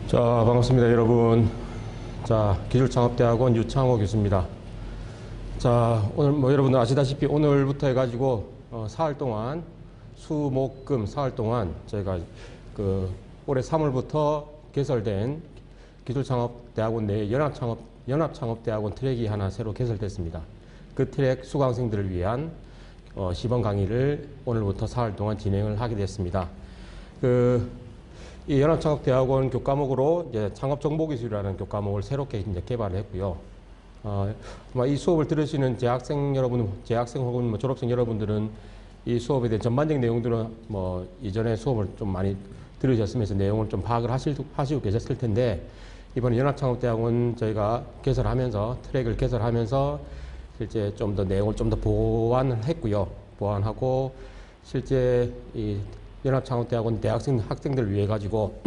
자, 반갑습니다, 여러분. 자, 기술창업대학원 유창호 교수입니다. 자, 오늘 여러분들 아시다시피 오늘부터 해가지고 사흘 동안 수목금 사흘 동안 저희가 올해 3월부터 개설된 기술창업대학원 내 연합창업대학원 트랙이 하나 새로 개설됐습니다. 그 트랙 수강생들을 위한 시범 강의를 오늘부터 사흘 동안 진행을 하게 됐습니다. 이 연합창업대학원 교과목으로 이제 창업정보기술이라는 교과목을 새롭게 이제 개발을 했고요. 아마 이 수업을 들으시는 재학생 혹은 졸업생 여러분들은 이 수업에 대한 전반적인 내용들은 이전에 수업을 좀 많이 들으셨으면서 내용을 좀 파악을 하시고 계셨을 텐데, 이번에 연합창업대학원 저희가 트랙을 개설하면서 실제 좀 더 내용을 좀 더 보완을 했고요. 보완하고 실제 이 연합창업대학원 학생들을 위해 가지고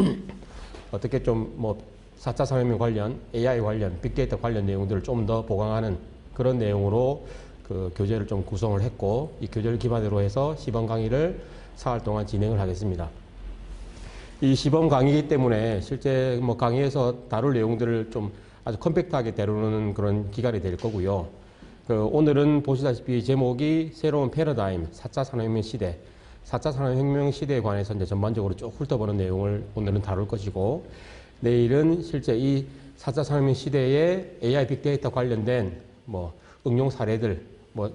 어떻게 좀 4차 산업혁명 관련, AI 관련, 빅데이터 관련 내용들을 좀 더 보강하는 그런 내용으로 그 교재를 좀 구성을 했고, 이 교재를 기반으로 해서 시범 강의를 사흘 동안 진행을 하겠습니다. 이 시범 강의이기 때문에 실제 강의에서 다룰 내용들을 좀 아주 컴팩트하게 다루는 그런 기간이 될 거고요. 오늘은 보시다시피 제목이 새로운 패러다임, 4차 산업혁명 시대, 4차 산업혁명 시대에 관해서 이제 전반적으로 쭉 훑어보는 내용을 오늘은 다룰 것이고, 내일은 실제 이 4차 산업혁명 시대의 AI 빅데이터 관련된 응용 사례들,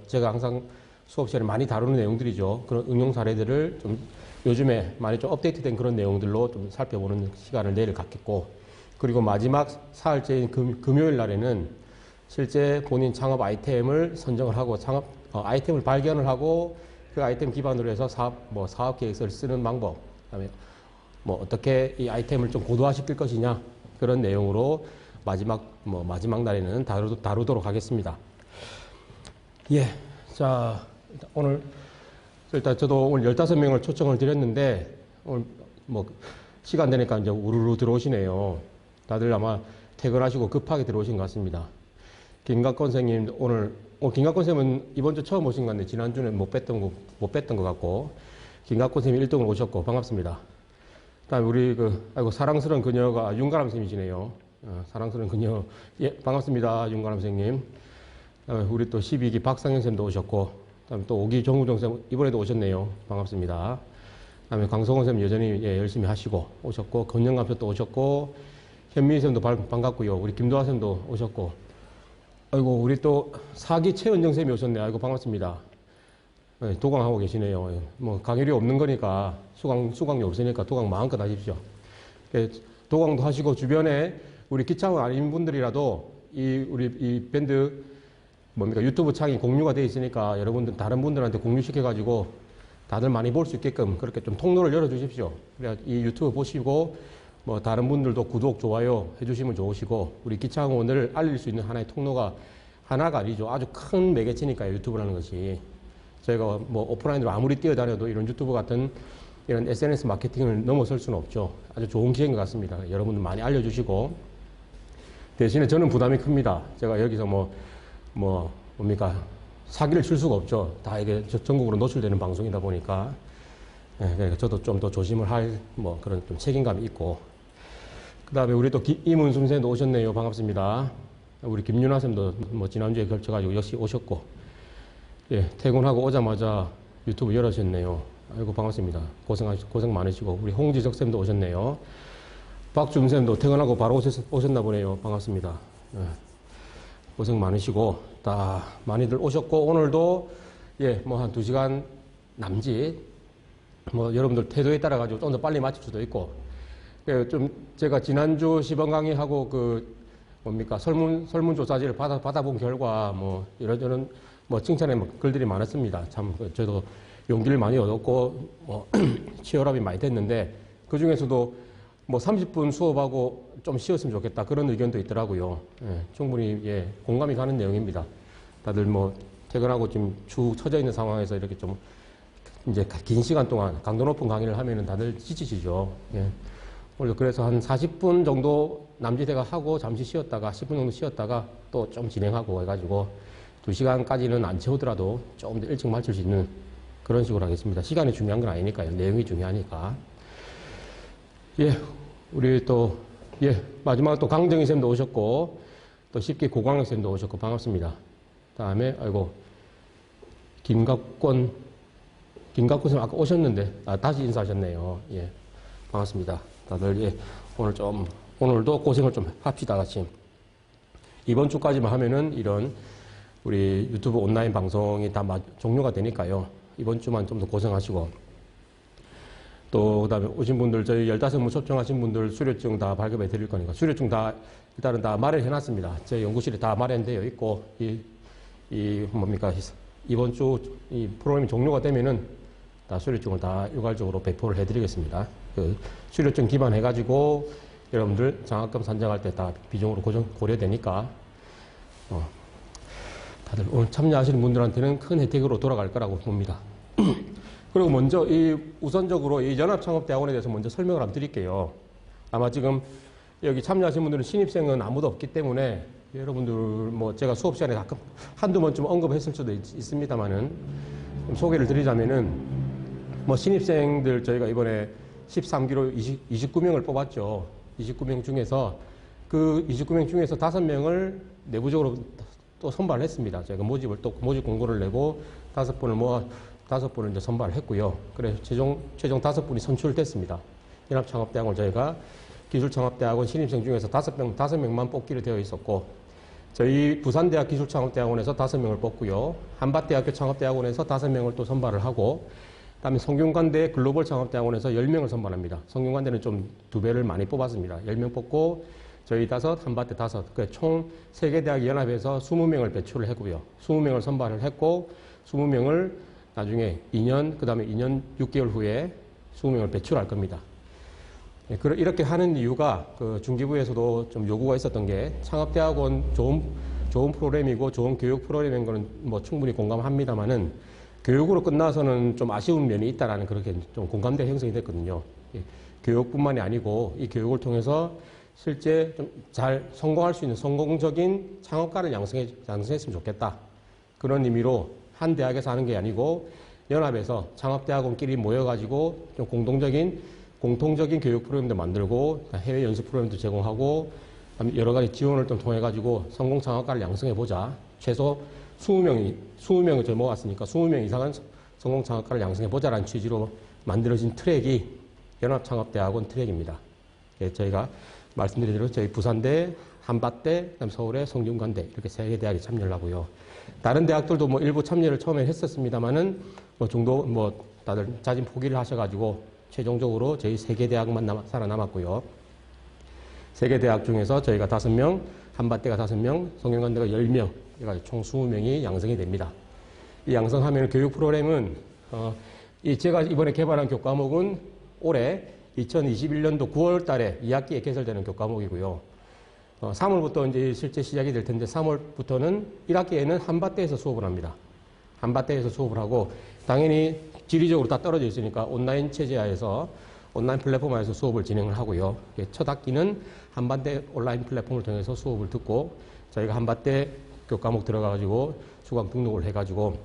제가 항상 수업 시간에 많이 다루는 내용들이죠. 그런 응용 사례들을 좀 요즘에 많이 좀 업데이트된 그런 내용들로 좀 살펴보는 시간을 내일 갖겠고, 그리고 마지막 사흘째인 금요일 날에는 실제 본인 창업 아이템을 선정을 하고 아이템을 발견을 하고 그 아이템 기반으로 해서 사업 계획서를 쓰는 방법, 그다음에 어떻게 이 아이템을 좀 고도화시킬 것이냐, 그런 내용으로 마지막 날에는 다루도록 하겠습니다. 예. 자, 일단 저도 오늘 15명을 초청을 드렸는데, 오늘 시간 되니까 이제 우르르 들어오시네요. 다들 아마 퇴근하시고 급하게 들어오신 것 같습니다. 김각권 선생님, 김각권 선생님은 이번 주 처음 오신 것 같는데, 지난주는 못 뵀던 것 같고, 김각권 선생님 1등으로 오셨고, 반갑습니다. 그 다음에 우리 사랑스러운 그녀가 윤가람 선생님이시네요. 사랑스러운 그녀. 예, 반갑습니다. 윤가람 선생님. 우리 또 12기 박상현 선생님도 오셨고, 그 다음에 또 오기 정우정 선생님, 이번에도 오셨네요. 반갑습니다. 그 다음에 강성원 선생님 여전히 열심히 하시고 오셨고, 권영감 선생님도 오셨고, 현미 선생님도 반갑고요. 우리 김도하 선생님도 오셨고, 아이고, 우리 또 4기 최은정 선생님이 오셨네요. 아이고, 반갑습니다. 네, 도강하고 계시네요. 강의료 없는 거니까, 수강료 없으니까 도강 마음껏 하십시오. 도강도 하시고, 주변에 우리 기창은 아닌 분들이라도 우리 이 밴드 유튜브 창이 공유가 되어 있으니까 여러분들, 다른 분들한테 공유시켜가지고 다들 많이 볼 수 있게끔 그렇게 좀 통로를 열어주십시오. 그래야 이 유튜브 보시고, 다른 분들도 구독, 좋아요 해주시면 좋으시고, 우리 기창원을 알릴 수 있는 하나의 통로가 하나가 아니죠. 아주 큰 매개체니까요, 유튜브라는 것이. 저희가 오프라인으로 아무리 뛰어다녀도 이런 유튜브 같은 이런 SNS 마케팅을 넘어설 수는 없죠. 아주 좋은 기회인 것 같습니다. 여러분들 많이 알려주시고, 대신에 저는 부담이 큽니다. 제가 여기서 사기를 칠 수가 없죠. 다 이게 전국으로 노출되는 방송이다 보니까. 그러니까 저도 좀 더 조심을 할 그런 좀 책임감이 있고. 그 다음에 우리 또 이문순 선생님도 오셨네요. 반갑습니다. 우리 김윤아 선생님도 지난주에 걸쳐가지고 역시 오셨고, 예, 퇴근하고 오자마자 유튜브 열으셨네요. 아이고, 반갑습니다. 고생 많으시고, 우리 홍지석 선생님도 오셨네요. 박준 선생님도 퇴근하고 바로 오셨나 보네요. 반갑습니다. 예, 고생 많으시고, 많이들 오셨고, 오늘도, 한 2시간 남짓, 여러분들 태도에 따라가지고 좀 더 빨리 마칠 수도 있고, 제가 지난주 시범 강의하고 설문조사지를 받아본 결과, 이런저런 칭찬의 글들이 많았습니다. 참, 저도 용기를 많이 얻었고, 치열함이 많이 됐는데, 그 중에서도 30분 수업하고 좀 쉬었으면 좋겠다, 그런 의견도 있더라고요. 예, 충분히, 공감이 가는 내용입니다. 다들 퇴근하고 지금 축 처져 있는 상황에서 이렇게 좀, 이제 긴 시간 동안 강도 높은 강의를 하면은 다들 지치시죠. 예. 오늘 그래서 한 40분 정도 남짓해가 하고 잠시 쉬었다가 10분 정도 쉬었다가 또 좀 진행하고 해가지고 2시간까지는 안 채우더라도 좀 더 일찍 마칠 수 있는 그런 식으로 하겠습니다. 시간이 중요한 건 아니니까요. 내용이 중요하니까. 예, 우리 또 예, 마지막으로 또 강정희 쌤도 오셨고, 또 쉽게 고광혁 쌤도 오셨고, 반갑습니다. 다음에, 아이고, 김갑권 쌤 아까 오셨는데, 다시 인사하셨네요. 예, 반갑습니다. 다들, 예, 오늘도 고생을 좀 합시다, 같이. 이번 주까지만 하면은 이런 우리 유튜브 온라인 방송이 다 종료가 되니까요. 이번 주만 좀 더 고생하시고, 또 그다음에 오신 분들, 저희 15분 초청하신 분들 수료증 다 발급해 드릴 거니까, 수료증 다 일단은 다 마련해 놨습니다. 제 연구실에 다 마련되어 있고, 뭡니까, 이번 주 이 프로그램이 종료가 되면은 다 수료증을 다 일괄적으로 배포를 해 드리겠습니다. 그 수료증 기반해 가지고 여러분들 장학금 산정할 때 다 비중으로 고려되니까, 다들 오늘 참여하시는 분들한테는 큰 혜택으로 돌아갈 거라고 봅니다. 그리고 먼저 우선적으로 이 연합창업대학원에 대해서 먼저 설명을 한번 드릴게요. 아마 지금 여기 참여하신 분들은 신입생은 아무도 없기 때문에 여러분들 뭐 제가 수업 시간에 가끔 한두 번쯤 언급했을 수도 있습니다만은 소개를 드리자면은 뭐 신입생들 저희가 이번에 13기로 29명을 뽑았죠. 29명 중에서 그 29명 중에서 5명을 내부적으로 또 선발을 했습니다. 저희가 모집 공고를 내고 5분을 이제 선발을 했고요. 그래서 최종 5분이 선출됐습니다. 연합창업대학원 저희가 기술창업대학원 신입생 중에서 5명만 뽑기로 되어 있었고, 저희 부산대학 기술창업대학원에서 5명을 뽑고요. 한밭대학교 창업대학원에서 5명을 또 선발을 하고, 그다음에 성균관대 글로벌창업대학원에서 10명을 선발합니다. 성균관대는 좀 2배를 많이 뽑았습니다. 10명 뽑고, 저희 5, 한밭대 5, 총 3개 대학 연합에서 20명을 배출을 했고요. 20명을 선발을 했고, 20명을 나중에 2년, 그 다음에 2년 6개월 후에 20명을 배출할 겁니다. 이렇게 하는 이유가 그 중기부에서도 좀 요구가 있었던 게, 창업대학원 좋은 프로그램이고 좋은 교육 프로그램인 거는 뭐 충분히 공감합니다만은 교육으로 끝나서는 좀 아쉬운 면이 있다라는 그렇게 좀 공감대 형성이 됐거든요. 교육뿐만이 아니고 이 교육을 통해서 실제 좀 잘 성공할 수 있는 성공적인 창업가를 양성했으면 좋겠다. 그런 의미로 한 대학에서 하는 게 아니고 연합에서 창업대학원끼리 모여가지고 좀 공통적인 교육 프로그램도 만들고 해외 연수 프로그램도 제공하고 여러 가지 지원을 좀 통해가지고 성공 창업가를 양성해보자. 최소 20명을 저희 모았으니까 20명 이상은 성공 창업가를 양성해보자라는 취지로 만들어진 트랙이 연합창업대학원 트랙입니다. 예, 저희가 말씀드린 대로 저희 부산대, 한밭대, 그다음 서울의 성균관대 이렇게 3개 대학이 참여를 하고요. 다른 대학들도 뭐 일부 참여를 처음에 했었습니다만은 다들 자진 포기를 하셔가지고 최종적으로 저희 3개 대학만 살아남았고요. 3개 대학 중에서 저희가 5명, 한밭대가 5명, 성균관대가 10명, 그러니까 총 20명이 양성이 됩니다. 이 양성하면 교육 프로그램은 제가 이번에 개발한 교과목은 올해 2021년도 9월 달에 2학기에 개설되는 교과목이고요. 3월부터 이제 실제 시작이 될 텐데 3월부터는 1학기에는 한밭대에서 수업을 합니다. 한밭대에서 수업을 하고 당연히 지리적으로 다 떨어져 있으니까 온라인 체제하에서 온라인 플랫폼 하에서 수업을 진행을 하고요. 첫 학기는 한밭대 온라인 플랫폼을 통해서 수업을 듣고 저희가 한밭대 교과목 들어가가지고 수강 등록을 해가지고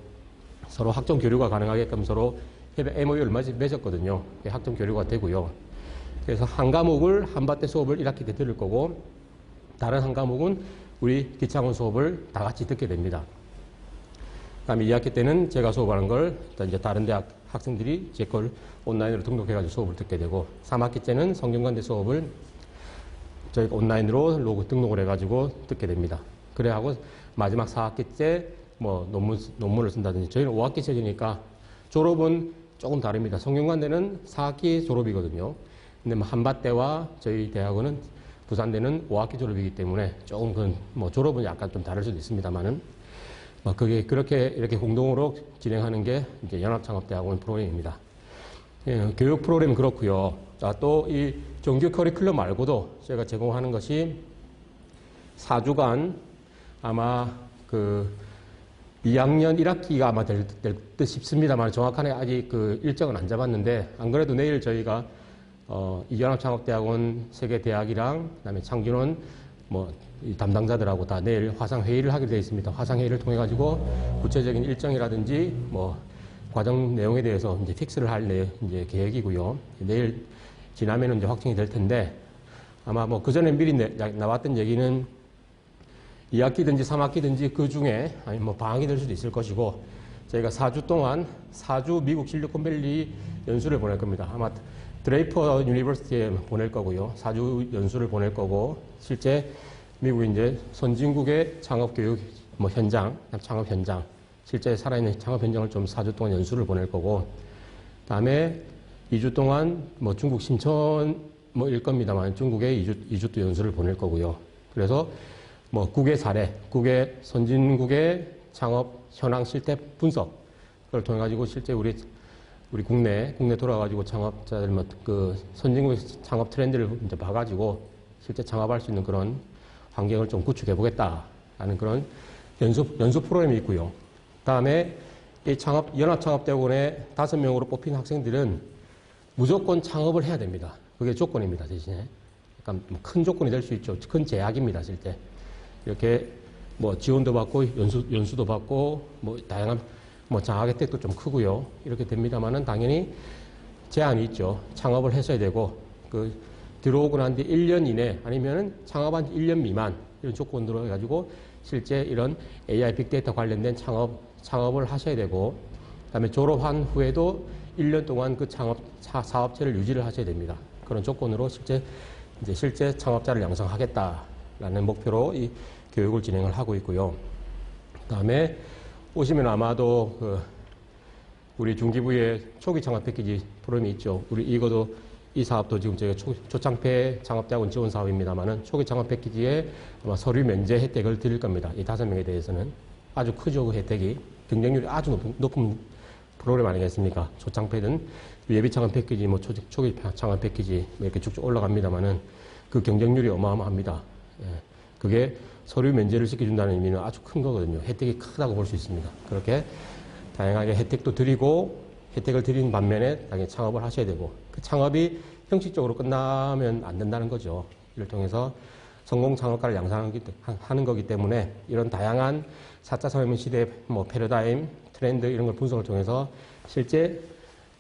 서로 학점 교류가 가능하게끔 서로 MOU를 맺었거든요. 학점 교류가 되고요. 그래서 한 과목을 한밭대 수업을 1학기 때 들을 거고 다른 한 과목은 우리 기창원 수업을 다 같이 듣게 됩니다. 그다음에 2학기 때는 제가 수업하는 걸 이제 다른 대학 학생들이 제 걸 온라인으로 등록해가지고 수업을 듣게 되고 3학기 때는 성균관대 수업을 저희가 온라인으로 로그 등록을 해가지고 듣게 됩니다. 그래 하고 마지막 4학기 때 뭐 논문을 쓴다든지 저희는 5학기 체제니까 졸업은 조금 다릅니다. 성균관대는 4학기 졸업이거든요. 근데 뭐 한밭대와 저희 대학원은 부산대는 5학기 졸업이기 때문에 조금 졸업은 약간 좀 다를 수도 있습니다만은 그게 이렇게 공동으로 진행하는 게 이제 연합창업대학원 프로그램입니다. 예, 교육 프로그램은 그렇고요. 또 이 정규 커리큘럼 말고도 제가 제공하는 것이 4주간 아마 2학년 1학기가 아마 될 듯 싶습니다만 정확하게 아직 일정은 안 잡았는데 안 그래도 내일 저희가 이 연합창업대학원 3개 대학이랑 그다음에 창준원 이 담당자들하고 다 내일 화상회의를 하게 되어 있습니다. 화상회의를 통해가지고 구체적인 일정이라든지 과정 내용에 대해서 이제 픽스를 할 이제 계획이고요. 내일 지나면은 이제 확정이 될 텐데, 아마 뭐 그전에 미리 나왔던 얘기는 2학기든지 3학기든지 그 중에 아니 뭐 방학이 될 수도 있을 것이고 저희가 4주 동안 4주 미국 실리콘밸리 연수를 보낼 겁니다. 아마 드레이퍼 유니버시티에 보낼 거고요. 4주 연수를 보낼 거고 실제 미국 이제 선진국의 창업 교육 뭐 현장, 창업 현장, 실제 살아있는 창업 현장을 좀 4주 동안 연수를 보낼 거고 다음에 2주 동안 뭐 중국 신천 뭐일 겁니다만 중국에 2주 또 연수를 보낼 거고요. 그래서 뭐 국외 사례, 국외 선진국의 창업 현황 실태 분석 그걸 통해 가지고 실제 우리 국내 돌아가지고 창업자들 뭐 그 선진국의 창업 트렌드를 이제 봐가지고 실제 창업할 수 있는 그런 환경을 좀 구축해 보겠다라는 그런 연수 프로그램이 있고요. 다음에 이 연합창업대학원에 5명으로 뽑힌 학생들은 무조건 창업을 해야 됩니다. 그게 조건입니다, 대신에. 약간 큰 조건이 될 수 있죠. 큰 제약입니다, 실제. 이렇게 뭐 지원도 받고 연수도 받고 뭐 다양한 뭐 장학 혜택도 좀 크고요. 이렇게 됩니다만은 당연히 제한이 있죠. 창업을 했어야 되고 그 들어오고 난 뒤 1년 이내 아니면은 창업한 1년 미만 이런 조건으로 해가지고 실제 이런 AI 빅데이터 관련된 창업을 하셔야 되고 그다음에 졸업한 후에도 1년 동안 그 사업체를 유지를 하셔야 됩니다. 그런 조건으로 실제 창업자를 양성하겠다라는 목표로 이 교육을 진행을 하고 있고요. 그다음에 오시면 아마도 우리 중기부의 초기 창업 패키지 프로그램이 있죠. 이 사업도 지금 저희가 조창패 창업대학원 지원 사업입니다만은 초기 창업 패키지에 아마 서류 면제 혜택을 드릴 겁니다. 이 5명에 대해서는 아주 크죠. 그 혜택이 경쟁률이 아주 높은 프로그램 아니겠습니까? 조창패든 예비 창업 패키지, 뭐 초기 창업 패키지 뭐 이렇게 쭉쭉 올라갑니다만은 그 경쟁률이 어마어마합니다. 예. 그게 서류 면제를 시켜준다는 의미는 아주 큰 거거든요. 혜택이 크다고 볼 수 있습니다. 그렇게 다양하게 혜택도 드리고 혜택을 드린 반면에 당연히 창업을 하셔야 되고 그 창업이 형식적으로 끝나면 안 된다는 거죠. 이를 통해서 성공 창업가를 양성하는 거기 때문에 이런 다양한 4차 산업혁명 시대의 뭐 패러다임, 트렌드 이런 걸 분석을 통해서 실제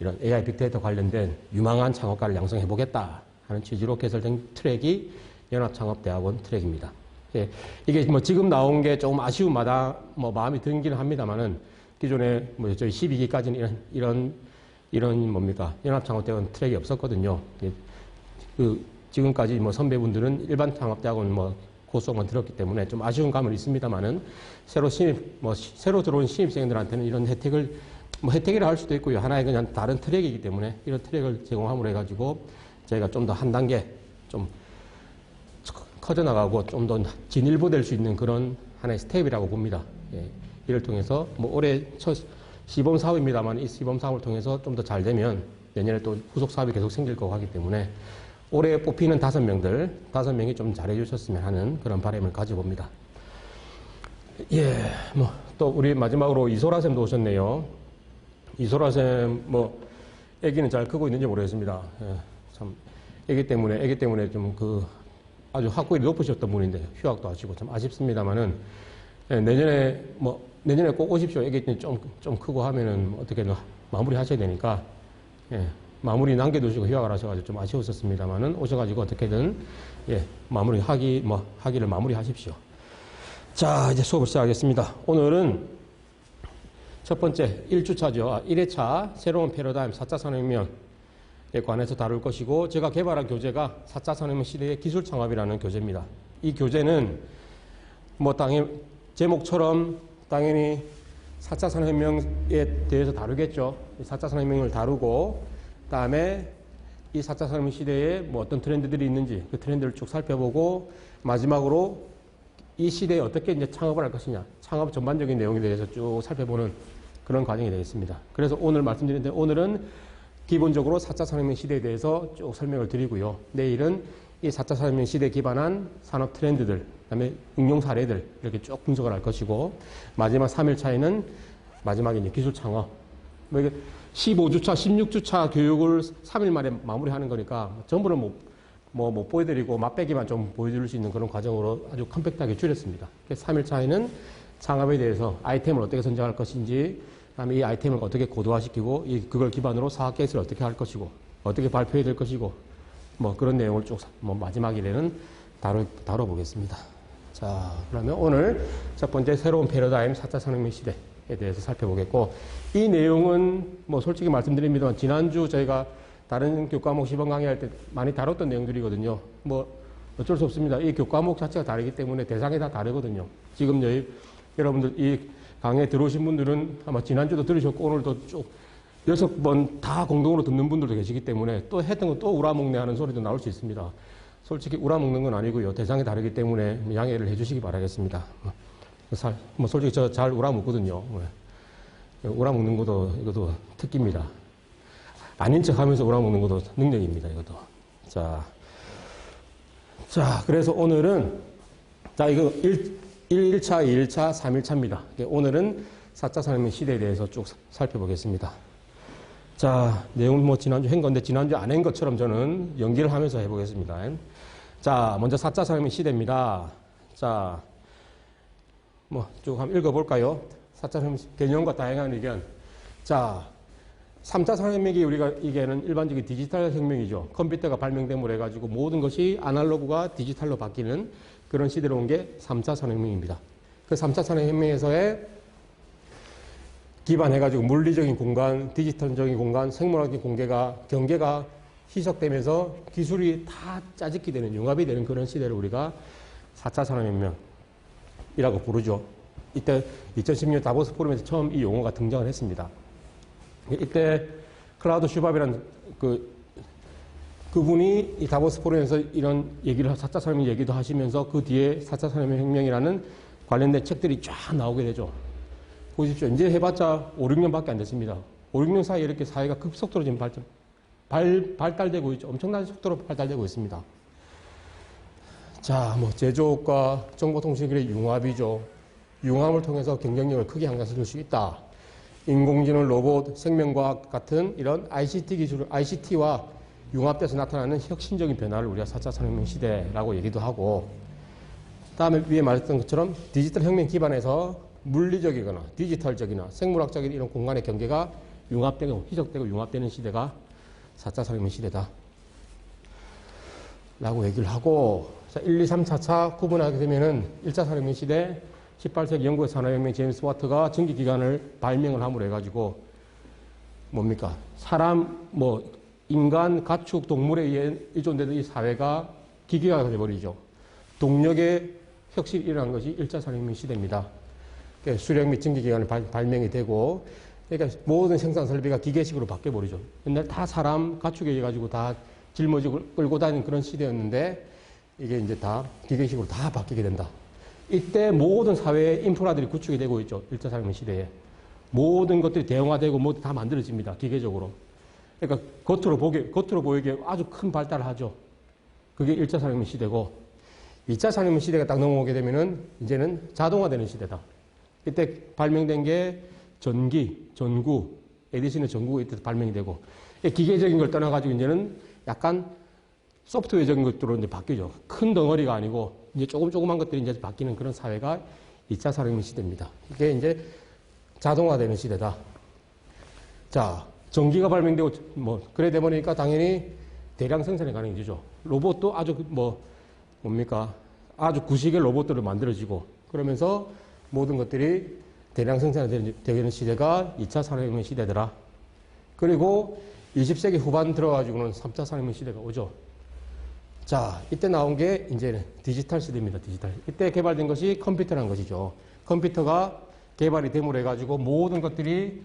이런 AI 빅데이터 관련된 유망한 창업가를 양성해 보겠다 하는 취지로 개설된 트랙이 연합창업대학원 트랙입니다. 예, 이게 뭐 지금 나온 게 조금 아쉬운 뭐 마음이 들기는 합니다만은 기존에 뭐 저희 12기까지는 이런 뭡니까 연합창업대학원 트랙이 없었거든요. 지금까지 뭐 선배분들은 일반 창업대학원 뭐 고수학만 들었기 때문에 좀 아쉬운 감은 있습니다만은 새로 들어온 신입생들한테는 이런 혜택을 뭐 혜택이라 할 수도 있고요. 하나의 그냥 다른 트랙이기 때문에 이런 트랙을 제공함으로 해가지고 저희가 좀 더 한 단계 좀 커져나가고 좀 더 진일보될 수 있는 그런 하나의 스텝이라고 봅니다. 예. 이를 통해서 뭐 올해 첫 시범 사업입니다만 이 시범 사업을 통해서 좀 더 잘 되면 내년에 또 후속 사업이 계속 생길 거고 하기 때문에 올해 뽑히는 5명이 좀 잘해 주셨으면 하는 그런 바람을 가져봅니다. 예, 뭐 또 우리 마지막으로 이소라 쌤도 오셨네요. 이소라 쌤 뭐 아기는 잘 크고 있는지 모르겠습니다. 예, 참 아기 때문에 좀 아주 학구일이 높으셨던 분인데 휴학도 하시고 참 아쉽습니다만은 예, 내년에 꼭 오십시오. 아기 좀 크고 하면은 어떻게든 마무리 하셔야 되니까 예, 마무리 남겨두시고 휴학을 하셔가지고 좀 아쉬웠었습니다만은 오셔가지고 어떻게든 예, 학위를 마무리하십시오. 자, 이제 수업을 시작하겠습니다. 오늘은 첫 번째 1주차죠. 1회차 새로운 패러다임 4차 산업혁명에 관해서 다룰 것이고 제가 개발한 교재가 4차 산업혁명 시대의 기술 창업이라는 교재입니다. 이 교재는 뭐 제목처럼 당연히 4차 산업혁명에 대해서 다루겠죠. 4차 산업혁명을 다루고 그다음에 이 4차 산업혁명 시대에 뭐 어떤 트렌드들이 있는지 그 트렌드를 쭉 살펴보고 마지막으로 이 시대에 어떻게 이제 창업을 할 것이냐, 창업 전반적인 내용에 대해서 쭉 살펴보는 그런 과정이 되겠습니다. 그래서 오늘 말씀드리는데 오늘은 기본적으로 4차 산업혁명 시대에 대해서 쭉 설명을 드리고요. 내일은 이 4차 산업혁명 시대에 기반한 산업 트렌드들, 그다음에 응용 사례들 이렇게 쭉 분석을 할 것이고 마지막 3일차에는 마지막에 이제 기술 창업. 15주차, 16주차 교육을 3일 만에 마무리하는 거니까 전부는 못 보여드리고 맛배기만 좀 보여줄 수 있는 그런 과정으로 아주 컴팩트하게 줄였습니다. 3일차에는 창업에 대해서 아이템을 어떻게 선정할 것인지, 그다음에 이 아이템을 어떻게 고도화시키고 그걸 기반으로 사업 케이스를 어떻게 할 것이고, 어떻게 발표해야 될 것이고, 뭐 그런 내용을 쭉 뭐 마지막에는 다뤄보겠습니다. 자, 그러면 오늘 첫 번째 새로운 패러다임 4차 산업혁명 시대에 대해서 살펴보겠고, 이 내용은 뭐 솔직히 말씀드립니다만 지난주 저희가 다른 교과목 시범 강의할 때 많이 다뤘던 내용들이거든요. 뭐 어쩔 수 없습니다. 이 교과목 자체가 다르기 때문에 대상이 다 다르거든요. 지금 여러분들 이 강의에 들어오신 분들은 아마 지난주도 들으셨고 오늘도 쭉 6번 다 공동으로 듣는 분들도 계시기 때문에 또 했던 거 또 우라먹네 하는 소리도 나올 수 있습니다. 솔직히 우라먹는 건 아니고요. 대상이 다르기 때문에 양해를 해주시기 바라겠습니다. 뭐 솔직히 저 잘 우라먹거든요. 우라먹는 것도 이것도 특기입니다. 아닌 척 하면서 우라먹는 것도 능력입니다. 이것도. 자, 그래서 오늘은, 자, 이거 1차, 2일차, 3일차입니다. 오늘은 4차 산업혁명 시대에 대해서 쭉 살펴보겠습니다. 자, 내용은 뭐 지난주 한 건데 지난주 안 한 것처럼 저는 연기를 하면서 해보겠습니다. 자, 먼저 4차 산업혁명 시대입니다. 자, 뭐 쭉 한번 읽어볼까요? 4차 산업혁명 개념과 다양한 의견. 자, 3차 산업혁명이 우리가 이게는 일반적인 디지털 혁명이죠. 컴퓨터가 발명됨으로 해가지고 모든 것이 아날로그가 디지털로 바뀌는 그런 시대로 온 게 3차 산업혁명입니다. 그 3차 산업혁명에서의 기반해가지고 물리적인 공간, 디지털적인 공간, 생물학적인 경계가 희석되면서 기술이 다 짜집기 되는, 융합이 되는 그런 시대를 우리가 4차 산업혁명이라고 부르죠. 이때 2016년 다보스 포럼에서 처음 이 용어가 등장을 했습니다. 이때 클라우드 슈밥이라는 그분이 이 다보스 포럼에서 이런 얘기를 4차 산업혁명 얘기도 하시면서 그 뒤에 4차 산업혁명이라는 관련된 책들이 쫙 나오게 되죠. 보십시오. 이제 해봤자 5, 6년밖에 안 됐습니다. 5, 6년 사이에 이렇게 사회가 급속도로 지금 발달되고 있죠. 엄청난 속도로 발달되고 있습니다. 자, 뭐 제조업과 정보통신기술의 융합이죠. 융합을 통해서 경쟁력을 크게 향상시킬 수 있다. 인공지능, 로봇, 생명과학 같은 이런 ICT 기술, ICT와 융합돼서 나타나는 혁신적인 변화를 우리가 4차 산업혁명 시대라고 얘기도 하고, 다음에 위에 말했던 것처럼 디지털 혁명 기반에서 물리적이거나 디지털적이나 생물학적인 이런 공간의 경계가 융합되고 희석되고 융합되는 시대가 4차 산업혁명 시대다 라고 얘기를 하고, 자, 1, 2, 3, 4차 구분하게 되면은 1차 산업혁명 시대 18세기 영국의 산업혁명 제임스 와트가 전기기관을 발명을 함으로 해가지고 뭡니까? 사람, 뭐 인간, 가축, 동물에 의해 의존되던 이 사회가 기계화가 되어버리죠. 동력의 혁신이 일어난 것이 1차 산업혁명 시대입니다. 수력 및 전기기관이 발명이 되고, 그러니까 모든 생산 설비가 기계식으로 바뀌어버리죠. 옛날 다 사람, 가축에 의해 가지고 다 짊어지고 끌고 다니는 그런 시대였는데, 이게 이제 다 기계식으로 다 바뀌게 된다. 이때 모든 사회의 인프라들이 구축이 되고 있죠. 1차 산업혁명 시대에. 모든 것들이 대형화되고 모두 다 만들어집니다. 기계적으로. 그러니까 겉으로 보이기에 아주 큰 발달을 하죠. 그게 1차 산업혁명 시대고, 2차 산업혁명 시대가 딱 넘어오게 되면은 이제는 자동화되는 시대다. 이때 발명된 게 전구, 에디슨의 전구가 이때 발명이 되고, 기계적인 걸 떠나가지고 이제는 약간 소프트웨어적인 것들로 이제 바뀌죠. 큰 덩어리가 아니고, 이제 조그만 것들이 이제 바뀌는 그런 사회가 2차 산업혁명 시대입니다. 이게 이제 자동화되는 시대다. 자, 전기가 발명되고, 그래 되 보니까 당연히 대량 생산이 가능해지죠. 로봇도 아주 아주 구식의 로봇들을 만들어지고, 그러면서 모든 것들이 대량 생산이 되는 시대가 2차 산업혁명 시대더라. 그리고 20세기 후반 들어가지고는 3차 산업혁명 시대가 오죠. 자, 이때 나온 게 이제 디지털 시대입니다. 디지털. 이때 개발된 것이 컴퓨터라는 것이죠. 컴퓨터가 개발이 됨으로 해가지고 모든 것들이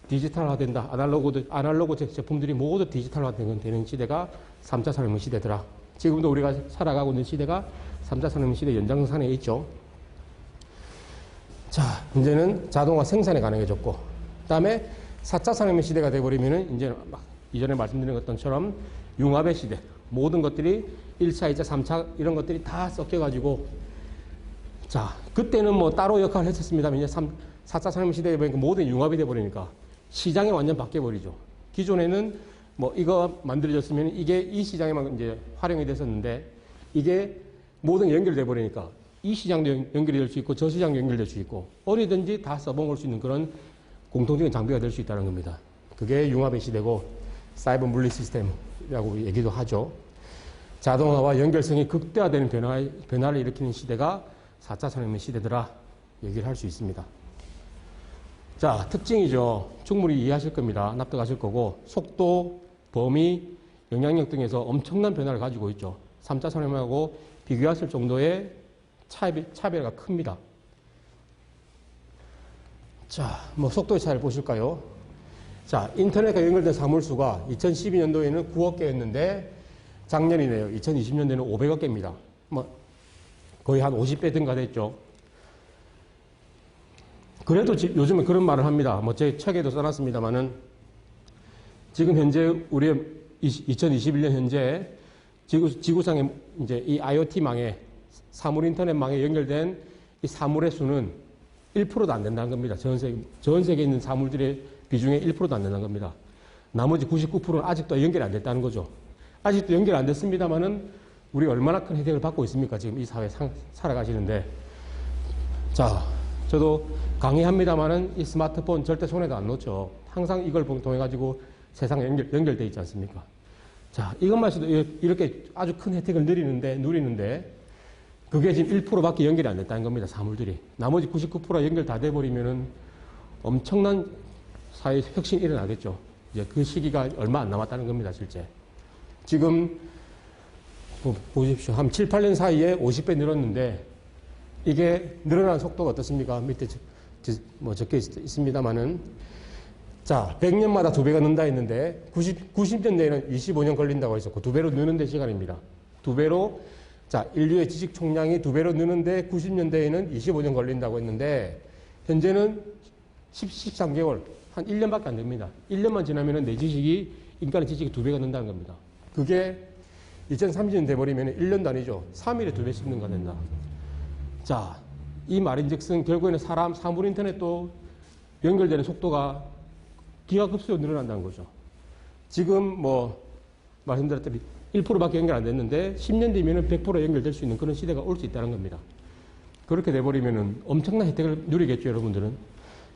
디지털화된다. 아날로그 제품들이 모두 디지털화되는 시대가 3차 산업혁명 시대더라. 지금도 우리가 살아가고 있는 시대가 3차 산업혁명 시대 연장선에 있죠. 자, 이제는 자동화 생산이 가능해졌고, 그 다음에 4차 산업혁명 시대가 돼버리면은 이제 이전에 말씀드린 것처럼 융합의 시대. 모든 것들이 1차, 2차, 3차 이런 것들이 다 섞여가지고, 자, 그때는 뭐 따로 역할을 했었습니다만 이제 4차 산업혁명 시대에 보니까 모든 융합이 돼버리니까 시장이 완전 바뀌어버리죠. 기존에는 뭐 이거 만들어졌으면 이게 이 시장에만 이제 활용이 됐었는데, 이게 모든 연결돼 버리니까 이 시장도 연결이 될 수 있고 저 시장도 연결될 수 있고 어디든지 다 써먹을 수 있는 그런 공통적인 장비가 될 수 있다는 겁니다. 그게 융합의 시대고 사이버 물리 시스템이라고 얘기도 하죠. 자동화와 연결성이 극대화되는 변화를 일으키는 시대가 4차 산업혁명 시대더라 얘기를 할 수 있습니다. 자, 특징이죠. 충분히 이해하실 겁니다. 납득하실 거고 속도, 범위, 영향력 등에서 엄청난 변화를 가지고 있죠. 3차 산업혁명하고 비교했을 정도의 차별가 큽니다. 자, 뭐 속도의 차이를 보실까요? 자, 인터넷과 연결된 사물수가 2012년도에는 9억 개였는데 작년이네요. 2020년도에는 500억 개입니다. 뭐 거의 한 50배 증가됐죠. 그래도 요즘에 그런 말을 합니다. 뭐 제 책에도 써놨습니다만은 지금 현재 우리 2021년 현재 지구상의 이제 이 IoT망에 사물 인터넷망에 연결된 이 사물의 수는 1%도 안 된다는 겁니다. 전 세계에 있는 사물들의 비중의 1%도 안 된다는 겁니다. 나머지 99%는 아직도 연결이 안 됐다는 거죠. 아직도 연결 안 됐습니다만은 우리가 얼마나 큰 혜택을 받고 있습니까? 지금 이 사회에 살아가시는데. 자, 저도 강의합니다만은 이 스마트폰 절대 손에도 안 놓죠. 항상 이걸 통해가지고 세상에 연결되어 있지 않습니까? 자, 이것만 해도 이렇게 아주 큰 혜택을 누리는데 그게 지금 1%밖에 연결이 안 됐다는 겁니다. 사물들이. 나머지 99%가 연결 다 돼버리면은 엄청난 사회 혁신이 일어나겠죠. 이제 그 시기가 얼마 안 남았다는 겁니다. 실제. 지금 보십시오. 한 7, 8년 사이에 50배 늘었는데 이게 늘어난 속도가 어떻습니까? 밑에 뭐 적혀 있습니다만은 자, 100년마다 2배가 는다 했는데 90년대에는 25년 걸린다고 했었고 2배로 느는 데 시간입니다. 2배로 자, 인류의 지식 총량이 2배로 느는데 90년대에는 25년 걸린다고 했는데 현재는 13개월, 한 1년밖에 안 됩니다. 1년만 지나면은 내 지식이 인간의 지식이 2배가 는다는 겁니다. 그게 2030년 돼버리면 1년도 아니죠. 3일에 2배씩 능가된다. 자, 이 말인즉슨 결국에는 사물 인터넷도 연결되는 속도가 기하급수로 늘어난다는 거죠. 지금 뭐 말씀드렸더니 1%밖에 연결 안 됐는데 10년 뒤면은 100% 연결될 수 있는 그런 시대가 올 수 있다는 겁니다. 그렇게 돼버리면은 엄청난 혜택을 누리겠죠, 여러분들은.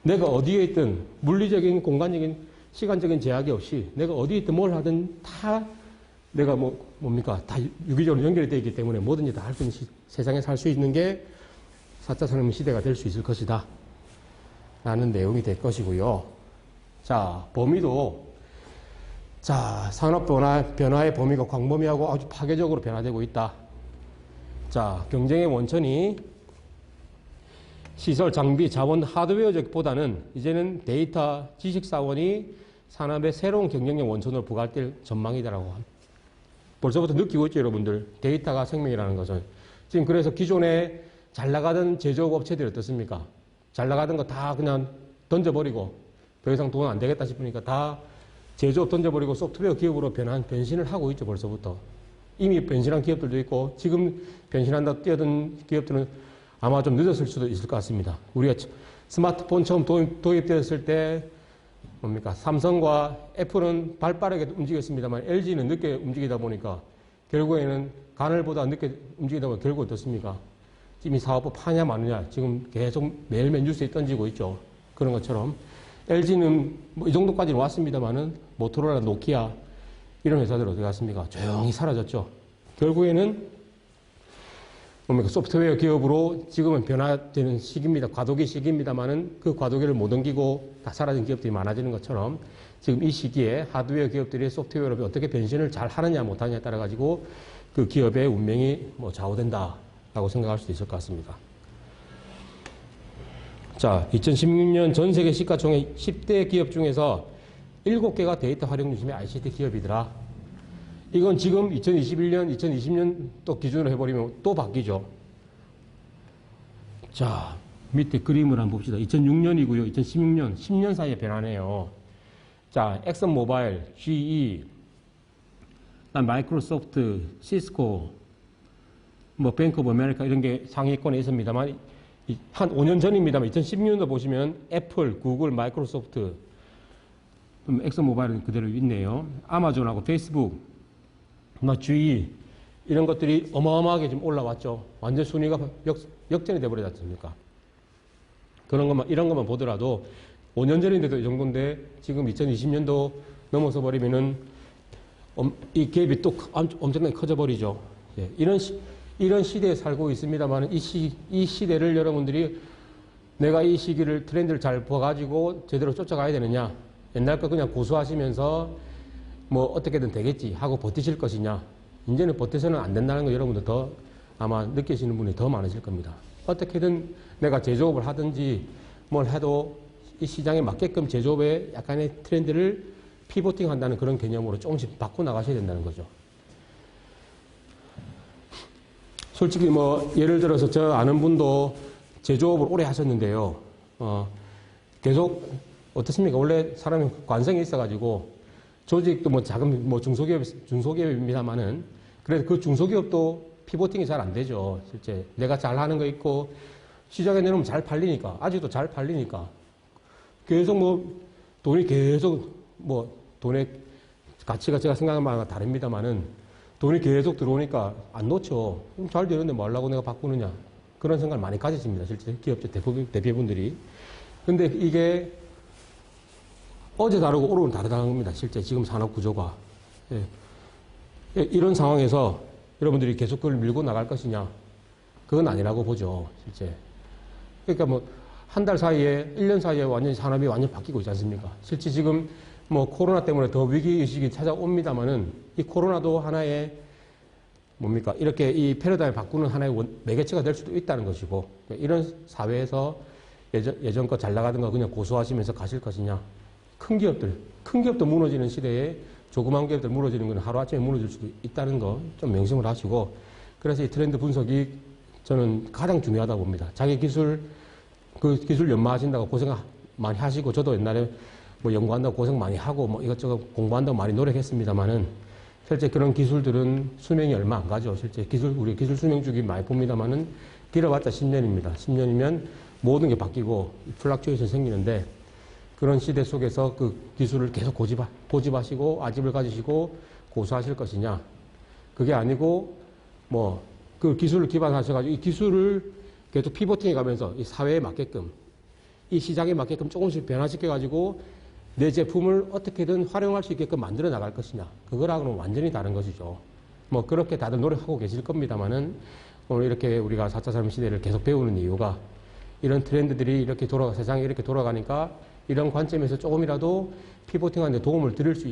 내가 어디에 있든 물리적인, 공간적인, 시간적인 제약이 없이 내가 어디에 있든 뭘 하든 다 내가 뭡니까? 다 유기적으로 연결이 되어 있기 때문에 뭐든지 다 할 수 있는 세상에 살 수 있는 게 4차 산업혁명 시대가 될 수 있을 것이다. 라는 내용이 될 것이고요. 자, 범위도 자, 산업 변화의 범위가 광범위하고 아주 파괴적으로 변화되고 있다. 자, 경쟁의 원천이 시설, 장비, 자원, 하드웨어적보다는 이제는 데이터, 지식사원이 산업의 새로운 경쟁력 원천으로 부각될 전망이다라고 합니다. 벌써부터 느끼고 있죠, 여러분들. 데이터가 생명이라는 것은. 지금 그래서 기존에 잘 나가던 제조업 업체들이 어떻습니까? 잘 나가던 거 다 그냥 던져버리고 더 이상 돈 안 되겠다 싶으니까 다 제조업 던져버리고 소프트웨어 기업으로 변신을 하고 있죠, 벌써부터. 이미 변신한 기업들도 있고 지금 변신한다 뛰어든 기업들은 아마 좀 늦었을 수도 있을 것 같습니다. 우리가 스마트폰 처음 도입되었을 때 뭡니까? 삼성과 애플은 발빠르게 움직였습니다만 LG는 늦게 움직이다 보니까 결국에는 가늘보다 늦게 움직이다 보니까 결국 어떻습니까? 지금 이 사업부 파냐 마느냐 지금 계속 매일매일 뉴스에 던지고 있죠. 그런 것처럼 LG는 뭐 이 정도까지는 왔습니다만은 모토로라, 노키아 이런 회사들 어디 갔습니까? 조용히 사라졌죠. 결국에는 뭡니까? 소프트웨어 기업으로 지금은 변화되는 시기입니다. 과도기 시기입니다만은 그 과도기를 못 넘기고 다 사라진 기업들이 많아지는 것처럼 지금 이 시기에 하드웨어 기업들이 소프트웨어로 어떻게 변신을 잘 하느냐 못하느냐에 따라 가지고 그 기업의 운명이 좌우된다라고 생각할 수도 있을 것 같습니다. 자, 2016년 전 세계 시가총액 10대 기업 중에서 7개가 데이터 활용 중심의 ICT 기업이더라. 이건 지금 2021년, 2020년 또 기준으로 해버리면 또 바뀌죠. 자, 밑에 그림을 한번 봅시다. 2006년이고요. 2016년, 10년 사이에 변하네요. 자, 엑슨 모바일, GE, 마이크로소프트, 시스코, 뱅크 오브 아메리카 이런 게 상위권에 있습니다만 한 5년 전입니다만 2016년도 보시면 애플, 구글, 마이크로소프트, 엑슨 모바일은 그대로 있네요. 아마존하고 페이스북, GE 이런 것들이 어마어마하게 지금 올라왔죠. 완전 순위가 역전이 돼버리지 않습니까? 이런 것만 보더라도 5년 전인데도 이 정도인데 지금 2020년도 넘어서 버리면은 이 갭이 또 엄청나게 커져 버리죠. 예, 이런 시대에 살고 있습니다만 이 시대를 여러분들이 내가 이 시기를 트렌드를 잘 봐가지고 제대로 쫓아가야 되느냐, 옛날 거 그냥 고수하시면서 뭐 어떻게든 되겠지 하고 버티실 것이냐, 이제는 버텨서는 안 된다는 거 여러분들 더 아마 느끼시는 분이 더 많으실 겁니다. 어떻게든 내가 제조업을 하든지 뭘 해도 이 시장에 맞게끔 제조업의 약간의 트렌드를 피보팅 한다는 그런 개념으로 조금씩 바꿔 나가셔야 된다는 거죠. 솔직히 뭐 예를 들어서 저 아는 분도 제조업을 오래 하셨는데요. 계속 어떻습니까? 원래 사람이 관성이 있어가지고 조직도 뭐 작은 뭐 중소기업입니다만은 그래서 그 중소기업도 피보팅이 잘 안 되죠. 실제 내가 잘 하는 거 있고 시장에 내놓으면 잘 팔리니까, 아직도 잘 팔리니까 계속 뭐 돈이 계속 뭐 돈의 가치가 제가 생각하는 바와 다릅니다만은 돈이 계속 들어오니까 안 놓죠. 그럼 잘 되는데 뭐 하려고 내가 바꾸느냐, 그런 생각을 많이 가지십니다. 실제 기업체 대표분들이. 근데 이게 어제 다르고 오늘은 다르다는 겁니다. 실제 지금 산업 구조가. 예. 이런 상황에서 여러분들이 계속 그걸 밀고 나갈 것이냐, 그건 아니라고 보죠. 실제. 그러니까 뭐 한 달 사이에, 1년 사이에 완전히 산업이 완전히 바뀌고 있지 않습니까? 실제 지금 뭐 코로나 때문에 더 위기의식이 찾아옵니다만은 이 코로나도 하나의 뭡니까? 이렇게 이 패러다임을 바꾸는 하나의 매개체가 될 수도 있다는 것이고, 이런 사회에서 예전껏 잘 나가던 거 그냥 고수하시면서 가실 것이냐. 큰 기업도 무너지는 시대에 조그만 기업들 무너지는 건 하루아침에 무너질 수도 있다는 거 좀 명심을 하시고, 그래서 이 트렌드 분석이 저는 가장 중요하다고 봅니다. 자기 그 기술 연마하신다고 고생 많이 하시고, 저도 옛날에 뭐 연구한다고 고생 많이 하고 뭐 이것저것 공부한다고 많이 노력했습니다만은 실제 그런 기술들은 수명이 얼마 안 가죠. 실제 우리 기술 수명 주기 많이 봅니다만은 길어봤자 10년입니다. 10년이면 모든 게 바뀌고 플락추에이션이 생기는데, 그런 시대 속에서 그 기술을 계속 고집하시고 아집을 가지시고 고수하실 것이냐, 그게 아니고 뭐 그 기술을 기반하셔가지고 이 기술을 계속 피보팅해 가면서 이 사회에 맞게끔, 이 시장에 맞게끔 조금씩 변화시켜가지고 내 제품을 어떻게든 활용할 수 있게끔 만들어 나갈 것이냐, 그거랑은 완전히 다른 것이죠. 뭐 그렇게 다들 노력하고 계실 겁니다만은 오늘 이렇게 우리가 4차 산업 시대를 계속 배우는 이유가 이런 트렌드들이 이렇게 세상이 이렇게 돌아가니까 이런 관점에서 조금이라도 피보팅하는 데 도움을 드릴 수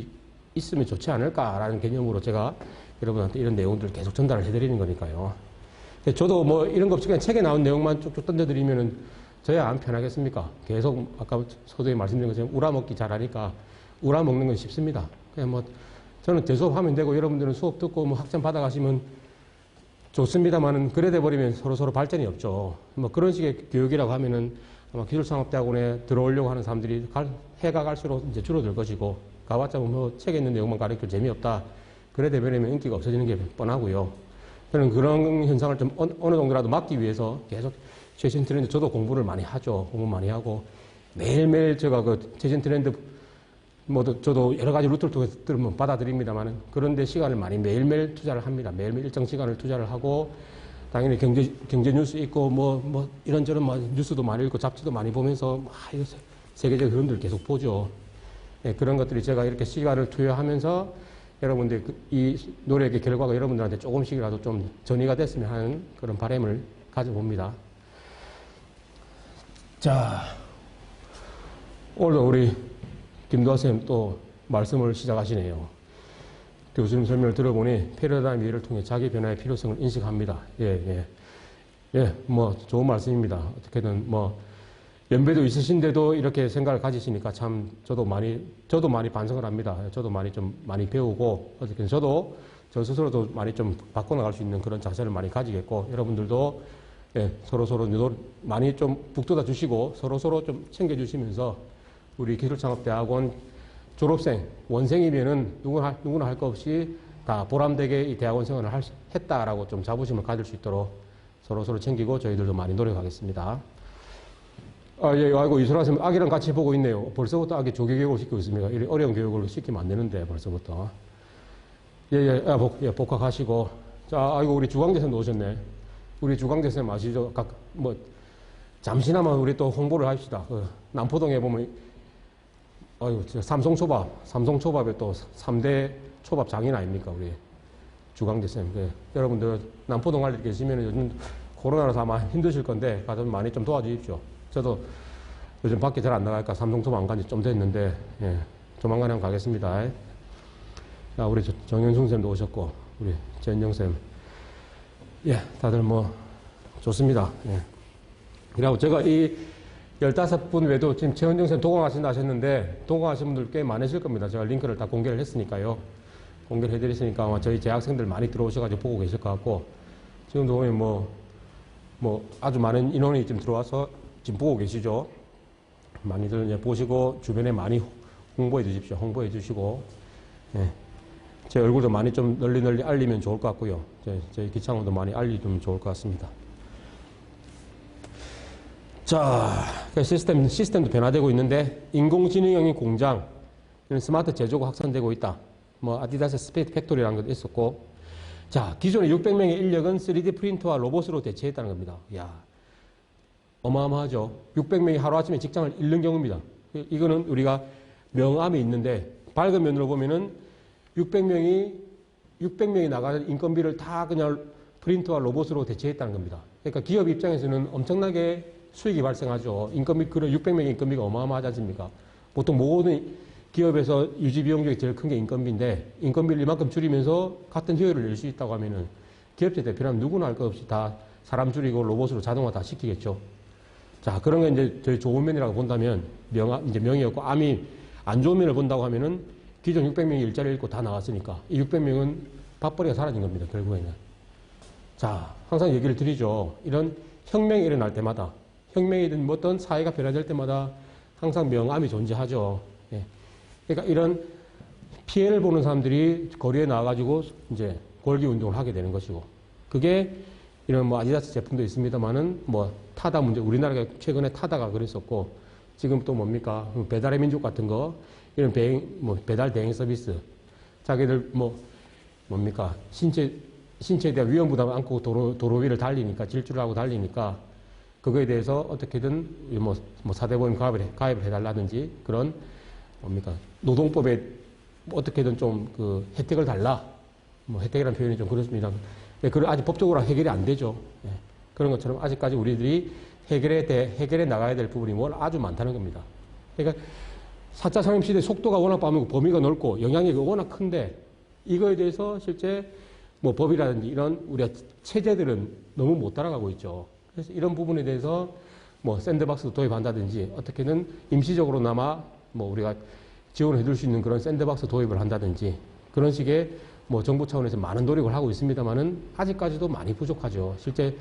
있으면 좋지 않을까라는 개념으로 제가 여러분한테 이런 내용들을 계속 전달을 해드리는 거니까요. 저도 뭐 이런 거 없이 그냥 책에 나온 내용만 쭉쭉 던져드리면은 저야 안 편하겠습니까? 계속 아까 서두에 말씀드린 것처럼 우라먹기 잘하니까 우라먹는 건 쉽습니다. 그냥 뭐 저는 재수업하면 되고 여러분들은 수업 듣고 뭐 학점 받아가시면 좋습니다만은 그래 돼버리면 서로 발전이 없죠. 뭐 그런 식의 교육이라고 하면은 아마 기술산업대학원에 들어오려고 하는 사람들이 해가 갈수록 이제 줄어들 것이고, 가봤자 뭐 책에 있는 내용만 가르쳐 재미없다, 그래 돼버리면 인기가 없어지는 게 뻔하고요. 저는 그런 현상을 좀 어느 정도라도 막기 위해서 계속 최신 트렌드, 저도 공부를 많이 하죠. 공부 많이 하고 매일매일 제가 그 최신 트렌드 뭐 저도 여러 가지 루트를 통해서 받아들입니다만은, 그런데 시간을 많이 매일매일 투자를 합니다. 매일매일 일정 시간을 투자를 하고, 당연히 경제 뉴스 있고 뭐 이런저런 뭐 뉴스도 많이 읽고 잡지도 많이 보면서 세계적 흐름들을 계속 보죠. 네, 그런 것들이 제가 이렇게 시간을 투여하면서 여러분들 이 노력의 결과가 여러분들한테 조금씩이라도 좀 전이가 됐으면 하는 그런 바람을 가져봅니다. 자, 오늘도 우리 김도하 선생님 또 말씀을 시작하시네요. 교수님 설명을 들어보니 패러다임 이해를 통해 자기 변화의 필요성을 인식합니다. 뭐 좋은 말씀입니다. 어떻게든 뭐 연배도 있으신데도 이렇게 생각을 가지시니까 참 저도 많이 반성을 합니다. 저도 많이 배우고 어떻게든 저 스스로도 많이 좀 바꿔나갈 수 있는 그런 자세를 많이 가지겠고, 여러분들도 서로 많이 좀 북돋아 주시고 서로 좀 챙겨주시면서 우리 기술창업대학원 졸업생, 원생이면은 누구나 할 거 없이 다 보람되게 이 대학원 생활을 했다라고 좀 자부심을 가질 수 있도록 서로 챙기고 저희들도 많이 노력하겠습니다. 아이고, 이소라 선생님, 아기랑 같이 보고 있네요. 벌써부터 아기 조기교육을 시키고 있습니다. 이런 어려운 교육을 시키면 안 되는데, 벌써부터. 복학하시고. 자, 아이고, 우리 주광재 선생님 오셨네. 우리 주광재 선생님 아시죠? 잠시나마 우리 또 홍보를 합시다. 남포동에 보면, 삼성초밥에 또 3대 초밥 장인 아닙니까? 우리 주광재 쌤. 여러분들 남포동 갈 일 계시면 요즘 코로나라서 아마 힘드실 건데 가서 많이 좀 도와주십시오. 저도 요즘 밖에 잘 안 나가니까 삼성초밥 안 간 지 좀 됐는데 예, 조만간에 한번 가겠습니다. 자, 우리 정영승 쌤도 오셨고 우리 전영 쌤. 예, 다들 뭐 좋습니다. 예. 그리고 제가 이 15분 외에도 지금 최은정 쌤 도강하신다 하셨는데 도강하신 분들 꽤 많으실 겁니다. 제가 링크를 다 공개를 했으니까요. 공개를 해드렸으니까 아마 저희 재학생들 많이 들어오셔가지고 보고 계실 것 같고 지금도 보면 뭐 아주 많은 인원이 지금 들어와서 지금 보고 계시죠. 많이들 이제 보시고 주변에 많이 홍보해 주십시오. 홍보해 주시고 예. 제 얼굴도 많이 좀 널리 알리면 좋을 것 같고요. 저희 기창원도 많이 알리면 좋을 것 같습니다. 자, 시스템도 변화되고 있는데 인공지능형인 공장, 스마트 제조가 확산되고 있다. 뭐 아디다스 스페이스 팩토리라는 것도 있었고, 자, 기존의 600명의 인력은 3D 프린터와 로봇으로 대체했다는 겁니다. 이야, 어마어마하죠. 600명이 하루아침에 직장을 잃는 경우입니다. 이거는 우리가 명암이 있는데 밝은 면으로 보면은 600명이 나가는 인건비를 다 그냥 프린터와 로봇으로 대체했다는 겁니다. 그러니까 기업 입장에서는 엄청나게 수익이 발생하죠. 그런 600명의 인건비가 어마어마하지 않습니까? 보통 모든 기업에서 유지 비용적이 제일 큰 게 인건비인데 인건비를 이만큼 줄이면서 같은 효율을 낼 수 있다고 하면은 기업체 대표라면 누구나 할 것 없이 다 사람 줄이고 로봇으로 자동화 다 시키겠죠. 자, 그런 게 이제 저희 좋은 면이라고 본다면 이제 명이었고 암이 안 좋은 면을 본다고 하면은 기존 600명이 일자리를 잃고 다 나왔으니까 이 600명은 밥벌이가 사라진 겁니다. 결국에는. 자, 항상 얘기를 드리죠. 이런 혁명이 일어날 때마다 혁명이든 뭐 어떤 사회가 변화될 때마다 항상 명암이 존재하죠. 예. 그러니까 이런 피해를 보는 사람들이 거리에 나와가지고 이제 골기 운동을 하게 되는 것이고 그게 이런 뭐 아디다스 제품도 있습니다만은 뭐 타다 문제 우리나라가 최근에 타다가 그랬었고 지금 또 뭡니까 배달의 민족 같은 거 이런 배달 대행 서비스 자기들 뭡니까 신체에 대한 위험 부담을 안고 도로 위를 달리니까 질주를 하고 달리니까 그거에 대해서 어떻게든 사대보험 가입을 해달라든지 그런 뭡니까 노동법에 어떻게든 좀 그 혜택을 달라 혜택이라는 표현이 좀 그렇습니다. 그건 아직 법적으로 해결이 안 되죠. 예. 그런 것처럼 아직까지 우리들이 해결해 나가야 될 부분이 아주 많다는 겁니다. 그러니까 4차 산업시대 속도가 워낙 빠르고 범위가 넓고 영향력이 워낙 큰데 이거에 대해서 실제 법이라든지 이런 우리가 체제들은 너무 못 따라가고 있죠. 그래서 이런 부분에 대해서 샌드박스 도입한다든지 어떻게든 임시적으로나마 우리가 지원해 줄 수 있는 그런 샌드박스 도입을 한다든지 그런 식의 정부 차원에서 많은 노력을 하고 있습니다만은 아직까지도 많이 부족하죠. 실제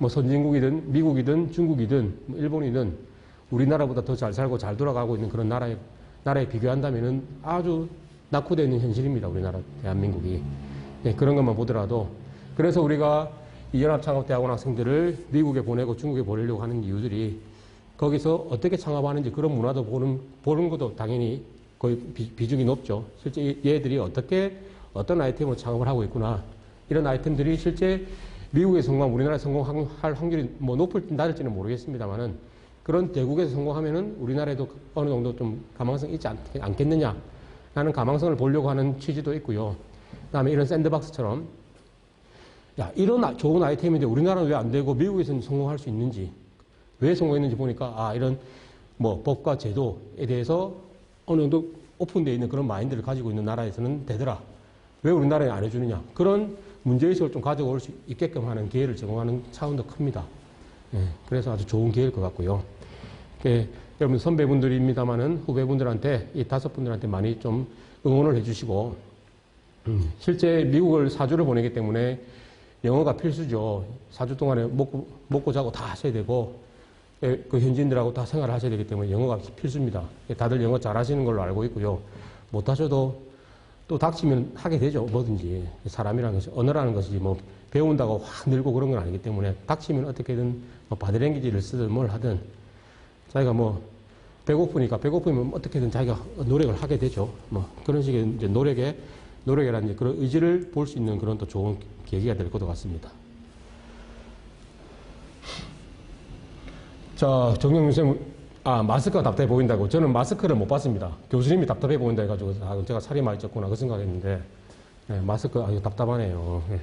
선진국이든 미국이든 중국이든 일본이든 우리나라보다 더 잘 살고 잘 돌아가고 있는 그런 나라에 비교한다면은 아주 낙후되어 있는 현실입니다. 우리나라 대한민국이. 네, 그런 것만 보더라도 그래서 우리가 이 연합창업대학원 학생들을 미국에 보내고 중국에 보내려고 하는 이유들이 거기서 어떻게 창업하는지 그런 문화도 보는 것도 당연히 거의 비중이 높죠. 실제 얘들이 어떤 아이템으로 창업을 하고 있구나. 이런 아이템들이 실제 미국에 성공하면 우리나라에 성공할 확률이 높을지 낮을지는 모르겠습니다만은 그런 대국에서 성공하면은 우리나라에도 어느 정도 좀 가망성이 있지 않겠느냐 라는 가망성을 보려고 하는 취지도 있고요. 그 다음에 이런 샌드박스처럼 야, 이런 좋은 아이템인데 우리나라는 왜 안 되고 미국에서는 성공할 수 있는지 왜 성공했는지 보니까 이런 법과 제도에 대해서 어느 정도 오픈되어 있는 그런 마인드를 가지고 있는 나라에서는 되더라. 왜 우리나라에 안 해주느냐. 그런 문제의식을 좀 가져올 수 있게끔 하는 기회를 제공하는 차원도 큽니다. 예, 그래서 아주 좋은 기회일 것 같고요. 여러분 선배분들입니다만은 후배분들한테 이 5분들한테 많이 좀 응원을 해주시고 실제 미국을 4주를 보내기 때문에 영어가 필수죠. 4주 동안에 먹고 자고 다 하셔야 되고 그 현지인들하고 다 생활을 하셔야 되기 때문에 영어가 필수입니다. 다들 영어 잘하시는 걸로 알고 있고요. 못하셔도 또 닥치면 하게 되죠. 뭐든지 사람이라는 것이 언어라는 것이 배운다고 확 늘고 그런 건 아니기 때문에 닥치면 어떻게든 바디랭귀지를 쓰든 뭘 하든 자기가 배고프면 어떻게든 자기가 노력을 하게 되죠. 그런 식의 이제 노력이라는 그런 의지를 볼 수 있는 그런 또 좋은 계기가 될 것 같습니다. 자, 정영윤 쌤, 마스크가 답답해 보인다고. 저는 마스크를 못 봤습니다. 교수님이 답답해 보인다 해가지고, 제가 살이 많이 쪘구나, 그 생각했는데, 예, 마스크, 이거 답답하네요. 예.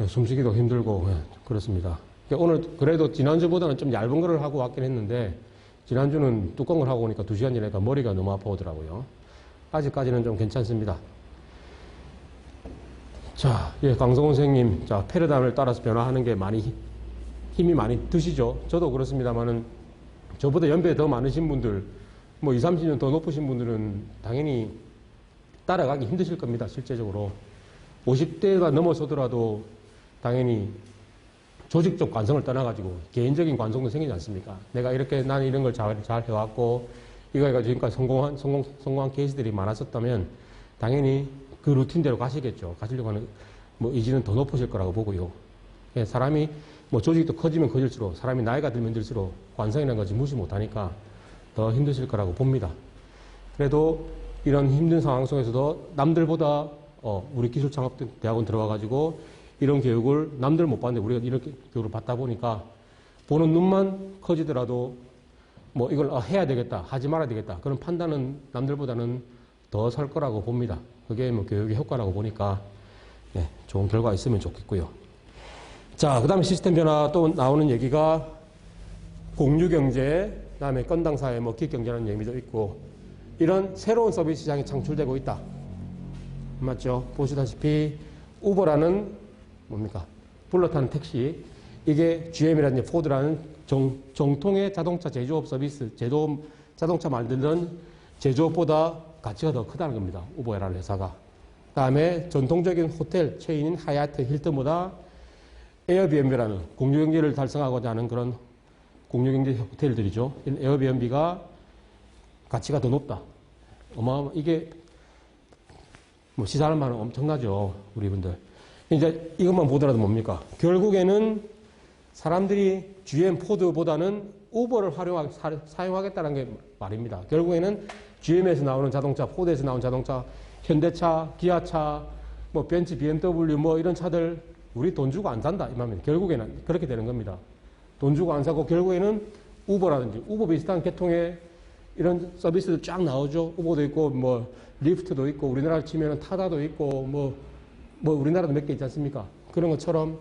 예, 숨쉬기도 힘들고, 예, 그렇습니다. 오늘 그래도 지난주보다는 좀 얇은 거를 하고 왔긴 했는데, 지난주는 두꺼운 걸 하고 오니까 2시간 지나니까 머리가 너무 아파오더라고요. 아직까지는 좀 괜찮습니다. 자, 예, 강성훈 선생님, 자, 패러다임을 따라서 변화하는 게 힘이 많이 드시죠? 저도 그렇습니다만은, 저보다 연배 더 많으신 분들, 뭐 20, 30년 더 높으신 분들은 당연히 따라가기 힘드실 겁니다, 실제적으로. 50대가 넘어서더라도 당연히 조직적 관성을 떠나가지고 개인적인 관성도 생기지 않습니까? 내가 이렇게 나는 이런 걸 잘 해왔고, 이거 해가지고 지금까지 성공한 케이스들이 많았었다면 당연히 그 루틴대로 가시겠죠. 가시려고 하는 뭐 의지는 더 높으실 거라고 보고요. 예, 사람이 뭐 조직도 커지면 커질수록 사람이 나이가 들면 들수록 관성이라는 것을 무시 못하니까 더 힘드실 거라고 봅니다. 그래도 이런 힘든 상황 속에서도 남들보다 우리 기술창업대학원 들어와가지고 이런 교육을 남들 못 봤는데 우리가 이렇게 교육을 받다 보니까 보는 눈만 커지더라도 뭐 이걸 해야 되겠다, 하지 말아야 되겠다. 그런 판단은 남들보다는 더 설 거라고 봅니다. 그게 뭐 교육의 효과라고 보니까 네, 좋은 결과 있으면 좋겠고요. 자, 그 다음에 시스템 변화 또 나오는 얘기가 공유경제, 그 다음에 건당사회, 뭐 기획경제라는 얘기도 있고 이런 새로운 서비스 시장이 창출되고 있다. 맞죠? 보시다시피 우버라는 뭡니까? 불러타는 택시. 이게 GM이라든지 포드라는 정통의 자동차 제조업 서비스, 자동차 만드는 제조업보다 가치가 더 크다는 겁니다. 우버라는 회사가. 그 다음에 전통적인 호텔 체인인 하얏트, 힐튼보다 에어비앤비라는 공유경제를 달성하고자 하는 그런 공유경제 호텔들이죠. 에어비앤비가 가치가 더 높다. 이게 뭐 시사할 만은 엄청나죠. 우리 분들. 이제 이것만 보더라도 뭡니까? 결국에는 사람들이 GM 포드보다는 우버를 사용하겠다는 게 말입니다. 결국에는 GM에서 나오는 자동차, 포드에서 나오는 자동차, 현대차, 기아차, 뭐 벤츠, BMW 뭐 이런 차들 우리 돈 주고 안 산다 이 말입니다. 결국에는 그렇게 되는 겁니다. 돈 주고 안 사고 결국에는 우버라든지 우버 비슷한 계통의 이런 서비스들 쫙 나오죠. 우버도 있고 뭐 리프트도 있고 우리나라를 치면은 타다도 있고 뭐 우리나라도 몇 개 있지 않습니까? 그런 것처럼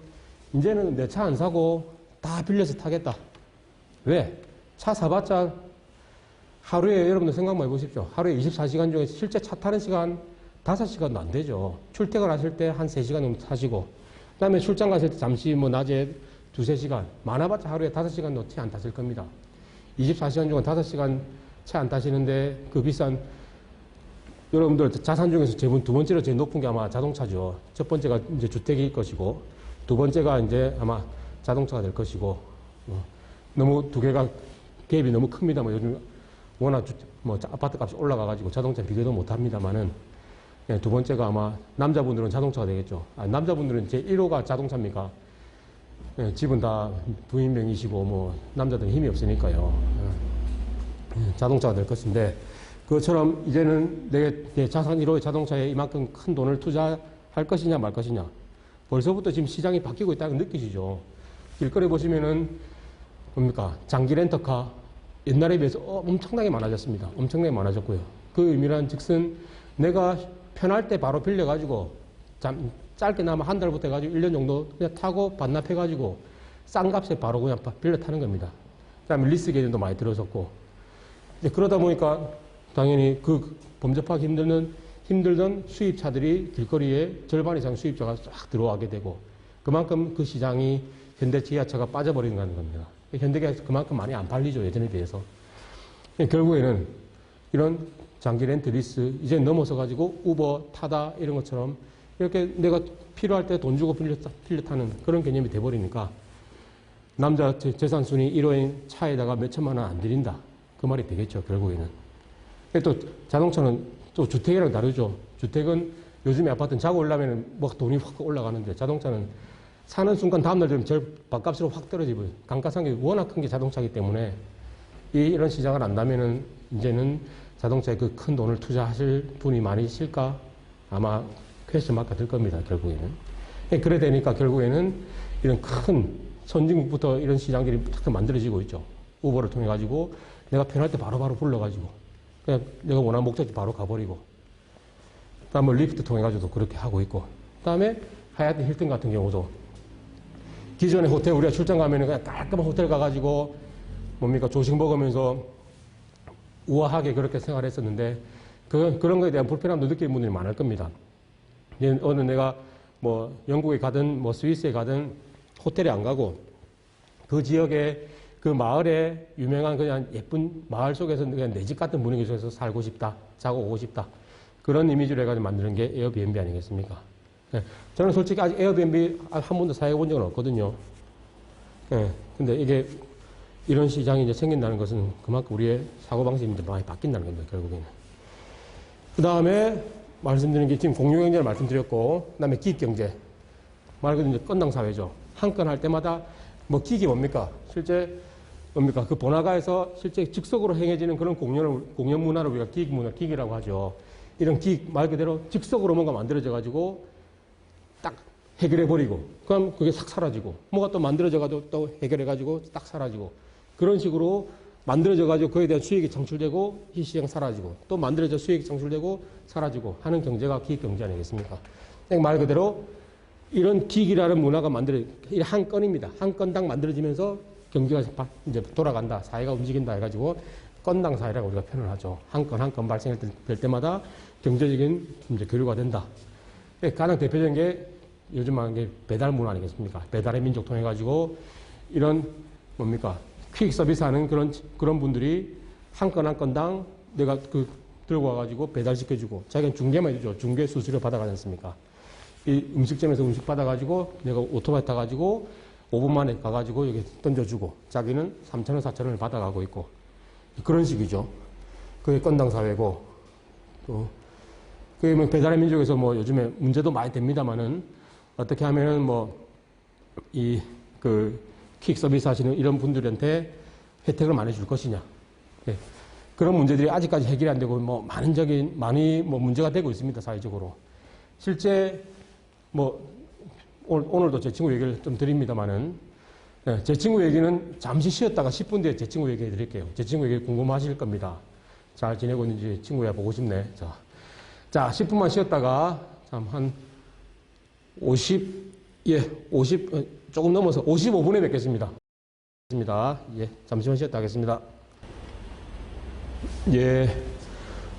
이제는 내 차 안 사고 다 빌려서 타겠다. 왜? 차 사봤자 하루에 여러분들 생각만 해보십시오. 하루에 24시간 중에 실제 차 타는 시간 5시간도 안 되죠. 출퇴근하실 때 한 3시간 정도 타시고 그 다음에 출장 가실 때 잠시 뭐 낮에 2-3시간 많아봤자 하루에 5시간도 채 안 타실 겁니다. 24시간 중에 5시간 채 안 타시는데 그 비싼 여러분들 자산 중에서 두 번째로 제일 높은 게 아마 자동차죠. 첫 번째가 이제 주택일 것이고, 두 번째가 이제 아마 자동차가 될 것이고, 너무 두 개가 갭이 너무 큽니다. 뭐 요즘 워낙 아파트 값이 올라가가지고 자동차 비교도 못 합니다만은, 두 번째가 아마 남자분들은 자동차가 되겠죠. 남자분들은 제 1호가 자동차입니까? 집은 다 부인명이시고, 뭐, 남자들은 힘이 없으니까요. 자동차가 될 것인데, 그것처럼 이제는 내 자산 1호의 자동차에 이만큼 큰 돈을 투자할 것이냐 말 것이냐. 벌써부터 지금 시장이 바뀌고 있다는 걸 느끼시죠. 길거리 보시면은 뭡니까? 장기 렌터카 옛날에 비해서 엄청나게 많아졌습니다. 엄청나게 많아졌고요. 그 의미란 즉슨 내가 편할 때 바로 빌려가지고 짧게나마 한 달부터 해가지고 1년 정도 그냥 타고 반납해가지고 싼 값에 바로 그냥 빌려 타는 겁니다. 그 다음에 리스 개념도 많이 들어섰고 이제 그러다 보니까 당연히 그 범접하기 힘들던 수입차들이 길거리에 절반 이상 수입차가 쫙 들어가게 되고 그만큼 그 시장이 현대 기아차가 빠져버리는 겁니다. 현대기아차 그만큼 많이 안 팔리죠. 예전에 비해서. 결국에는 이런 장기 렌트 리스 이제 넘어서 가지고 우버 타다 이런 것처럼 이렇게 내가 필요할 때 돈 주고 빌려 타는 그런 개념이 돼버리니까 남자 재산 순위 1호인 차에다가 몇 천만 원 안 들인다. 그 말이 되겠죠. 결국에는. 또 자동차는 또 주택이랑 다르죠. 주택은 요즘에 아파트는 자고 올라면 뭐 돈이 확 올라가는데 자동차는 사는 순간 다음날 되면 밥값으로 확 떨어지고요. 감가상각이 워낙 큰 게 자동차이기 때문에 이런 시장을 안다면은 이제는 자동차에 그 큰 돈을 투자하실 분이 많으실까? 아마 퀘스천 마크가 될 겁니다. 결국에는. 그래 되니까 결국에는 이런 큰 선진국부터 이런 시장들이 탁 만들어지고 있죠. 우버를 통해 가지고 내가 편할 때 바로바로 불러가지고 그냥 내가 원하는 목적지 바로 가버리고 그다음에 리프트 통해 가지고도 그렇게 하고 있고, 그다음에 하얏트 힐튼 같은 경우도 기존의 호텔 우리가 출장 가면은 그냥 깔끔한 호텔 가가지고 뭡니까 조식 먹으면서 우아하게 그렇게 생활했었는데 그런 거에 대한 불편함도 느끼는 분들이 많을 겁니다. 어느 내가 뭐 영국에 가든 뭐 스위스에 가든 호텔에 안 가고 그 지역에 그 마을에 유명한 그냥 예쁜 마을 속에서 그냥 내 집 같은 분위기 속에서 살고 싶다, 자고 오고 싶다. 그런 이미지로 해가지고 만드는 게 에어비앤비 아니겠습니까? 네. 저는 솔직히 아직 에어비앤비 한 번도 사용해 본 적은 없거든요. 네. 근데 이게 이런 시장이 이제 생긴다는 것은 그만큼 우리의 사고방식이 이제 많이 바뀐다는 겁니다, 결국에는. 그 다음에 말씀드린 게 지금 공유경제를 말씀드렸고, 그 다음에 기익경제. 말 그대로 이제 건당 사회죠. 한 건 할 때마다 뭐 기익이 뭡니까? 실제 뭡니까? 그 번화가에서 실제 즉석으로 행해지는 그런 공연 문화를 우리가 기익 문화, 기익이라고 하죠. 이런 기익 말 그대로 즉석으로 뭔가 만들어져 가지고 딱 해결해 버리고, 그럼 그게 싹 사라지고, 뭐가 또 만들어져 가지고 또 해결해 가지고 딱 사라지고, 그런 식으로 만들어져 가지고 그에 대한 수익이 창출되고 이 시장 사라지고, 또 만들어져 수익이 창출되고 사라지고 하는 경제가 기익 경제 아니겠습니까? 말 그대로 이런 기익이라는 문화가 한 건입니다. 한 건당 만들어지면서 경제가 이제 돌아간다, 사회가 움직인다 해가지고 건당 사회라고 우리가 표현을 하죠. 한 건 발생할 때마다 경제적인 이제 교류가 된다. 가장 대표적인 게 요즘 하는 게 배달 문화 아니겠습니까? 배달의 민족 통해 가지고 이런 뭡니까? 퀵 서비스 하는 그런 분들이 한 건당 내가 들고 와가지고 배달시켜주고, 자기는 중개만 해주죠. 중개 수수료 받아가지 않습니까? 이 음식점에서 음식 받아가지고 내가 오토바이 타가지고 5분 만에 가가지고 여기 던져주고, 자기는 3,000원, 4,000원을 받아가고 있고, 그런 식이죠. 그게 건당 사회고, 또, 그게 뭐 배달의 민족에서 뭐 요즘에 문제도 많이 됩니다만은, 어떻게 하면은 뭐, 퀵 서비스 하시는 이런 분들한테 혜택을 많이 줄 것이냐. 예. 그런 문제들이 아직까지 해결이 안 되고, 뭐, 많이 뭐 문제가 되고 있습니다, 사회적으로. 실제, 뭐, 오늘도 제 친구 얘기를 좀 드립니다만은, 예, 제 친구 얘기는 잠시 쉬었다가 10분 뒤에 제 친구 얘기 해드릴게요. 제 친구 얘기 궁금하실 겁니다. 잘 지내고 있는지 친구야 보고 싶네. 자, 10분만 쉬었다가, 한 50, 조금 넘어서 55분에 뵙겠습니다. 예, 잠시만 쉬었다 하겠습니다. 예,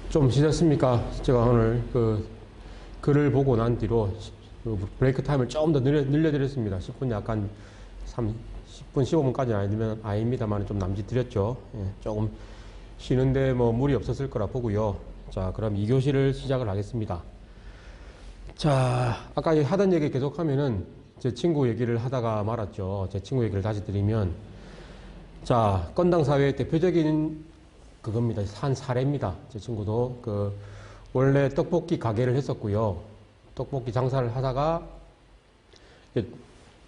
좀 쉬셨습니까? 제가 오늘 글을 보고 난 뒤로 브레이크 타임을 조금 더 늘려드렸습니다. 10분 약간 10분, 15분까지는 아닙니다만 좀 남짓 드렸죠. 예, 조금 쉬는데 뭐 무리 없었을 거라 보고요. 자, 그럼 2교시를 시작을 하겠습니다. 자, 아까 하던 얘기 계속하면은 제 친구 얘기를 하다가 말았죠. 제 친구 얘기를 다시 드리면, 자, 건당 사회의 대표적인 그겁니다. 한 사례입니다. 제 친구도 원래 떡볶이 가게를 했었고요. 떡볶이 장사를 하다가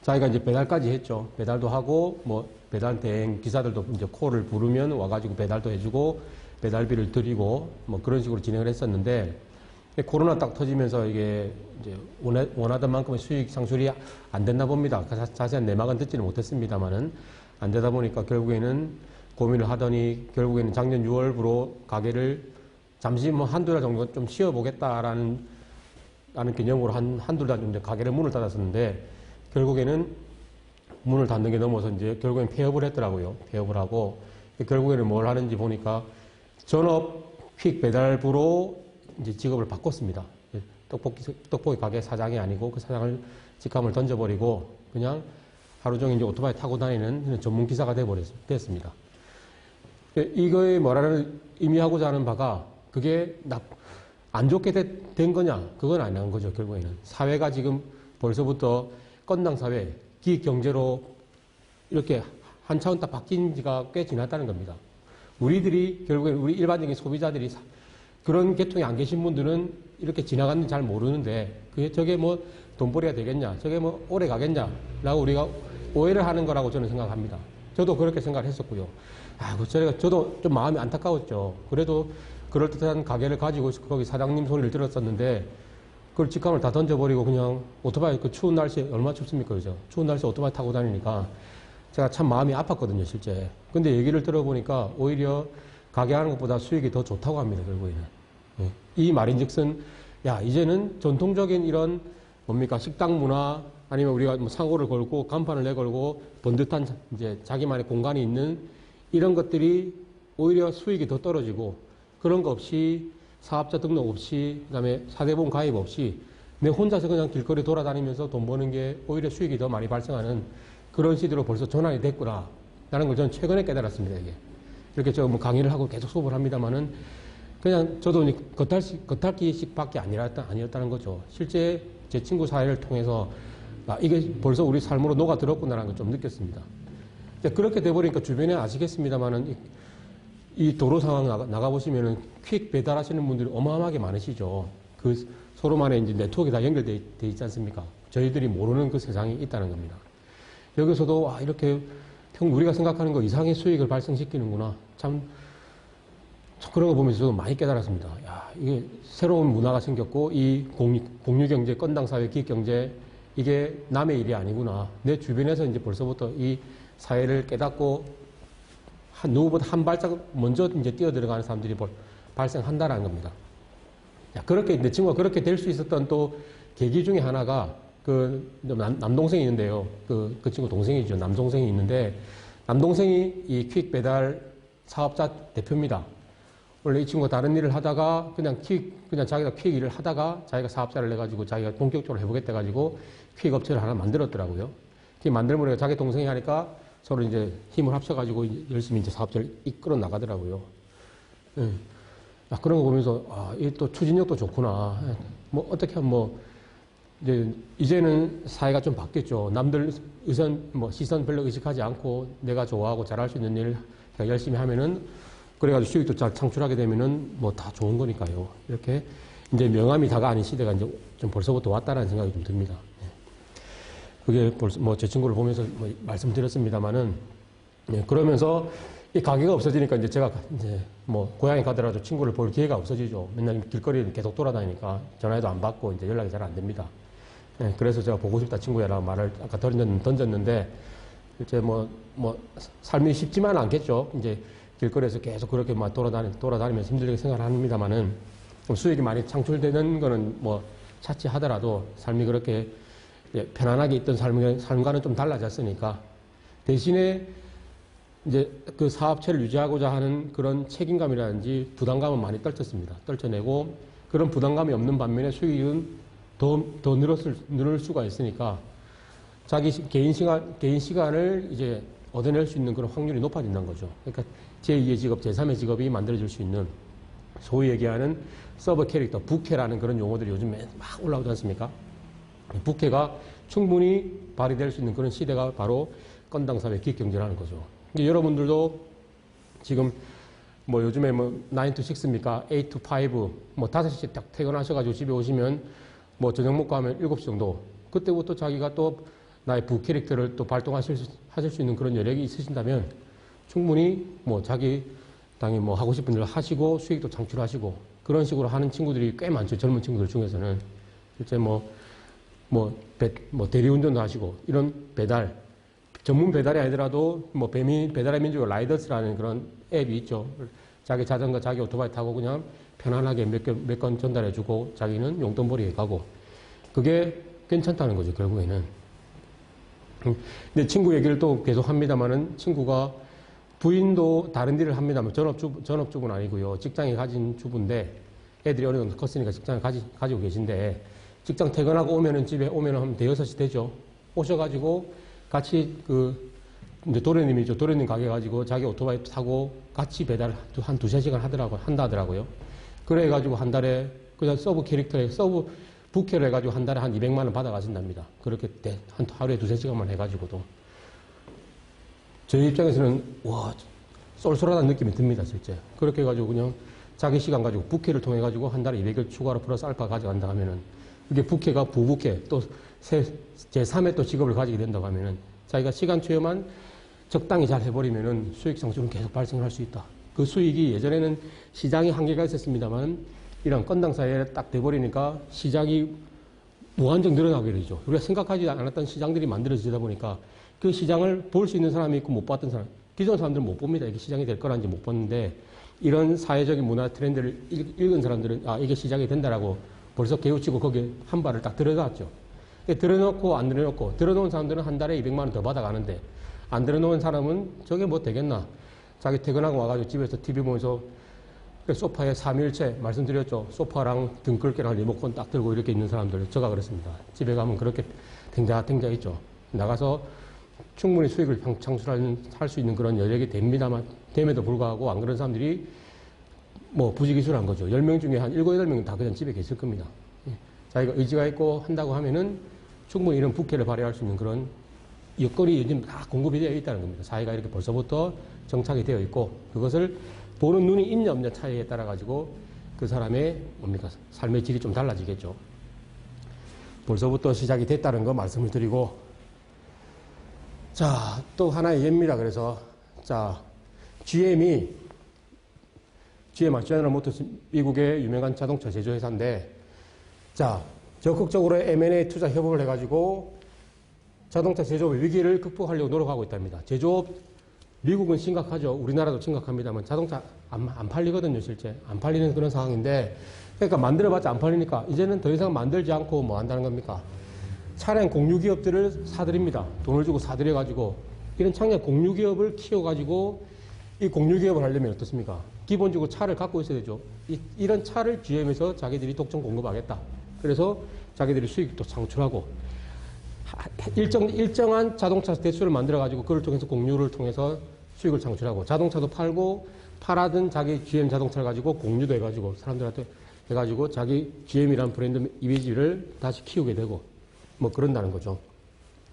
자기가 이제 배달까지 했죠. 배달도 하고 뭐 배달 대행 기사들도 이제 콜을 부르면 와가지고 배달도 해주고 배달비를 드리고 뭐 그런 식으로 진행을 했었는데, 코로나 딱 터지면서 이게 이제 원하던 만큼의 수익 상출이 안 됐나 봅니다. 자세한 내막은 듣지는 못했습니다만은 안 되다 보니까 결국에는 고민을 하더니 결국에는 작년 6월부로 가게를 잠시 뭐 한두 달 정도 좀 쉬어보겠다라는 개념으로 한두 달 정도 가게를 문을 닫았었는데, 결국에는 문을 닫는 게 넘어서 이제 결국엔 폐업을 했더라고요. 폐업을 하고 결국에는 뭘 하는지 보니까 전업 퀵 배달부로 이제 직업을 바꿨습니다. 떡볶이 가게 사장이 아니고 그 사장을 직함을 던져버리고 그냥 하루 종일 이제 오토바이 타고 다니는 전문 기사가 됐습니다. 이거에 뭐라는 의미하고자 하는 바가, 그게 안 좋게 된 거냐? 그건 아닌 거죠, 결국에는. 사회가 지금 벌써부터 건당 사회, 기익 경제로 이렇게 한 차원 딱 바뀐 지가 꽤 지났다는 겁니다. 우리들이 결국에는 우리 일반적인 소비자들이 그런 계통에 안 계신 분들은 이렇게 지나갔는지 잘 모르는데, 저게 뭐 돈벌이가 되겠냐? 저게 뭐 오래 가겠냐? 라고 우리가 오해를 하는 거라고 저는 생각합니다. 저도 그렇게 생각을 했었고요. 저도 좀 마음이 안타까웠죠. 그래도 그럴듯한 가게를 가지고 거기 사장님 소리를 들었었는데, 그걸 직감을 다 던져버리고 그냥 오토바이, 추운 날씨에 얼마나 춥습니까? 그죠? 추운 날씨에 오토바이 타고 다니니까 제가 참 마음이 아팠거든요, 실제. 근데 얘기를 들어보니까 오히려 가게 하는 것보다 수익이 더 좋다고 합니다, 결국에는. 이 말인즉슨 야, 이제는 전통적인 이런 뭡니까? 식당 문화 아니면 우리가 뭐 상호를 걸고 간판을 내걸고 번듯한 이제 자기만의 공간이 있는 이런 것들이 오히려 수익이 더 떨어지고 그런 거 없이 사업자 등록 없이 그다음에 사대보험 가입 없이 내 혼자서 그냥 길거리 돌아다니면서 돈 버는 게 오히려 수익이 더 많이 발생하는 그런 시대로 벌써 전환이 됐구나. 라는 걸 저는 최근에 깨달았습니다, 이게. 이렇게 저 뭐 강의를 하고 계속 수업을 합니다만은 그냥 저도 겉핥기식 밖에 아니었다는 거죠. 실제 제 친구 사회를 통해서 아, 이게 벌써 우리 삶으로 녹아들었구나라는 걸 좀 느꼈습니다. 그렇게 돼버리니까 주변에 아시겠습니다만은 이 도로 상황 나가보시면은 퀵 배달하시는 분들이 어마어마하게 많으시죠. 그 서로만의 이제 네트워크가 다 연결돼 있지 않습니까? 저희들이 모르는 그 세상이 있다는 겁니다. 여기서도 아, 이렇게 우리가 생각하는 거 이상의 수익을 발생시키는구나. 참 그런 거 보면서 저도 많이 깨달았습니다. 야, 이게 새로운 문화가 생겼고 이 공유경제, 건당사회, 기획경제 이게 남의 일이 아니구나. 내 주변에서 이제 벌써부터 이 사회를 깨닫고 누구보다 한 발짝 먼저 이제 뛰어들어가는 사람들이 발생한다라는 겁니다. 야, 그렇게 내 친구가 그렇게 될 수 있었던 또 계기 중에 하나가 그 남동생이 있는데요. 그 친구 동생이죠. 남동생이 있는데 남동생이 이 퀵 배달 사업자 대표입니다. 원래 이 친구가 다른 일을 하다가 그냥 자기가 퀵 일을 하다가 자기가 사업자를 내가지고 자기가 본격적으로 해보겠다 가지고 퀵 업체를 하나 만들었더라고요. 그 만들면 자기 동생이 하니까 서로 이제 힘을 합쳐가지고 열심히 이제 사업자를 이끌어 나가더라고요. 아, 그런 거 보면서 아, 이 또 추진력도 좋구나. 뭐 어떻게 하면 뭐 이제는 사회가 좀 바뀌었죠. 남들 시선 별로 의식하지 않고 내가 좋아하고 잘할 수 있는 일 열심히 하면은 그래가지고 수익도 잘 창출하게 되면은 뭐 다 좋은 거니까요. 이렇게 이제 명암이 다가 아닌 시대가 이제 좀 벌써부터 왔다라는 생각이 좀 듭니다. 그게 벌써 뭐 제 친구를 보면서 뭐 말씀드렸습니다만은 그러면서 이 가게가 없어지니까 이제 제가 이제 뭐 고향에 가더라도 친구를 볼 기회가 없어지죠. 맨날 길거리를 계속 돌아다니니까 전화해도 안 받고 이제 연락이 잘 안 됩니다. 그래서 제가 보고 싶다 친구야라고 말을 아까 던졌는데 이제 뭐 삶이 쉽지만은 않겠죠. 이제 길거리에서 계속 그렇게 막 돌아다니면서 힘들게 생활을 합니다만은 수익이 많이 창출되는 거는 뭐 차치하더라도 삶이 그렇게 편안하게 있던 삶과는 좀 달라졌으니까 대신에 이제 그 사업체를 유지하고자 하는 그런 책임감이라든지 부담감은 많이 떨쳐내고 그런 부담감이 없는 반면에 수익은 더 늘을 수가 있으니까 자기 개인 시간을 이제 얻어낼 수 있는 그런 확률이 높아진다는 거죠. 그러니까 제2의 직업, 제3의 직업이 만들어질 수 있는 소위 얘기하는 서브 캐릭터, 부캐라는 그런 용어들이 요즘에 막 올라오지 않습니까? 부캐가 충분히 발휘될 수 있는 그런 시대가 바로 건당사회 기획경제라는 거죠. 여러분들도 지금 뭐 요즘에 뭐 9 to 6입니까? 8 to 5, 뭐 5시에 딱 퇴근하셔가지고 집에 오시면 뭐 저녁 먹고 하면 7시 정도. 그때부터 자기가 또 나의 부캐릭터를 또 발동하실 수 있는 그런 여력이 있으신다면 충분히 뭐 자기 당연히 뭐 하고 싶은 일을 하시고 수익도 창출하시고 그런 식으로 하는 친구들이 꽤 많죠. 젊은 친구들 중에서는. 실제 대리운전도 하시고 이런 전문 배달이 아니더라도 뭐 배달의 민족 라이더스라는 그런 앱이 있죠. 자기 자전거, 자기 오토바이 타고 그냥 편안하게 몇 건 전달해주고 자기는 용돈벌이에 가고 그게 괜찮다는 거죠, 결국에는. 근데 친구 얘기를 또 계속 합니다만은 친구가 부인도 다른 일을 합니다만 전업주부는 아니고요. 직장에 가진 주부인데 애들이 어느 정도 컸으니까 직장을 가지고 계신데 직장 퇴근하고 오면은 집에 오면은 한 대여섯 시 되죠. 오셔가지고 같이 이제 도련님이죠. 도련님 가게 가지고 자기 오토바이 타고 같이 배달 한 2-3시간 한다 하더라고요. 그래가지고 한 달에 그냥 서브 부캐를 해가지고 한 달에 한 200만 원 받아가신답니다. 그렇게 한 하루에 2-3시간만 해가지고도. 저희 입장에서는 와 쏠쏠하다는 느낌이 듭니다. 실제. 그렇게 해가지고 그냥 자기 시간 가지고 부캐를 통해 가지고 한 달에 200을 추가로 플러스 알파 가져간다 하면은 이게 부캐가 부부캐 또 제3의 또 직업을 가지게 된다고 하면은 자기가 시간 투여만 적당히 잘 해버리면은 수익 창출은 계속 발생할 수 있다. 그 수익이 예전에는 시장이 한계가 있었습니다만 이런 건당사회에 딱 돼버리니까 시장이 무한정 늘어나게 되죠. 우리가 생각하지 않았던 시장들이 만들어지다 보니까 그 시장을 볼 수 있는 사람이 있고 못 봤던 사람, 기존 사람들은 못 봅니다. 이게 시장이 될 거란지 못 봤는데 이런 사회적인 문화 트렌드를 읽은 사람들은 아 이게 시장이 된다라고 벌써 개우치고 거기에 한 발을 딱 들어갔죠. 들어놓고 안 들어놓고, 들어놓은 사람들은 한 달에 200만 원 더 받아가는데, 안 들어놓은 사람은 저게 뭐 되겠나. 자기 퇴근하고 와가지고 집에서 TV 보면서 소파에 3일째 말씀드렸죠. 소파랑 등글개랑 리모컨 딱 들고 이렇게 있는 사람들, 저가 그렇습니다. 집에 가면 그렇게 댕자댕자 있죠. 나가서 충분히 수익을 창출할 수 있는 그런 여력이 됩니다만, 됨에도 불구하고 안 그런 사람들이 뭐 부지기수란 거죠. 10명 중에 한 7, 8명은 다 그냥 집에 계실 겁니다. 자기가 의지가 있고 한다고 하면은 충분히 이런 부캐를 발휘할 수 있는 그런 여건이 요즘 다 공급이 되어 있다는 겁니다. 사회가 이렇게 벌써부터 정착이 되어 있고, 그것을 보는 눈이 있냐 없냐 차이에 따라 가지고 그 사람의 뭡니까 삶의 질이 좀 달라지겠죠. 벌써부터 시작이 됐다는 거 말씀을 드리고, 자, 또 하나의 예입니다. 그래서 자, GM 제너럴 모터스, 미국의 유명한 자동차 제조회사인데, 자, 적극적으로 M&A 투자 협업을 해가지고 자동차 제조업 위기를 극복하려고 노력하고 있답니다. 제조업, 미국은 심각하죠. 우리나라도 심각합니다만 자동차 안 팔리거든요, 실제. 안 팔리는 그런 상황인데, 그러니까 만들어봤자 안 팔리니까 이제는 더 이상 만들지 않고 뭐 한다는 겁니까? 차량 공유기업들을 사들입니다. 돈을 주고 사들여가지고, 이런 창작 공유기업을 키워가지고 이 공유기업을 하려면 어떻습니까? 기본적으로 차를 갖고 있어야 되죠. 이런 차를 GM에서 자기들이 독점 공급하겠다. 그래서 자기들이 수익도 창출하고, 일정한 자동차 대수를 만들어가지고 그걸 통해서 공유를 통해서 수익을 창출하고, 자동차도 팔고, 팔아든 자기 GM 자동차를 가지고 공유도 해가지고 사람들한테 해가지고 자기 GM이라는 브랜드 이미지를 다시 키우게 되고 뭐 그런다는 거죠.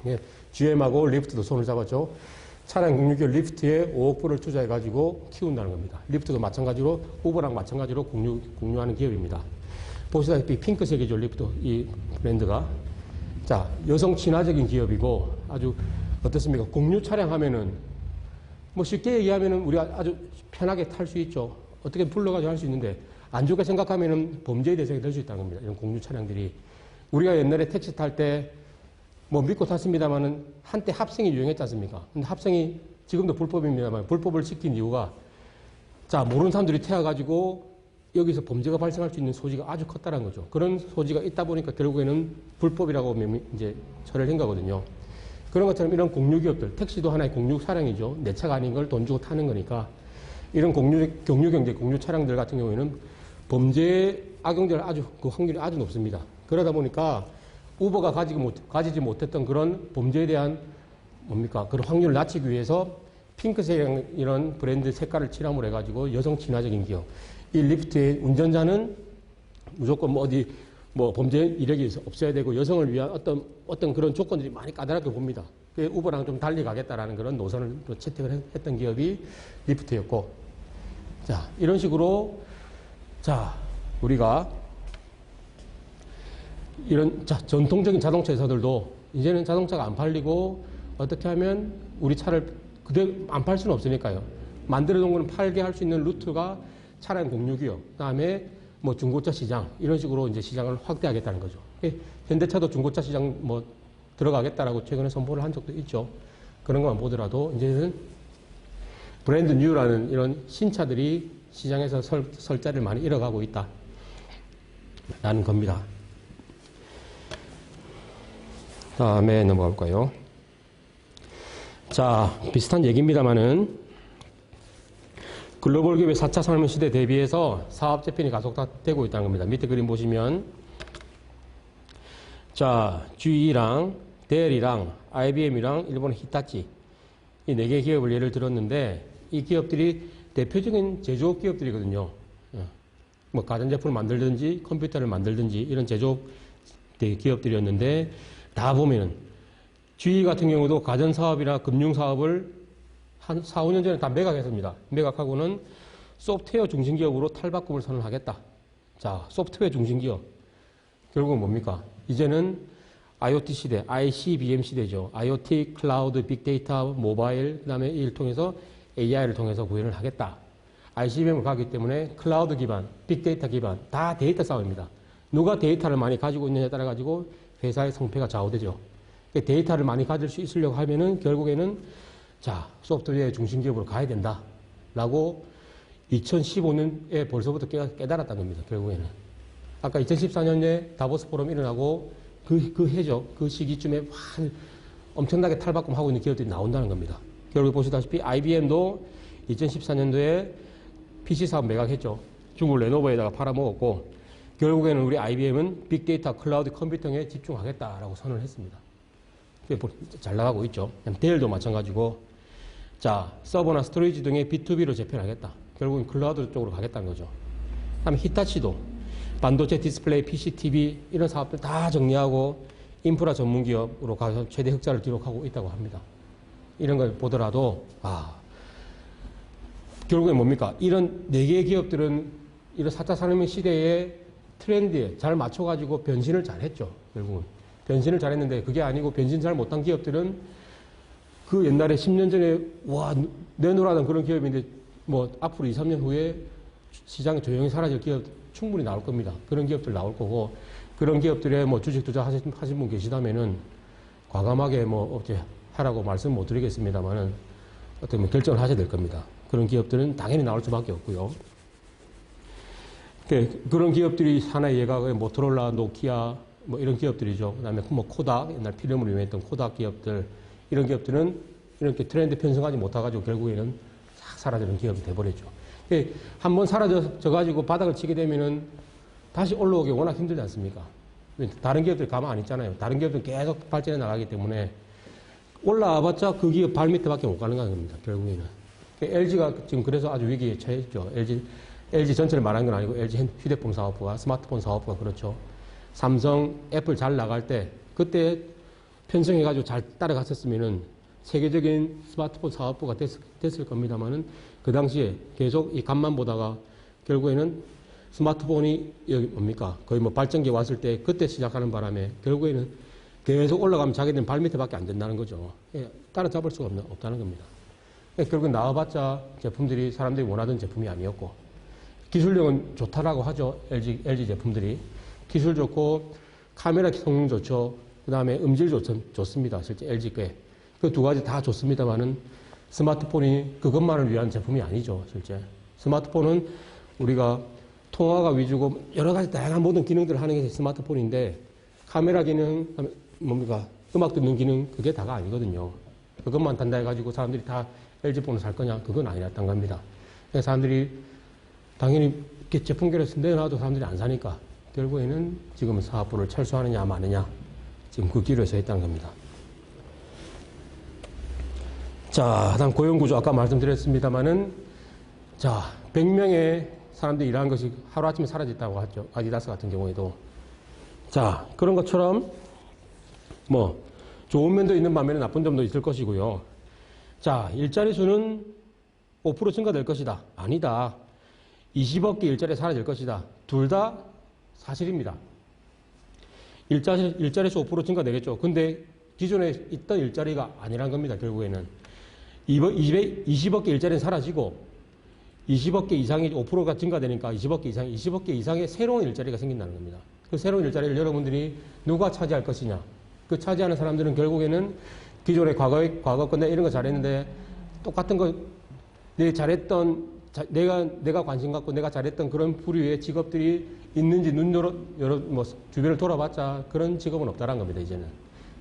예, GM하고 리프트도 손을 잡았죠. 차량 공유기업 리프트에 5억 불을 투자해가지고 키운다는 겁니다. 리프트도 마찬가지로 우버랑 마찬가지로 공유하는 기업입니다. 보시다시피 핑크색이죠, 리프트 이 브랜드가. 자, 여성 친화적인 기업이고 아주 어떻습니까? 공유 차량 하면은 뭐 쉽게 얘기하면은 우리가 아주 편하게 탈 수 있죠. 어떻게 불러가지고 할 수 있는데 안 좋게 생각하면은 범죄의 대상이 될 수 있다는 겁니다. 이런 공유 차량들이. 우리가 옛날에 택시 탈 때 뭐 믿고 탔습니다만은 한때 합승이 유행했지 않습니까? 근데 합승이 지금도 불법입니다만 불법을 시킨 이유가, 자, 모르는 사람들이 태워가지고 여기서 범죄가 발생할 수 있는 소지가 아주 컸다는 거죠. 그런 소지가 있다 보니까 결국에는 불법이라고 이제 처리를 한 거거든요. 그런 것처럼 이런 공유기업들, 택시도 하나의 공유 차량이죠. 내 차가 아닌 걸 돈 주고 타는 거니까, 이런 공유 경제, 공유 차량들 같은 경우에는 범죄에 악용될 그 확률이 아주 높습니다. 그러다 보니까 우버가 가지지 못했던 그런 범죄에 대한 뭡니까? 그런 확률을 낮추기 위해서 핑크색 이런 브랜드 색깔을 칠함으로 해가지고 여성 친화적인 기업. 이 리프트의 운전자는 무조건 뭐 범죄 이력이 없어야 되고 여성을 위한 어떤 그런 조건들이 많이 까다롭게 봅니다. 그 우버랑 좀 달리 가겠다라는 그런 노선을 또 채택을 했던 기업이 리프트였고, 자, 이런 식으로, 자, 우리가 이런 전통적인 자동차 회사들도 이제는 자동차가 안 팔리고 어떻게 하면 우리 차를 그대로 안 팔 수는 없으니까요. 만들어 놓은 거는 팔게 할 수 있는 루트가 차량 공유기업, 그다음에 뭐 중고차 시장, 이런 식으로 이제 시장을 확대하겠다는 거죠. 현대차도 중고차 시장 뭐 들어가겠다라고 최근에 선포를 한 적도 있죠. 그런 것만 보더라도 이제는 브랜드 뉴라는 이런 신차들이 시장에서 설 자리를 많이 잃어가고 있다라는 겁니다. 다음에 넘어가 볼까요? 자, 비슷한 얘기입니다만은 글로벌 기업의 4차 산업시대 대비해서 사업 재편이 가속되고 있다는 겁니다. 밑에 그림 보시면, 자, GE랑 델이랑 IBM이랑 일본의 히타치, 이 4개 기업을 예를 들었는데, 이 기업들이 대표적인 제조업 기업들이거든요. 뭐 가전제품을 만들든지 컴퓨터를 만들든지 이런 제조업 기업들이었는데, 다 보면은 GE 같은 경우도 가전사업이나 금융사업을 한 4, 5년 전에 다 매각했습니다. 매각하고는 소프트웨어 중심기업으로 탈바꿈을 선언하겠다. 자, 소프트웨어 중심기업. 결국은 뭡니까? 이제는 IoT 시대, ICBM 시대죠. IoT, 클라우드, 빅데이터, 모바일, 그 다음에 이를 통해서 AI를 통해서 구현을 하겠다. ICBM을 가기 때문에 클라우드 기반, 빅데이터 기반, 다 데이터 싸움입니다. 누가 데이터를 많이 가지고 있느냐에 따라 가지고 회사의 성패가 좌우되죠. 데이터를 많이 가질 수 있으려고 하면은 결국에는 자, 소프트웨어 중심기업으로 가야 된다라고 2015년에 벌써부터 깨달았다는 겁니다. 결국에는. 아까 2014년에 다보스 포럼 일어나고 그 해죠. 그 시기쯤에 엄청나게 탈바꿈하고 있는 기업들이 나온다는 겁니다. 결국 보시다시피 IBM도 2014년도에 PC 사업 매각했죠. 중국 레노버에다가 팔아먹었고 결국에는 우리 IBM은 빅데이터 클라우드 컴퓨팅에 집중하겠다라고 선언을 했습니다. 잘 나가고 있죠. 델도 마찬가지고 자 서버나 스토리지 등의 B2B로 재편하겠다. 결국은 클라우드 쪽으로 가겠다는 거죠. 다음에 히타치도 반도체 디스플레이, PC, TV 이런 사업들 다 정리하고 인프라 전문 기업으로 가서 최대 흑자를 기록하고 있다고 합니다. 이런 걸 보더라도 결국엔 뭡니까? 이런 4개의 기업들은 이런 4차 산업혁명 시대의 트렌드에 잘 맞춰가지고 변신을 잘했죠. 결국은 변신을 잘했는데 그게 아니고 변신 잘 못한 기업들은 그 옛날에 10년 전에 내놓으라던 그런 기업인데 뭐 앞으로 2, 3년 후에 시장에 조용히 사라질 기업 충분히 나올 겁니다. 그런 기업들 나올 거고 그런 기업들에 뭐 주식 투자 하신 분 계시다면은 과감하게 뭐 어떻게 하라고 말씀 못 드리겠습니다만은 어떻게 보면 결정을 하셔야 될 겁니다. 그런 기업들은 당연히 나올 수밖에 없고요. 그런 기업들이 하나의 예가 모토로라, 노키아 뭐 이런 기업들이죠. 그다음에 뭐 코닥 옛날 필름으로 유명했던 코닥 기업들 이런 기업들은 이렇게 트렌드 편성하지 못해가지고 결국에는 싹 사라지는 기업이 돼버렸죠. 한번 사라져가지고 바닥을 치게 되면은 다시 올라오기 워낙 힘들지 않습니까? 다른 기업들 가만 안 있잖아요. 다른 기업들은 계속 발전해 나가기 때문에 올라와봤자 그 기업 발 밑에밖에 못 가는 겁니다. 결국에는. LG가 지금 그래서 아주 위기에 처했죠. LG 전체를 말하는 건 아니고 LG 휴대폰 사업부가 스마트폰 사업부가 그렇죠. 삼성, 애플 잘 나갈 때 그때 편성해가지고 잘 따라갔었으면은 세계적인 스마트폰 사업부가 됐을 겁니다만은 그 당시에 계속 이 값만 보다가 결국에는 스마트폰이 여기 뭡니까? 거의 뭐 발전기 왔을 때 그때 시작하는 바람에 결국에는 계속 올라가면 자기들은 발밑에밖에 안 된다는 거죠. 따라잡을 수가 없다는 겁니다. 결국 나와봤자 제품들이 사람들이 원하던 제품이 아니었고 기술력은 좋다라고 하죠. LG 제품들이. 기술 좋고 카메라 성능 좋죠. 그 다음에 음질 좋습니다. 실제 LG 께. 그 두 가지 다 좋습니다만은 스마트폰이 그것만을 위한 제품이 아니죠. 실제. 스마트폰은 우리가 통화가 위주고 여러 가지 다양한 모든 기능들을 하는 게 스마트폰인데 카메라 기능, 뭡니까? 음악 듣는 기능 그게 다가 아니거든요. 그것만 단다 해가지고 사람들이 다 LG폰을 살 거냐? 그건 아니었던 겁니다. 사람들이 당연히 이렇게 제품계를 내놔도 사람들이 안 사니까 결국에는 지금 사업부를 철수하느냐 마느냐 지금 그 기로에 서 있다는 겁니다. 자, 다음 고용구조 아까 말씀드렸습니다만은 자, 100명의 사람들이 일하는 것이 하루아침에 사라졌다고 하죠. 아디다스 같은 경우에도. 자, 그런 것처럼 뭐 좋은 면도 있는 반면에 나쁜 점도 있을 것이고요. 자, 일자리 수는 5% 증가될 것이다. 아니다. 20억 개 일자리 사라질 것이다. 둘 다 사실입니다. 일자리 수 5% 증가되겠죠. 근데 기존에 있던 일자리가 아니란 겁니다. 결국에는. 20억 개 일자리는 사라지고 20억 개 이상이 5%가 증가되니까 20억 개 이상의 새로운 일자리가 생긴다는 겁니다. 그 새로운 일자리를 여러분들이 누가 차지할 것이냐. 그 차지하는 사람들은 결국에는 기존의 과거 건데 이런 거 잘했는데 똑같은 거 내가 관심 갖고 내가 잘했던 그런 부류의 직업들이 있는지 눈 열어 뭐 주변을 돌아봤자 그런 직업은 없다는 겁니다. 이제는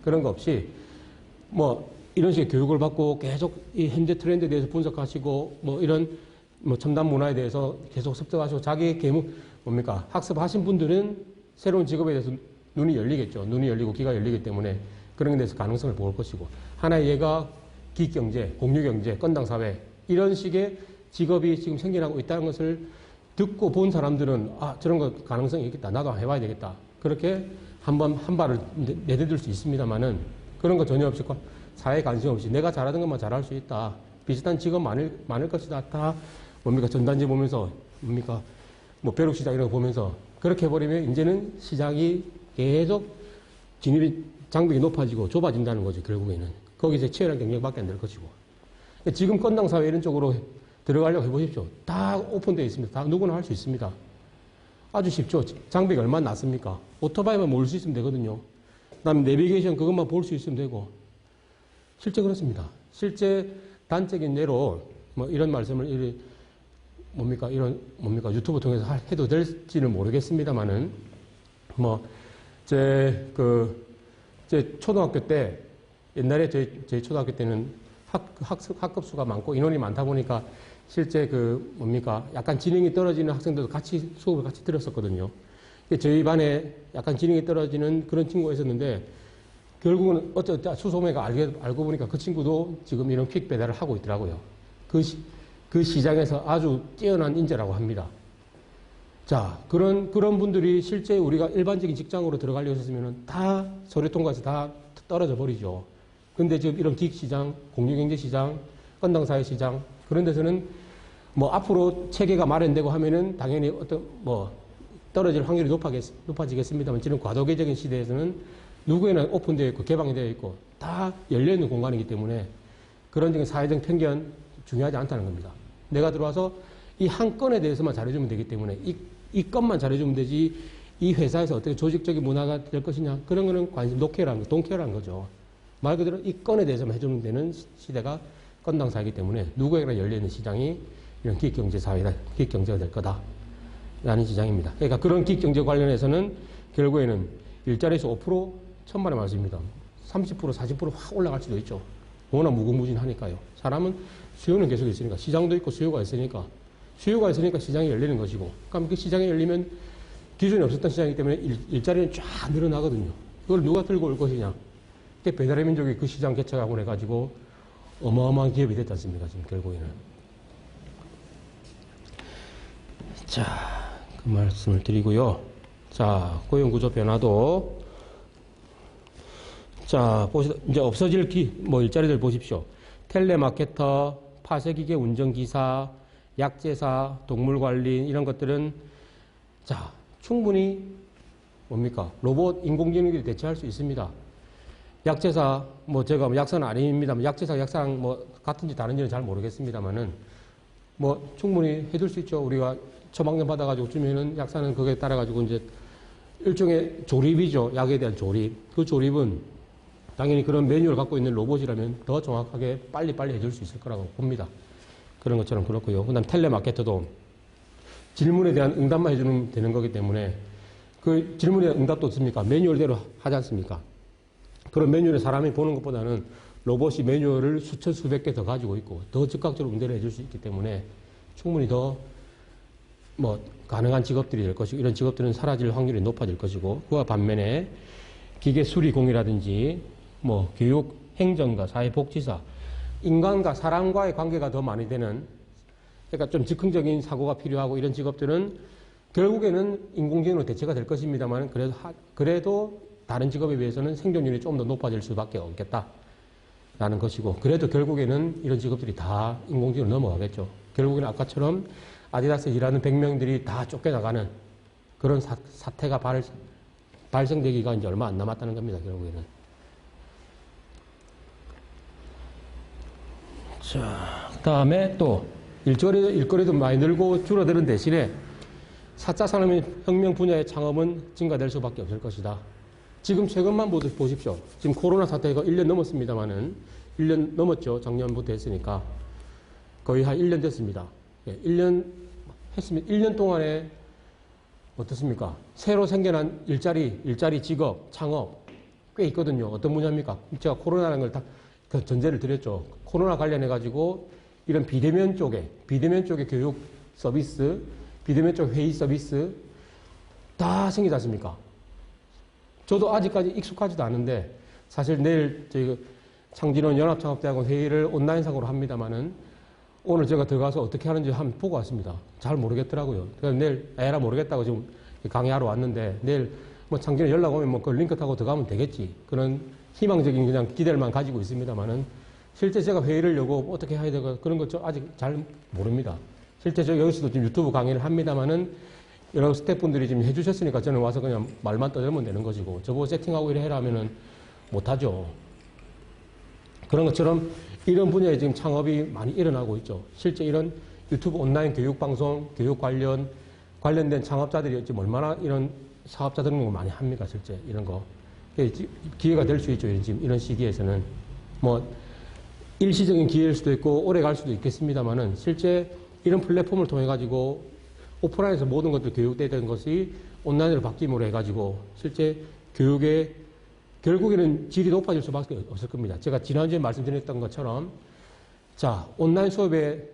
그런 거 없이 뭐 이런 식의 교육을 받고 계속 이 현재 트렌드에 대해서 분석하시고 뭐 이런 뭐 첨단 문화에 대해서 계속 습득하시고 자기 뭡니까 학습하신 분들은 새로운 직업에 대해서 눈이 열리겠죠. 눈이 열리고 귀가 열리기 때문에 그런 데 대해서 가능성을 볼 것이고 하나의 예가 기경제, 공유경제, 건당 사회 이런 식의 직업이 지금 생겨나고 있다는 것을 듣고 본 사람들은 아 저런 거 가능성이 있겠다. 나도 해봐야 되겠다. 그렇게 한 발을 내디딜 수 있습니다만은 그런 거 전혀 없이 사회에 관심 없이 내가 잘하던 것만 잘할 수 있다. 비슷한 직업 많을 것이다. 다 뭡니까 전단지 보면서 뭡니까 뭐 벼룩시장 이런 거 보면서 그렇게 해버리면 이제는 시장이 계속 장벽이 높아지고 좁아진다는 거죠. 결국에는 거기서 치열한 경쟁밖에 안 될 것이고 지금 건당 사회 이런 쪽으로 들어가려고 해보십시오. 다 오픈되어 있습니다. 다 누구나 할 수 있습니다. 아주 쉽죠. 장벽이 얼마나 낮습니까? 오토바이만 몰 수 있으면 되거든요. 그 다음에 내비게이션 그것만 볼 수 있으면 되고 실제 그렇습니다. 실제 단적인 예로 뭐 이런 말씀을 뭡니까 유튜브 통해서 해도 될지는 모르겠습니다만은 뭐, 제 초등학교 때, 옛날에 저희 초등학교 때는 학급 수가 많고 인원이 많다 보니까 실제 약간 지능이 떨어지는 학생들도 같이 수업을 같이 들었었거든요. 저희 반에 약간 지능이 떨어지는 그런 친구가 있었는데, 결국은 수소매가 알고 보니까 그 친구도 지금 이런 퀵 배달을 하고 있더라고요. 그 시장에서 아주 뛰어난 인재라고 합니다. 자, 그런 분들이 실제 우리가 일반적인 직장으로 들어가려고 했으면 다 서류 통과해서 다 떨어져 버리죠. 근데 지금 이런 기획시장, 공유경제시장, 건당사회시장, 그런 데서는 뭐 앞으로 체계가 마련되고 하면은 당연히 떨어질 확률이 높아지겠습니다만 지금 과도기적인 시대에서는 누구에나 오픈되어 있고 개방이 되어 있고 다 열려있는 공간이기 때문에 그런 적인 사회적 편견 중요하지 않다는 겁니다. 내가 들어와서 이 한 건에 대해서만 잘해주면 되기 때문에 이 건만 잘해주면 되지 이 회사에서 어떻게 조직적인 문화가 될 것이냐 그런 거는 관심 동케어라는 거죠. 말 그대로 이 건에 대해서만 해주면 되는 시대가 건당사이기 때문에 누구에게나 열려있는 시장이 이런 기획경제사회다, 기획경제가 될 거다라는 시장입니다. 그러니까 그런 기획경제 관련해서는 결국에는 일자리에서 5% 천만의 말씀입니다. 30% 40% 확 올라갈 수도 있죠. 워낙 무궁무진하니까요. 사람은 수요는 계속 있으니까 시장도 있고 수요가 있으니까 시장이 열리는 것이고 그럼 그 시장이 열리면 기존에 없었던 시장이기 때문에 일자리는 쫙 늘어나거든요. 그걸 누가 들고 올 것이냐. 배달의 민족이 그 시장 개척하고 해가지고 어마어마한 기업이 됐지 않습니까? 지금 결국에는. 자, 그 말씀을 드리고요. 자, 고용구조 변화도. 자, 이제 없어질 일자리들 보십시오. 텔레마케터, 파쇄기계 운전기사, 약제사, 동물관리인, 이런 것들은, 자, 충분히 로봇, 인공지능들이 대체할 수 있습니다. 약제사, 제가 약사는 아닙니다만, 약제사, 약사랑 같은지 다른지는 잘 모르겠습니다만은, 충분히 해줄 수 있죠. 우리가 처방전 받아가지고 주면은 약사는 그거에 따라가지고 이제 일종의 조립이죠. 약에 대한 조립. 그 조립은 당연히 그런 매뉴얼을 갖고 있는 로봇이라면 더 정확하게 빨리빨리 해줄 수 있을 거라고 봅니다. 그런 것처럼 그렇고요. 그 다음 텔레마케터도 질문에 대한 응답만 해주면 되는 거기 때문에 그 질문에 대한 응답도 없습니까? 매뉴얼대로 하지 않습니까? 그런 매뉴얼을 사람이 보는 것보다는 로봇이 매뉴얼을 수천, 수백 개 더 가지고 있고 더 즉각적으로 응대를 해줄 수 있기 때문에 충분히 더 가능한 직업들이 될 것이고 이런 직업들은 사라질 확률이 높아질 것이고 그와 반면에 기계 수리공이라든지 교육, 행정가, 사회복지사, 인간과 사람과의 관계가 더 많이 되는 그러니까 좀 즉흥적인 사고가 필요하고 이런 직업들은 결국에는 인공지능으로 대체가 될 것입니다만 그래도 다른 직업에 비해서는 생존율이 좀 더 높아질 수밖에 없겠다라는 것이고 그래도 결국에는 이런 직업들이 다 인공지능으로 넘어가겠죠. 결국에는 아까처럼 아디다스에 일하는 100명들이 다 쫓겨나가는 그런 사태가 발생되기가 이제 얼마 안 남았다는 겁니다, 결국에는. 자, 그 다음에 또 일거리도 많이 늘고 줄어드는 대신에 4차 산업혁명 분야의 창업은 증가될 수밖에 없을 것이다. 지금 최근만 보십시오. 지금 코로나 사태가 1년 넘었습니다만은 1년 넘었죠. 작년부터 했으니까. 거의 한 1년 됐습니다. 1년 했습니다. 1년 동안에 어떻습니까? 새로 생겨난 일자리 직업, 창업 꽤 있거든요. 어떤 분야입니까? 제가 코로나라는 걸 다 전제를 드렸죠. 코로나 관련해가지고 이런 비대면 쪽에 교육 서비스, 비대면 쪽 회의 서비스 다 생기지 않습니까? 저도 아직까지 익숙하지도 않은데 사실 내일 저희 창진원 연합창업대학원 회의를 온라인상으로 합니다만은 오늘 제가 들어가서 어떻게 하는지 한번 보고 왔습니다. 잘 모르겠더라고요. 그래서 내일 에라 모르겠다고 지금 강의하러 왔는데 내일 창진원 연락 오면 그 링크 타고 들어가면 되겠지. 그런 희망적인 그냥 기대를만 가지고 있습니다만은 실제 제가 회의를 여고 어떻게 해야 되고 그런 것 아직 잘 모릅니다. 실제 저 여기서도 지금 유튜브 강의를 합니다만은 여러 스태프분들이 지금 해주셨으니까 저는 와서 그냥 말만 떠들면 되는 것이고 저보고 세팅하고 이래 해라 하면은 못하죠. 그런 것처럼 이런 분야에 지금 창업이 많이 일어나고 있죠. 실제 이런 유튜브 온라인 교육방송, 교육 관련된 창업자들이 지금 얼마나 이런 사업자 등록을 많이 합니까, 실제 이런 거. 기회가 될 수 있죠, 지금 이런 시기에서는. 일시적인 기회일 수도 있고 오래 갈 수도 있겠습니다만은 실제 이런 플랫폼을 통해 가지고 오프라인에서 모든 것들 교육되던 것이 온라인으로 바뀜으로 해가지고 실제 교육의 결국에는 질이 높아질 수밖에 없을 겁니다. 제가 지난주에 말씀드렸던 것처럼 자, 온라인 수업의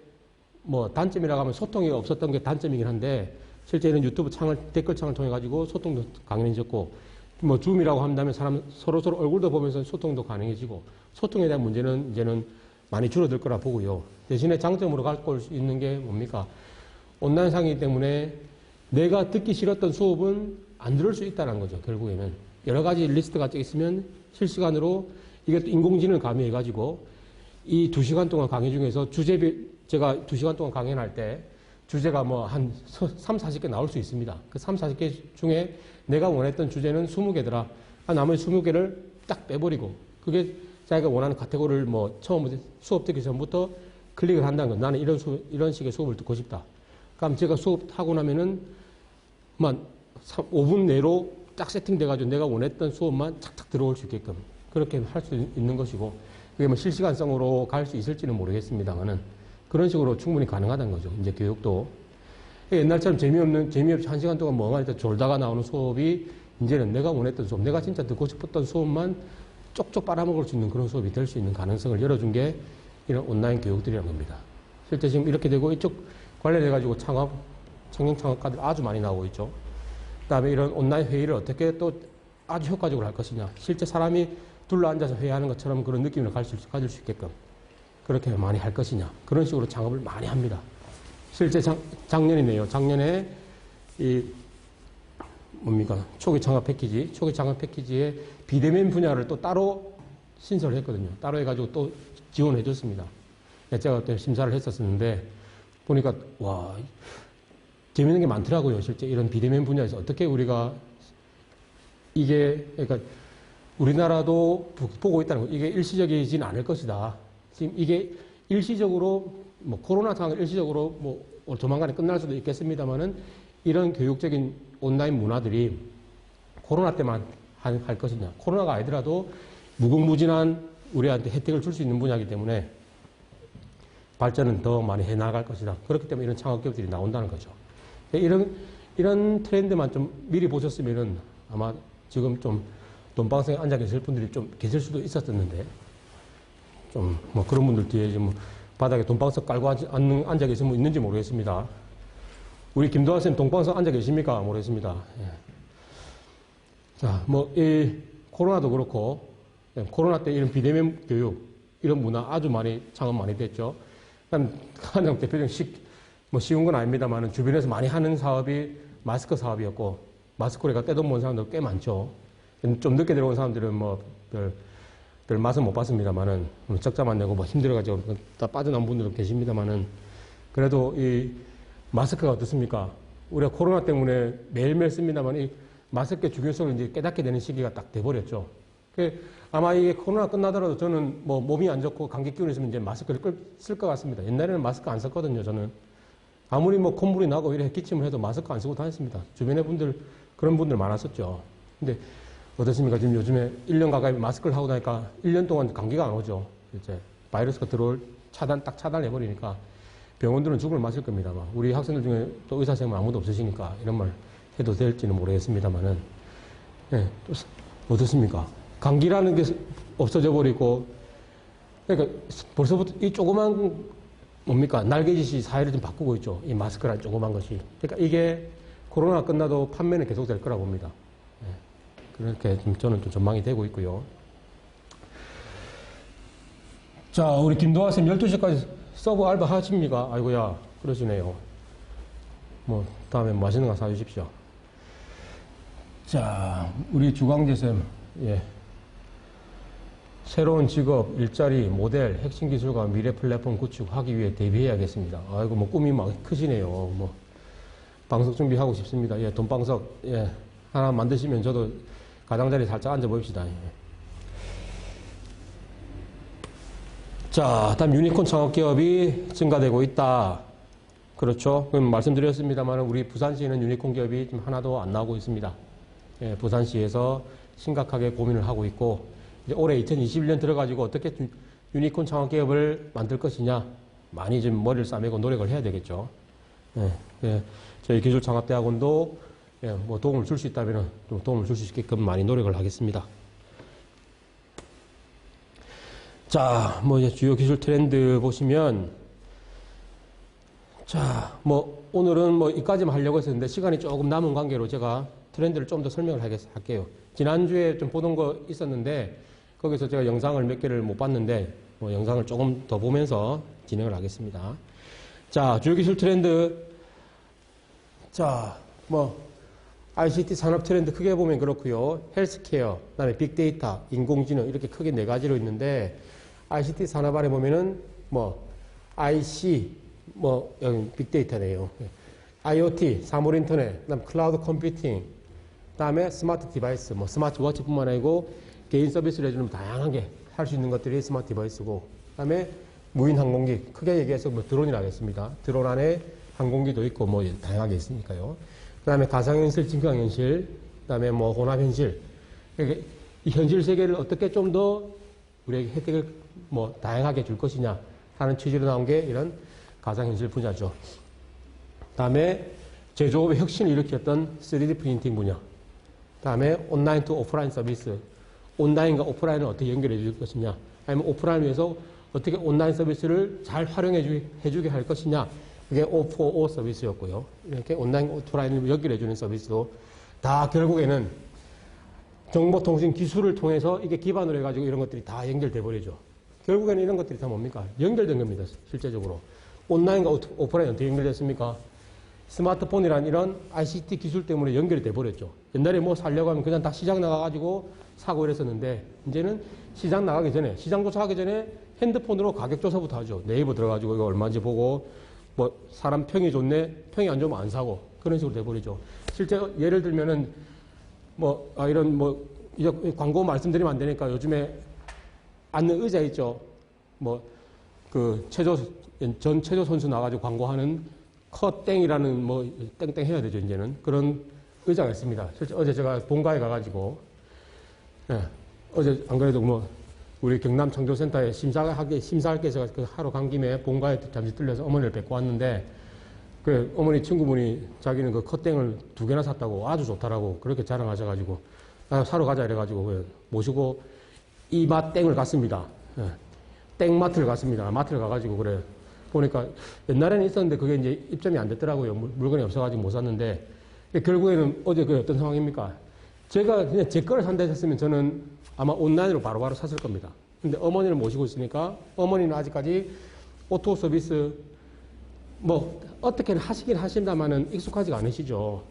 뭐 단점이라고 하면 소통이 없었던 게 단점이긴 한데 실제는 유튜브 댓글창을 통해 가지고 소통도 강해졌고 뭐 줌이라고 한다면 사람 서로 얼굴도 보면서 소통도 가능해지고 소통에 대한 문제는 이제는 많이 줄어들 거라 보고요. 대신에 장점으로 갖고 올 수 있는 게 뭡니까? 온라인상이기 때문에 내가 듣기 싫었던 수업은 안 들을 수 있다는 거죠. 결국에는 여러 가지 리스트가 져 있으면 실시간으로 이것도 인공지능을 가미해가지고 이 2시간 동안 강의 중에서 제가 2시간 동안 강연할 때 주제가 뭐 한 3, 40개 나올 수 있습니다. 그 3, 40개 중에 내가 원했던 주제는 20개더라. 나머지 20개를 딱 빼버리고 그게 자기가 원하는 카테고리를 뭐 처음 수업 듣기 전부터 클릭을 한다는 거. 나는 이런 식의 수업을 듣고 싶다. 그럼 제가 수업하고 나면은 5분 내로 딱 세팅돼가지고 내가 원했던 수업만 착착 들어올 수 있게끔 그렇게 할 수 있는 것이고 그게 뭐 실시간성으로 갈 수 있을지는 모르겠습니다만은 그런 식으로 충분히 가능하다는 거죠. 이제 교육도. 옛날처럼 재미없이 1시간 동안 멍하니 졸다가 나오는 수업이 이제는 내가 원했던 수업, 내가 진짜 듣고 싶었던 수업만 쪽쪽 빨아먹을 수 있는 그런 수업이 될 수 있는 가능성을 열어준 게 이런 온라인 교육들이라는 겁니다. 실제 지금 이렇게 되고 이쪽 관련해가지고 청년 창업가들 아주 많이 나오고 있죠. 그 다음에 이런 온라인 회의를 어떻게 또 아주 효과적으로 할 것이냐. 실제 사람이 둘러 앉아서 회의하는 것처럼 그런 느낌을 가질 수 있게끔 그렇게 많이 할 것이냐. 그런 식으로 창업을 많이 합니다. 실제 작년이네요. 작년에 초기 창업 패키지에 비대면 분야를 또 따로 신설을 했거든요. 따로 해가지고 또 지원해 줬습니다. 제가 그때 심사를 했었는데 보니까 와 재밌는 게 많더라고요. 실제 이런 비대면 분야에서 어떻게 우리가 그러니까 우리나라도 보고 있다는 거. 이게 일시적이진 않을 것이다. 지금 이게 일시적으로 뭐 코로나 상황 일시적으로 뭐 조만간에 끝날 수도 있겠습니다만은 이런 교육적인 온라인 문화들이 코로나 때만 할 것이냐. 코로나가 아니더라도 무궁무진한 우리한테 혜택을 줄 수 있는 분야이기 때문에 발전은 더 많이 해나갈 것이다. 그렇기 때문에 이런 창업기업들이 나온다는 거죠. 이런 트렌드만 좀 미리 보셨으면은 아마 지금 좀 돈방석에 앉아 계실 분들이 좀 계실 수도 있었는데 좀 뭐 그런 분들 뒤에 좀 바닥에 돈방석 깔고 앉아 계신 분 있는지 모르겠습니다. 우리 김도환 선생님 돈방석 앉아 계십니까? 모르겠습니다. 예. 자, 뭐 이 코로나도 그렇고 코로나 때 이런 비대면 교육 이런 문화 아주 많이 창업 많이 됐죠. 가장 대표적인 뭐 쉬운 건 아닙니다만은 주변에서 많이 하는 사업이 마스크 사업이었고 마스크를 떼돈 모은 사람들 꽤 많죠. 좀 늦게 들어온 사람들은 뭐 별 맛은 못 봤습니다만은 적자만 내고 뭐 힘들어가지고 다 빠져나온 분들도 계십니다만은 그래도 이 마스크가 어떻습니까? 우리가 코로나 때문에 매일매일 씁니다만 이 마스크의 중요성을 이제 깨닫게 되는 시기가 딱 돼버렸죠. 아마 이게 코로나 끝나더라도 저는 뭐 몸이 안 좋고 감기 기운이 있으면 이제 마스크를 쓸 것 같습니다. 옛날에는 마스크 안 썼거든요, 저는. 아무리 뭐 콧물이 나고 이렇게 기침을 해도 마스크 안 쓰고 다녔습니다. 주변에 그런 분들 많았었죠. 근데 어떻습니까? 지금 요즘에 1년 가까이 마스크를 하고 나니까 1년 동안 감기가 안 오죠. 이제 바이러스가 딱 차단해버리니까 병원들은 죽을 맛일 겁니다. 우리 학생들 중에 또 의사생활 아무도 없으시니까 이런 말 해도 될지는 모르겠습니다만은. 예, 또 어떻습니까? 감기라는 게 없어져 버리고, 그러니까 벌써부터 이 조그만 뭡니까? 날개짓이 사회를 좀 바꾸고 있죠. 이 마스크라는 조그만 것이. 그러니까 이게 코로나 끝나도 판매는 계속 될 거라고 봅니다. 예. 그렇게 저는 좀 전망이 되고 있고요. 자, 우리 김도환 쌤 12시까지 서버 알바 하십니까? 아이고야, 그러시네요. 뭐, 다음에 맛있는 거 사주십시오. 자, 우리 주광재 쌤, 예. 새로운 직업, 일자리, 모델, 핵심 기술과 미래 플랫폼 구축하기 위해 대비해야겠습니다. 아이고, 뭐, 꿈이 막 크시네요. 뭐, 방석 준비하고 싶습니다. 예, 돈방석, 예. 하나 만드시면 저도 가장자리 살짝 앉아봅시다. 예. 자, 다음 유니콘 창업기업이 증가되고 있다. 그렇죠. 그럼 말씀드렸습니다만 우리 부산시에는 유니콘 기업이 좀 하나도 안 나오고 있습니다. 예, 부산시에서 심각하게 고민을 하고 있고 이제 올해 2021년 들어가지고 어떻게 유니콘 창업기업을 만들 것이냐 많이 좀 머리를 싸매고 노력을 해야 되겠죠. 예, 예, 저희 기술창업대학원도 예, 뭐 도움을 줄 수 있다면 좀 도움을 줄 수 있게끔 많이 노력을 하겠습니다. 자, 뭐 이제 주요 기술 트렌드 보시면, 자, 뭐 오늘은 뭐 이까지만 하려고 했었는데 시간이 조금 남은 관계로 제가 트렌드를 좀 더 설명을 할게요. 지난주에 좀 보던 거 있었는데 거기서 제가 영상을 몇 개를 못 봤는데 뭐 영상을 조금 더 보면서 진행을 하겠습니다. 자, 주요 기술 트렌드. 자, 뭐 ICT 산업 트렌드 크게 보면 그렇고요. 헬스케어, 그다음에 빅데이터, 인공지능 이렇게 크게 네 가지로 있는데 ICT 산업 안에 보면은 뭐 IC 뭐 여기 빅데이터네요. IoT, 사물 인터넷, 그다음 클라우드 컴퓨팅, 그다음에 스마트 디바이스, 뭐 스마트워치뿐만 아니고 개인 서비스를 해주는 다양하게 할 수 있는 것들이 스마트 디바이스고, 그다음에 무인 항공기, 크게 얘기해서 뭐 드론이라 하겠습니다. 드론 안에 항공기도 있고 뭐 다양하게 있으니까요. 그다음에 가상현실, 증강현실, 그다음에 뭐 혼합현실. 이 현실 세계를 어떻게 좀 더 우리에게 혜택을 뭐 다양하게 줄 것이냐 하는 취지로 나온 게 이런 가상현실 분야죠. 그다음에 제조업의 혁신을 일으켰던 3D 프린팅 분야. 그다음에 온라인 투 오프라인 서비스. 온라인과 오프라인을 어떻게 연결해 줄 것이냐. 아니면 오프라인을 위해서 어떻게 온라인 서비스를 잘 활용해 주게 할 것이냐. 그게 O4O 서비스였고요. 이렇게 온라인 오프라인을 연결해 주는 서비스도 다 결국에는 정보통신 기술을 통해서 이게 기반으로 해가지고 이런 것들이 다 연결돼 버리죠. 결국에는 이런 것들이 다 뭡니까? 연결된 겁니다. 실제적으로. 온라인과 오프라인 어떻게 연결됐습니까? 스마트폰이란 이런 ICT 기술 때문에 연결이 돼 버렸죠. 옛날에 뭐 사려고 하면 그냥 다 시장 나가가지고 사고 이랬었는데 이제는 시장 나가기 전에, 시장 조사하기 전에 핸드폰으로 가격 조사부터 하죠. 네이버 들어가지고 이거 얼마인지 보고 뭐 사람 평이 좋네, 평이 안 좋으면 안 사고 그런 식으로 돼버리죠. 실제 예를 들면은 뭐 이런 뭐 이제 광고 말씀드리면 안 되니까 요즘에 앉는 의자 있죠. 뭐 그 전 체조 선수 나가지고 광고하는 컷땡이라는 뭐 땡땡 해야 되죠. 이제는 그런 의자가 있습니다. 실제 어제 제가 본가에 가가지고 어제 안 그래도 뭐 우리 경남 창조센터에 심사할 게 제가 하러 간 김에 본가에 잠시 들려서 어머니를 뵙고 왔는데 그 어머니 친구분이 자기는 그 컷땡을 2개나 샀다고 아주 좋다라고 그렇게 자랑하셔가지고 사러 가자 이래가지고 모시고 이맛땡을 갔습니다. 땡마트를 갔습니다. 마트를 가가지고 그래 보니까 옛날에는 있었는데 그게 이제 입점이 안 됐더라고요. 물건이 없어가지고 못 샀는데 결국에는 어제 그 어떤 상황입니까? 제가 그냥 제 거를 산다 했으면 저는 아마 온라인으로 바로바로 샀을 겁니다. 근데 어머니를 모시고 있으니까 어머니는 아직까지 오토 서비스 뭐 어떻게는 하시긴 하신다마는 익숙하지가 않으시죠.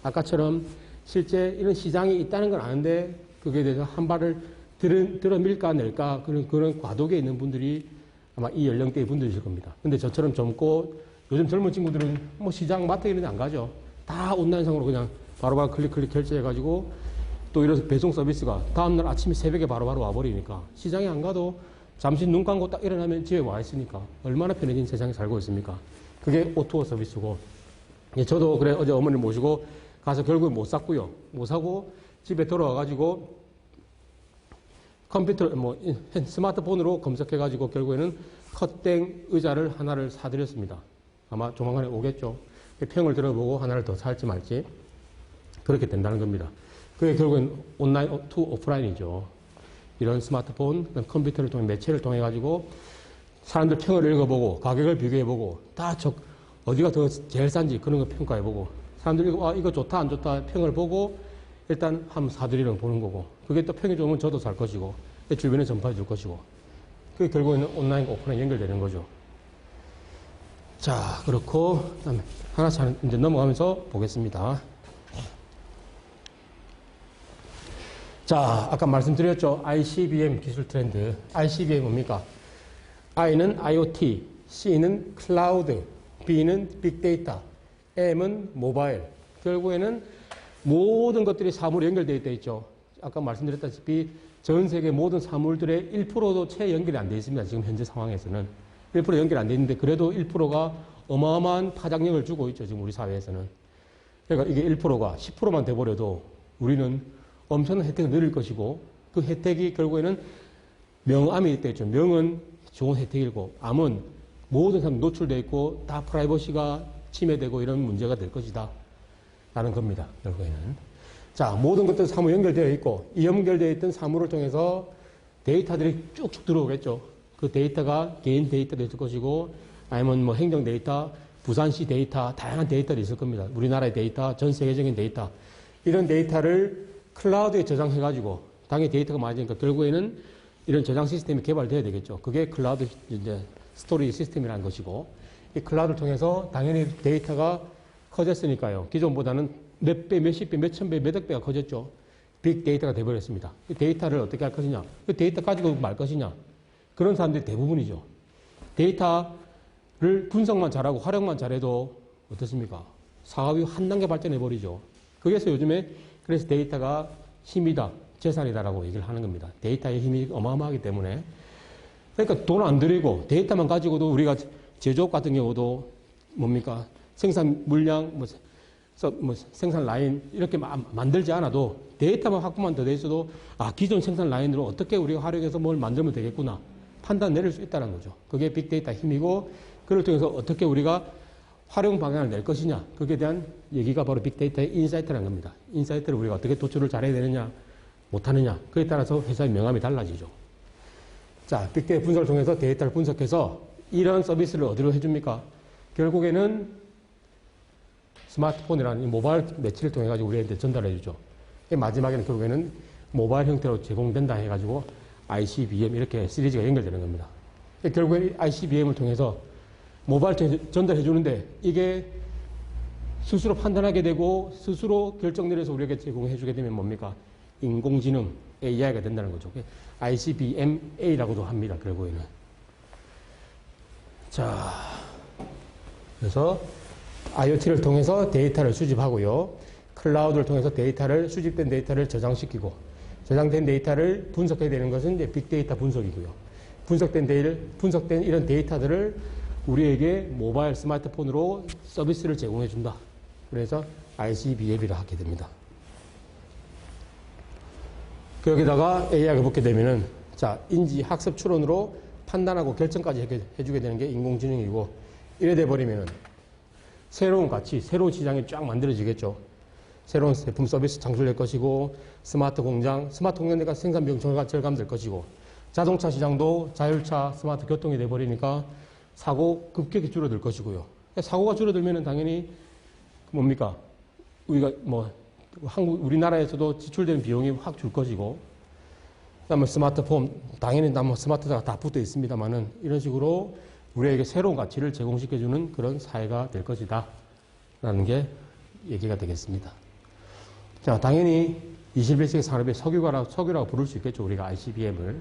아까처럼 실제 이런 시장이 있다는 걸 아는데 그게 대해서 한 발을 들어밀까 낼까 그런 과도기에 있는 분들이 아마 이 연령대의 분들이실 겁니다. 근데 저처럼 젊고 요즘 젊은 친구들은 뭐 시장 마트 이런 데 안 가죠. 다 온라인상으로 그냥 바로바로 클릭 결제해가지고 또 이래서 배송 서비스가 다음날 아침에 새벽에 바로바로 와버리니까 시장에 안 가도 잠시 눈 감고 딱 일어나면 집에 와 있으니까 얼마나 편해진 세상에 살고 있습니까? 그게 오토 서비스고 저도 그래 어제 어머니를 모시고 가서 결국은 못 샀고요. 못 사고 집에 돌아와가지고 컴퓨터 스마트폰으로 검색해가지고 결국에는 컷땡 의자를 하나를 사드렸습니다. 아마 조만간에 오겠죠. 평을 들어보고 하나를 더 살지 말지 그렇게 된다는 겁니다. 그게 결국엔 온라인 투 오프라인이죠. 이런 스마트폰, 컴퓨터를 통해 매체를 통해 가지고 사람들 평을 읽어보고 가격을 비교해보고 다 어디가 더 제일 싼지 그런 거 평가해보고 사람들이 이거 좋다 안 좋다 평을 보고 일단 한번 사드리는 거 보는 거고 그게 또 평이 좋으면 저도 살 것이고 주변에 전파해 줄 것이고 그게 결국에는 온라인과 오프라인 연결되는 거죠. 자, 그렇고 그다음에 하나씩 이제 넘어가면서 보겠습니다. 자, 아까 말씀드렸죠. ICBM 기술 트렌드. ICBM 뭡니까? I는 IoT, C는 클라우드, B는 빅데이터, M은 모바일. 결국에는 모든 것들이 사물에 연결되어 있죠. 아까 말씀드렸다시피 전 세계 모든 사물들의 1%도 채 연결이 안 되어 있습니다. 지금 현재 상황에서는. 1% 연결 안 되어 있는데 그래도 1%가 어마어마한 파장력을 주고 있죠. 지금 우리 사회에서는. 그러니까 이게 1%가 10%만 돼버려도 우리는 엄청난 혜택을 누릴 것이고 그 혜택이 결국에는 명암이 있다 했죠. 명은 좋은 혜택이고 암은 모든 사람 노출되어 있고 다 프라이버시가 침해되고 이런 문제가 될 것이다. 라는 겁니다. 결국에는. 자, 모든 것들은 사무 연결되어 있고, 이 연결되어 있던 사무를 통해서 데이터들이 쭉쭉 들어오겠죠. 그 데이터가 개인 데이터도 있을 것이고, 아니면 뭐 행정 데이터, 부산시 데이터, 다양한 데이터들이 있을 겁니다. 우리나라의 데이터, 전 세계적인 데이터. 이런 데이터를 클라우드에 저장해가지고, 당연히 데이터가 많으니까 결국에는 이런 저장 시스템이 개발돼야 되겠죠. 그게 클라우드 이제 스토리 시스템이라는 것이고, 이 클라우드를 통해서 당연히 데이터가 커졌으니까요. 기존보다는 몇 배, 몇십 배, 몇천 배, 몇억 배가 커졌죠. 빅데이터가 돼버렸습니다. 이 데이터를 어떻게 할 것이냐? 그 데이터 가지고 말 것이냐? 그런 사람들이 대부분이죠. 데이터를 분석만 잘하고 활용만 잘해도 어떻습니까? 사업이 한 단계 발전해버리죠. 그래서 요즘에 그래서 데이터가 힘이다, 재산이다라고 얘기를 하는 겁니다. 데이터의 힘이 어마어마하기 때문에. 그러니까 돈 안 들이고 데이터만 가지고도 우리가 제조업 같은 경우도 뭡니까? 생산 물량, 생산 라인 이렇게 만들지 않아도 데이터만 확보만 더 돼 있어도 기존 생산 라인으로 어떻게 우리가 활용해서 뭘 만들면 되겠구나 판단 내릴 수 있다는 거죠. 그게 빅데이터 힘이고 그걸 통해서 어떻게 우리가 활용 방향을 낼 것이냐 그에 대한 얘기가 바로 빅데이터의 인사이트라는 겁니다. 인사이트를 우리가 어떻게 도출을 잘해야 되느냐 못하느냐 그에 따라서 회사의 명암이 달라지죠. 자, 빅데이터 분석을 통해서 데이터를 분석해서 이런 서비스를 어디로 해줍니까? 결국에는 스마트폰이라는 모바일 매치를 통해 가지고 우리한테 전달해 주죠. 마지막에는 결국에는 모바일 형태로 제공된다 해가지고 ICBM 이렇게 시리즈가 연결되는 겁니다. 결국에 ICBM을 통해서 모바일 전달해 주는데 이게 스스로 판단하게 되고 스스로 결정 내려서 우리에게 제공해 주게 되면 뭡니까? 인공지능 AI가 된다는 거죠. ICBM-A라고도 합니다. 결국에는. 자, 그래서 IoT를 통해서 데이터를 수집하고요. 클라우드를 통해서 수집된 데이터를 저장시키고, 저장된 데이터를 분석해야 되는 것은 이제 빅데이터 분석이고요. 분석된 이런 데이터들을 우리에게 모바일 스마트폰으로 서비스를 제공해 준다. 그래서 ICBM이라 하게 됩니다. 여기다가 AI가 붙게 되면은, 자, 인지, 학습, 추론으로 판단하고 결정까지 해주게 되는 게 인공지능이고, 이래 돼버리면은, 새로운 가치, 새로운 시장이 쫙 만들어지겠죠. 새로운 제품 서비스 창출될 것이고, 스마트 공장 내가 생산 비용 절감될 것이고, 자동차 시장도 자율차, 스마트 교통이 돼버리니까 사고 급격히 줄어들 것이고요. 사고가 줄어들면은 당연히 뭡니까? 우리가 우리나라에서도 지출되는 비용이 확 줄 것이고, 그다음에 스마트폰, 당연히 스마트가 다 붙어 있습니다만은 이런 식으로 우리에게 새로운 가치를 제공시켜주는 그런 사회가 될 것이다. 라는 게 얘기가 되겠습니다. 자, 당연히 21세기 산업의 석유라고 부를 수 있겠죠. 우리가 ICBM을.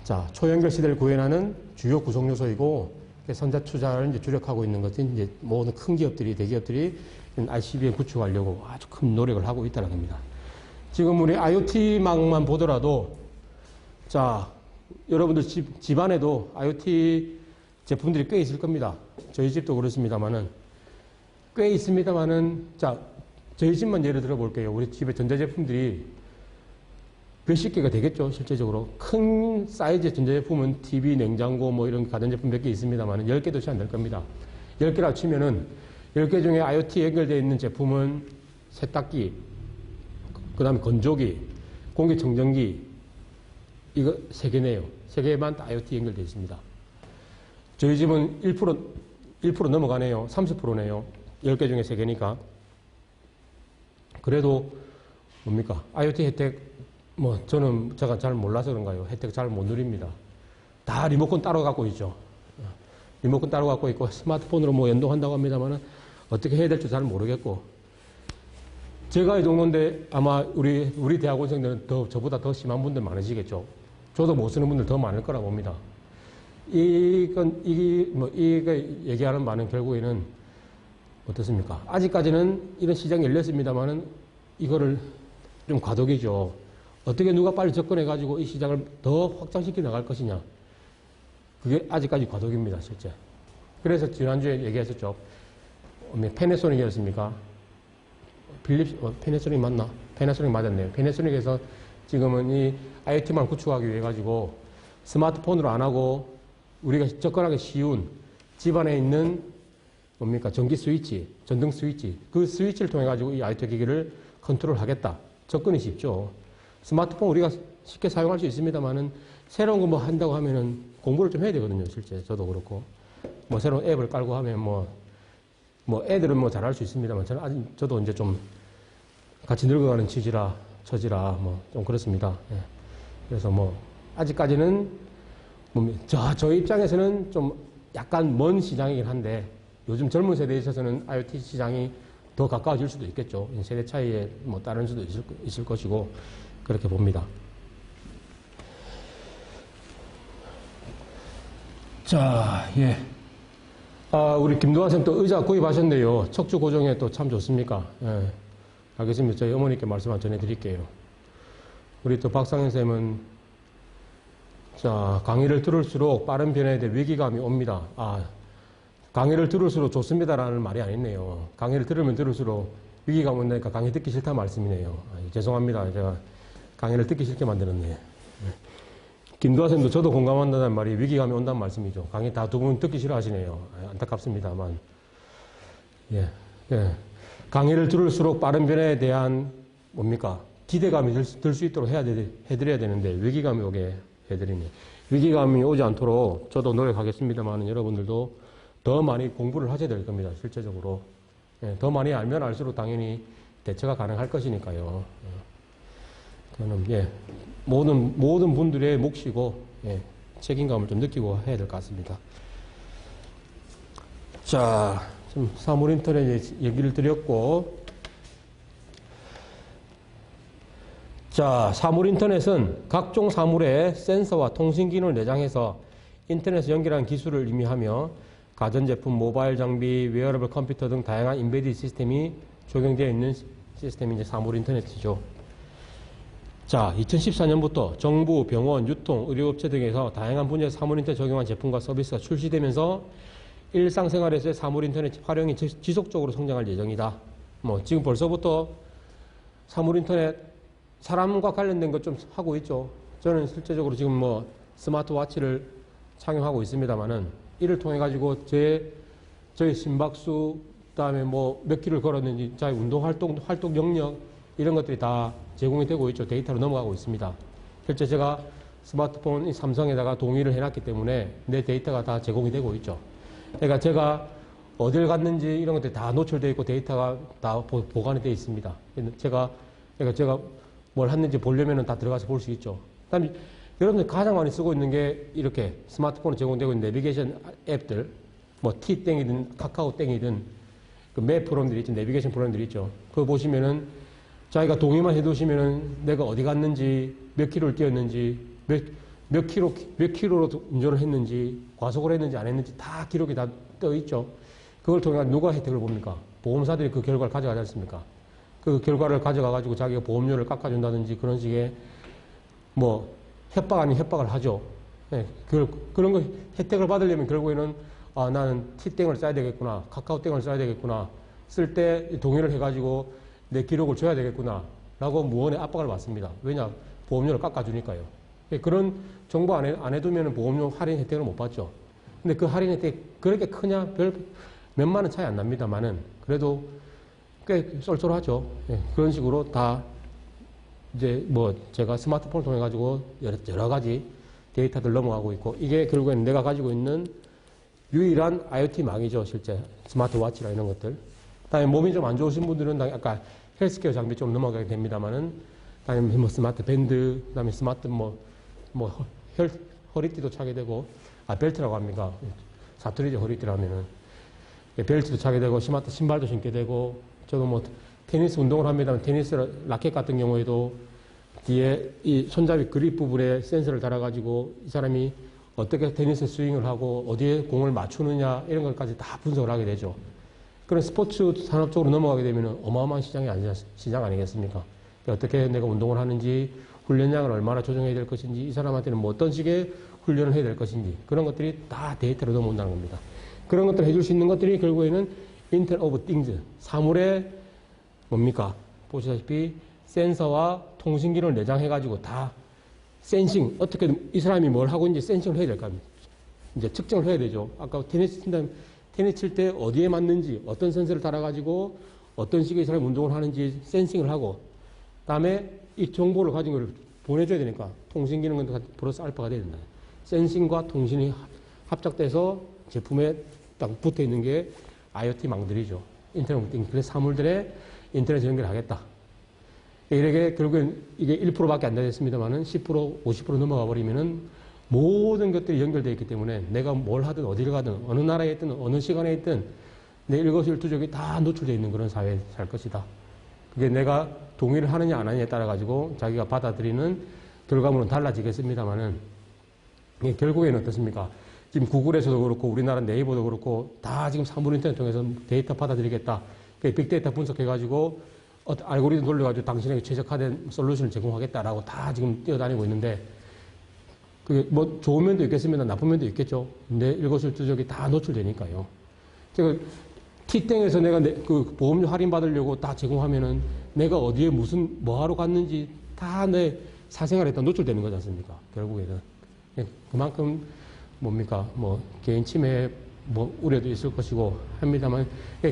자, 초연결 시대를 구현하는 주요 구성 요소이고, 선자 투자를 이제 주력하고 있는 것은 이제 모든 큰 기업들이, 대기업들이 ICBM 구축하려고 아주 큰 노력을 하고 있다는 겁니다. 지금 우리 IoT망만 보더라도, 자, 여러분들 집안에도 IoT 제품들이 꽤 있을 겁니다. 저희 집도 그렇습니다만은, 꽤 있습니다만은, 자, 저희 집만 예를 들어 볼게요. 우리 집에 전자제품들이 몇십 개가 되겠죠, 실제적으로. 큰 사이즈의 전자제품은 TV, 냉장고, 이런 가전제품 몇 개 있습니다만은 10개도 채 안 될 겁니다. 10개라고 치면은 10개 중에 IoT 연결되어 있는 제품은 세탁기, 그 다음에 건조기, 공기청정기, 이거 3개네요. 3개만 IoT 연결되어 있습니다. 저희 집은 1% 넘어가네요. 30%네요. 10개 중에 3개니까. 그래도 뭡니까? IoT 혜택, 저는 제가 잘 몰라서 그런가요? 혜택 잘 못 누립니다. 다 리모컨 따로 갖고 있죠. 리모컨 따로 갖고 있고 스마트폰으로 연동한다고 합니다만은 어떻게 해야 될지 잘 모르겠고. 제가 이 정도인데 아마 우리 대학원생들은 저보다 더 심한 분들 많으시겠죠. 저도 못 쓰는 분들 더 많을 거라 봅니다. 이거 얘기하는 바는 결국에는 어떻습니까? 아직까지는 이런 시장이 열렸습니다만은 이거를 좀 과도기죠. 어떻게 누가 빨리 접근해가지고 이 시장을 더 확장시켜 나갈 것이냐. 그게 아직까지 과도기입니다, 실제. 그래서 지난주에 얘기했었죠. 패나소닉이었습니까? 패나소닉 맞나? 패나소닉 맞았네요. 패나소닉에서 지금은 이 IoT만 구축하기 위해 가지고 스마트폰으로 안 하고 우리가 접근하기 쉬운 집안에 있는 뭡니까? 전기 스위치, 전등 스위치. 그 스위치를 통해 가지고 이 IoT 기기를 컨트롤 하겠다. 접근이 쉽죠. 스마트폰 우리가 쉽게 사용할 수 있습니다만은 새로운 거 뭐 한다고 하면은 공부를 좀 해야 되거든요. 실제 저도 그렇고. 뭐 새로운 앱을 깔고 하면 뭐 애들은 뭐 잘할 수 있습니다만 저도 이제 좀 같이 늙어가는 처지라 뭐 좀 그렇습니다. 예. 그래서 뭐 아직까지는 저 입장에서는 좀 약간 먼 시장이긴 한데 요즘 젊은 세대에 있어서는 IoT 시장이 더 가까워질 수도 있겠죠. 세대 차이에 뭐 따른 수도 있을 것이고 그렇게 봅니다. 자, 예. 우리 김도환 쌤 또 의자 구입하셨네요. 척추 고정에 또 참 좋습니까? 예. 알겠습니다. 저희 어머니께 말씀 한 전해드릴게요. 우리 또 박상현 쌤은 자, 강의를 들을수록 빠른 변화에 대해 위기감이 옵니다. 강의를 들을수록 좋습니다라는 말이 아니네요. 강의를 들으면 들을수록 위기감 온다니까 강의 듣기 싫다 말씀이네요. 죄송합니다. 제가 강의를 듣기 싫게 만들었네. 김도하 쌤도 저도 공감한다는 말이 위기감이 온다는 말씀이죠. 강의 다 두 분 듣기 싫어하시네요. 안타깝습니다만. 예. 강의를 들을수록 빠른 변화에 대한 뭡니까? 기대감이 들 수 있도록 해드려야 되는데 위기감이 오게 해드리네. 위기감이 오지 않도록 저도 노력하겠습니다만 여러분들도 더 많이 공부를 하셔야 될 겁니다. 실제적으로. 예, 더 많이 알면 알수록 당연히 대처가 가능할 것이니까요. 저는 모든 분들의 몫이고 책임감을 좀 느끼고 해야 될 것 같습니다. 자, 지금 사물 인터넷 얘기를 드렸고, 자, 사물 인터넷은 각종 사물에 센서와 통신 기능을 내장해서 인터넷에 연결하는 기술을 의미하며 가전제품, 모바일 장비, 웨어러블 컴퓨터 등 다양한 인베디드 시스템이 적용되어 있는 시스템이 이제 사물 인터넷이죠. 자, 2014년부터 정부, 병원, 유통, 의료업체 등에서 다양한 분야에서 사물 인터넷 적용한 제품과 서비스가 출시되면서 일상생활에서의 사물 인터넷 활용이 지속적으로 성장할 예정이다. 지금 벌써부터 사물 인터넷 사람과 관련된 것 좀 하고 있죠. 저는 실제적으로 지금 스마트워치를 착용하고 있습니다만은 이를 통해 가지고 저희 심박수, 그다음에 몇 킬로를 걸었는지, 저희 운동 활동 영역 이런 것들이 다 제공이 되고 있죠. 데이터로 넘어가고 있습니다. 실제 제가 스마트폰 삼성에다가 동의를 해놨기 때문에 내 데이터가 다 제공이 되고 있죠. 그러니까 제가 어딜 갔는지 이런 것들이 다 노출되어 있고 데이터가 다 보관이 되어 있습니다. 그러니까 제가 뭘 했는지 보려면은 다 들어가서 볼 수 있죠. 그다음에 여러분들 가장 많이 쓰고 있는 게 이렇게 스마트폰에 제공되고 있는 내비게이션 앱들, T땡이든 카카오땡이든 그 맵 프로그램들이 있죠. 내비게이션 프로그램들이 있죠. 그거 보시면은 자기가 동의만 해두시면은 내가 어디 갔는지, 몇 킬로를 뛰었는지, 몇 킬로로 운전을 했는지, 과속을 했는지 안 했는지 다 기록이 다 떠 있죠. 그걸 통해 누가 혜택을 봅니까? 보험사들이 그 결과를 가져가지 않습니까? 그 결과를 가져가가지고 자기가 보험료를 깎아준다든지 그런 식의 협박 아닌 협박을 하죠. 네, 그런 거 혜택을 받으려면 결국에는 나는 T땡을 써야 되겠구나, 카카오땡을 써야 되겠구나, 쓸 때 동의를 해가지고 내 기록을 줘야 되겠구나 라고 무언의 압박을 받습니다. 왜냐? 보험료를 깎아주니까요. 그런 정보 안 해두면 보험료 할인 혜택을 못 받죠. 근데 그 할인 혜택 그렇게 크냐? 몇만 원 차이 안 납니다만은 그래도 꽤 쏠쏠하죠. 그런 식으로 다 이제 제가 스마트폰을 통해 가지고 여러 가지 데이터들 넘어가고 있고, 이게 결국에는 내가 가지고 있는 유일한 IoT 망이죠. 실제 스마트워치나 이런 것들. 그다음에 몸이 좀 안 좋으신 분들은 아까 헬스케어 장비 좀 넘어가게 됩니다만은, 그다음에 스마트 밴드, 그다음에 스마트 허리띠도 차게 되고, 벨트라고 합니까? 사투리죠. 허리띠라면은. 벨트도 차게 되고, 스마트 신발도 신게 되고, 저도 테니스 운동을 합니다만 테니스 라켓 같은 경우에도 뒤에 이 손잡이 그립 부분에 센서를 달아가지고 이 사람이 어떻게 테니스 스윙을 하고 어디에 공을 맞추느냐 이런 것까지 다 분석을 하게 되죠. 그런 스포츠 산업 쪽으로 넘어가게 되면 어마어마한 시장 아니겠습니까? 어떻게 내가 운동을 하는지, 훈련량을 얼마나 조정해야 될 것인지, 이 사람한테는 어떤 식의 훈련을 해야 될 것인지, 그런 것들이 다 데이터로 넘어온다는 겁니다. 그런 것들을 해줄 수 있는 것들이 결국에는 인터넷 오브 띵즈, 사물의 보시다시피 센서와 통신 기능을 내장해가지고 다 센싱, 어떻게 이 사람이 뭘 하고 있는지 센싱을 해야 될 거 아닙니까? 이제 측정을 해야 되죠. 아까 테니스 친다면 테니스 칠 때 어디에 맞는지, 어떤 센서를 달아가지고 어떤 식의 사람이 운동을 하는지 센싱을 하고, 다음에 이 정보를 가진 걸 보내줘야 되니까 통신 기능은 플러스 알파가 돼야 된다. 센싱과 통신이 합작돼서 제품에 딱 붙어 있는 게 IoT 망들이죠. 인터넷 사물들의 인터넷 연결하겠다. 이렇게 결국엔 이게 1%밖에 안 되겠습니다만은 10%, 50% 넘어가 버리면은 모든 것들이 연결되어 있기 때문에 내가 뭘 하든 어디를 가든 어느 나라에 있든 어느 시간에 있든 내 일거수일투족이 다 노출되어 있는 그런 사회에 살 것이다. 그게 내가 동의를 하느냐 안 하느냐에 따라 가지고 자기가 받아들이는 결과물은 달라지겠습니다만은 결국에는 어떻습니까? 지금 구글에서도 그렇고 우리나라 네이버도 그렇고 다 지금 사물 인터넷 통해서 데이터 받아들이겠다. 빅데이터 분석해가지고 알고리즘 돌려가지고 당신에게 최적화된 솔루션을 제공하겠다라고 다 지금 뛰어다니고 있는데 그게 뭐 좋은 면도 있겠습니다. 나쁜 면도 있겠죠. 내 일거수일투족이 다 노출되니까요. 제가 T땡에서 내가 그 보험료 할인 받으려고 다 제공하면은 내가 어디에 무슨 뭐 하러 갔는지 다 내 사생활에 다 노출되는 거지 않습니까? 결국에는 그만큼 뭡니까 뭐 개인 침해 뭐 우려도 있을 것이고 합니다만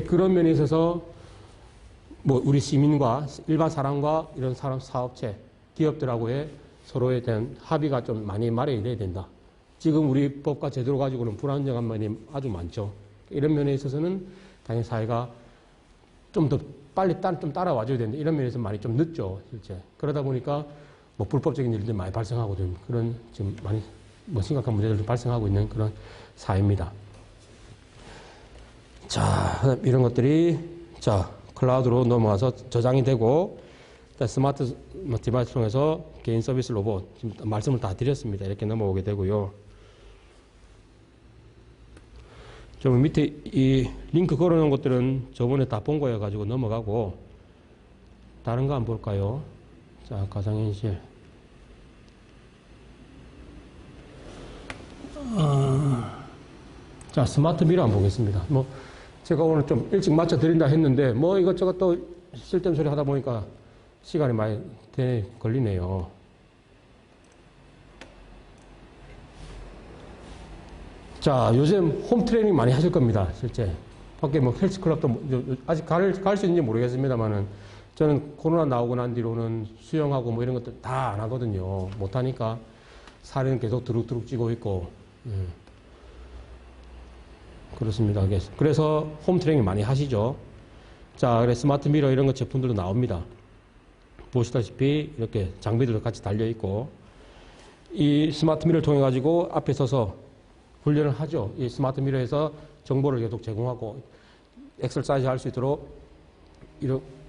그런 면에 있어서 뭐 우리 시민과 일반 사람과 이런 사업체 기업들하고의 서로에 대한 합의가 좀 많이 마련이 돼야 된다. 지금 우리 법과 제도를 가지고는 불안정한 면이 아주 많죠. 이런 면에 있어서는 당연히 사회가 좀 더 빨리 좀 따라와줘야 되는데 이런 면에서 많이 좀 늦죠, 실제. 그러다 보니까 뭐 불법적인 일들이 많이 발생하고 좀 그런 지금 많이 뭐 심각한 문제들도 발생하고 있는 그런 사회입니다. 자, 이런 것들이 자 클라우드로 넘어가서 저장이 되고 스마트 디바이스 통해서 개인 서비스 로봇 지금 말씀을 다 드렸습니다. 이렇게 넘어오게 되고요. 좀 밑에 이 링크 걸어놓은 것들은 저번에 다 본 거여 가지고 넘어가고 다른 거 한번 볼까요? 자, 가상현실. 자, 스마트 미러 한번 보겠습니다. 뭐 제가 오늘 좀 일찍 맞춰 드린다 했는데 뭐 이것저것 또 쓸데없는 소리 하다 보니까 시간이 많이 걸리네요. 자, 요즘 홈 트레이닝 많이 하실 겁니다, 실제. 밖에 뭐 헬스클럽도 아직 갈 수 있는지 모르겠습니다만은 저는 코로나 나오고 난 뒤로는 수영하고 뭐 이런 것들 다 안 하거든요. 못하니까 살은 계속 두룩두룩 찌고 있고. 그렇습니다. 그래서 홈 트레이닝 많이 하시죠. 자, 그래 스마트 미러 이런 것 제품들도 나옵니다. 보시다시피 이렇게 장비들도 같이 달려 있고 이 스마트 미러를 통해 가지고 앞에 서서 훈련을 하죠. 이 스마트 미러에서 정보를 계속 제공하고 엑서사이즈 할 수 있도록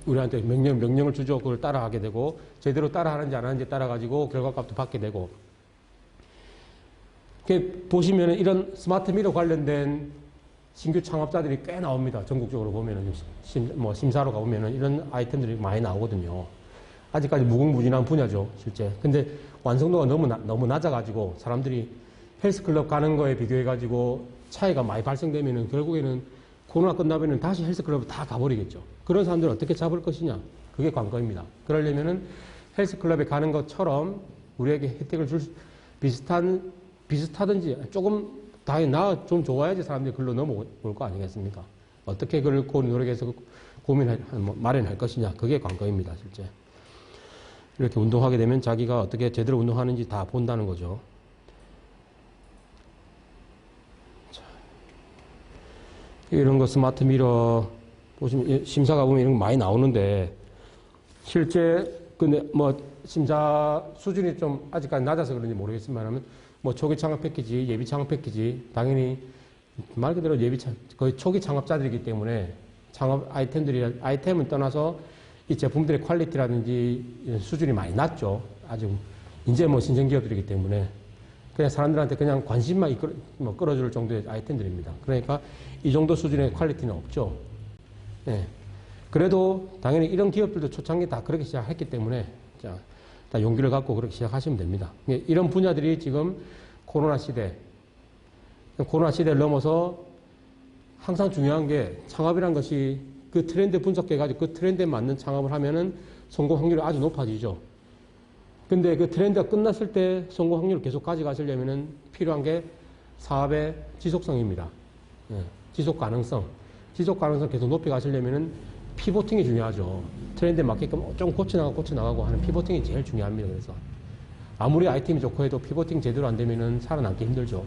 우리한테 명령을 주죠. 그걸 따라하게 되고 제대로 따라하는지 안 하는지 따라 가지고 결과값도 받게 되고 이렇게 보시면 이런 스마트 미러 관련된 신규 창업자들이 꽤 나옵니다. 전국적으로 보면은 심사로 가보면은 이런 아이템들이 많이 나오거든요. 아직까지 무궁무진한 분야죠, 실제. 근데 완성도가 너무 낮아가지고 사람들이 헬스클럽 가는 거에 비교해가지고 차이가 많이 발생되면은 결국에는 코로나 끝나면은 다시 헬스클럽을 다 가버리겠죠. 그런 사람들을 어떻게 잡을 것이냐. 그게 관건입니다. 그러려면은 헬스클럽에 가는 것처럼 우리에게 혜택을 비슷하든지 조금 당연히 좀 좋아야지 사람들이 글로 넘어올 거 아니겠습니까? 어떻게 그걸 노력해서 마련할 것이냐. 그게 관건입니다, 실제. 이렇게 운동하게 되면 자기가 어떻게 제대로 운동하는지 다 본다는 거죠. 자, 이런 거 스마트 미러 보시면 심사가 보면 이런 거 많이 나오는데 실제 근데 뭐 심사 수준이 좀 아직까지 낮아서 그런지 모르겠지만 뭐 초기 창업 패키지, 예비 창업 패키지 당연히 말 그대로 거의 초기 창업자들이기 때문에 창업 아이템을 떠나서 이 제품들의 퀄리티라든지 수준이 많이 낮죠. 아주 이제 뭐 신생 기업들이기 때문에 그냥 사람들한테 그냥 관심만 끌어줄 정도의 아이템들입니다. 그러니까 이 정도 수준의 퀄리티는 없죠. 네. 그래도 당연히 이런 기업들도 초창기 다 그렇게 시작했기 때문에 자, 다 용기를 갖고 그렇게 시작하시면 됩니다. 이런 분야들이 지금 코로나 시대를 넘어서 항상 중요한 게 창업이란 것이 그 트렌드 분석해가지고 그 트렌드에 맞는 창업을 하면은 성공 확률이 아주 높아지죠. 근데 그 트렌드가 끝났을 때 성공 확률을 계속 가져가시려면은 필요한 게 사업의 지속성입니다. 예. 지속 가능성 계속 높이 가시려면은 피보팅이 중요하죠. 트렌드에 맞게끔 좀 고쳐나가고 하는 피보팅이 제일 중요합니다. 그래서 아무리 아이템이 좋고 해도 피보팅 제대로 안 되면은 살아남기 힘들죠.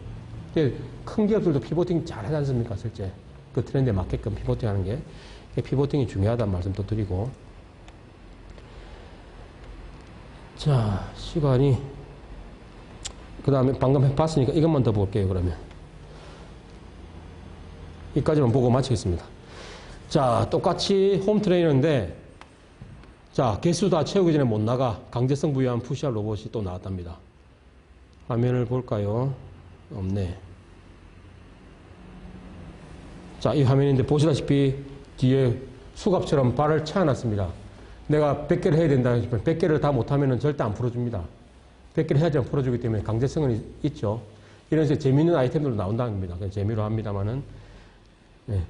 근데 큰 기업들도 피보팅 잘 하지 않습니까? 실제 그 트렌드에 맞게끔 피보팅 하는 게 피보팅이 중요하다는 말씀도 드리고. 자, 시간이 그 다음에 방금 봤으니까 이것만 더 볼게요. 그러면 여기까지만 보고 마치겠습니다. 자, 똑같이 홈 트레이너인데, 자, 개수 다 채우기 전에 못 나가 강제성 부여한 푸시할 로봇이 또 나왔답니다. 화면을 볼까요? 없네. 자, 이 화면인데 보시다시피 뒤에 수갑처럼 발을 채워놨습니다. 내가 100개를 해야 된다 싶으면 100개를 다 못하면 절대 안 풀어줍니다. 100개를 해야지 풀어주기 때문에 강제성은 있죠. 이런 식의 재미있는 아이템들도 나온다는 겁니다. 그냥 재미로 합니다만은. 네.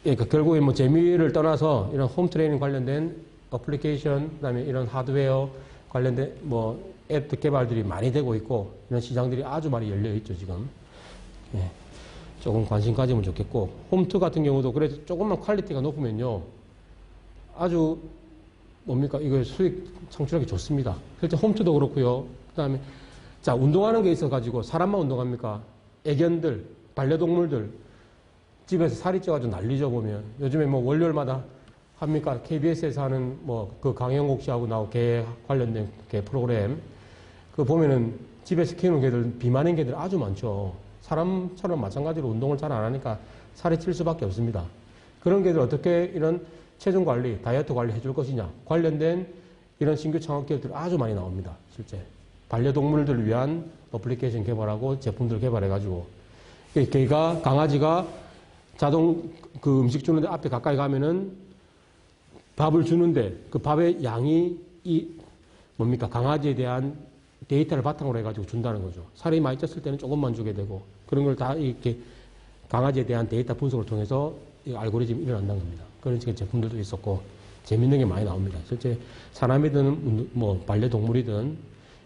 그러니까 결국에 뭐 재미를 떠나서 이런 홈 트레이닝 관련된 어플리케이션, 그 다음에 이런 하드웨어 관련된 뭐 앱 개발들이 많이 되고 있고, 이런 시장들이 아주 많이 열려 있죠, 지금. 예. 조금 관심 가지면 좋겠고, 홈2 같은 경우도 그래서 조금만 퀄리티가 높으면요, 아주 뭡니까? 이거 수익 창출하기 좋습니다. 실제 홈2도 그렇고요. 그 다음에 자, 운동하는 게 있어가지고 사람만 운동합니까? 애견들, 반려동물들 집에서 살이 쪄가지고 난리죠, 보면. 요즘에 뭐 월요일마다 합니까? KBS에서 하는 뭐 그 강영욱 씨하고 나오고 개 관련된 개 프로그램. 그 보면은 집에서 키우는 개들, 비만인 개들 아주 많죠. 사람처럼 마찬가지로 운동을 잘 안 하니까 살이 찔 수밖에 없습니다. 그런 개들 어떻게 이런 체중 관리, 다이어트 관리 해줄 것이냐. 관련된 이런 신규 창업 기업들이 아주 많이 나옵니다. 실제. 반려동물들을 위한 어플리케이션 개발하고 제품들 개발해가지고. 개가, 강아지가 자동 그 음식 주는데 앞에 가까이 가면은 밥을 주는데 그 밥의 양이 이 뭡니까? 강아지에 대한 데이터를 바탕으로 해가지고 준다는 거죠. 살이 많이 쪘을 때는 조금만 주게 되고 그런 걸 다 이렇게 강아지에 대한 데이터 분석을 통해서 이 알고리즘이 일어난다는 겁니다. 그런 식의 제품들도 있었고 재밌는 게 많이 나옵니다. 실제 사람이든 뭐 반려동물이든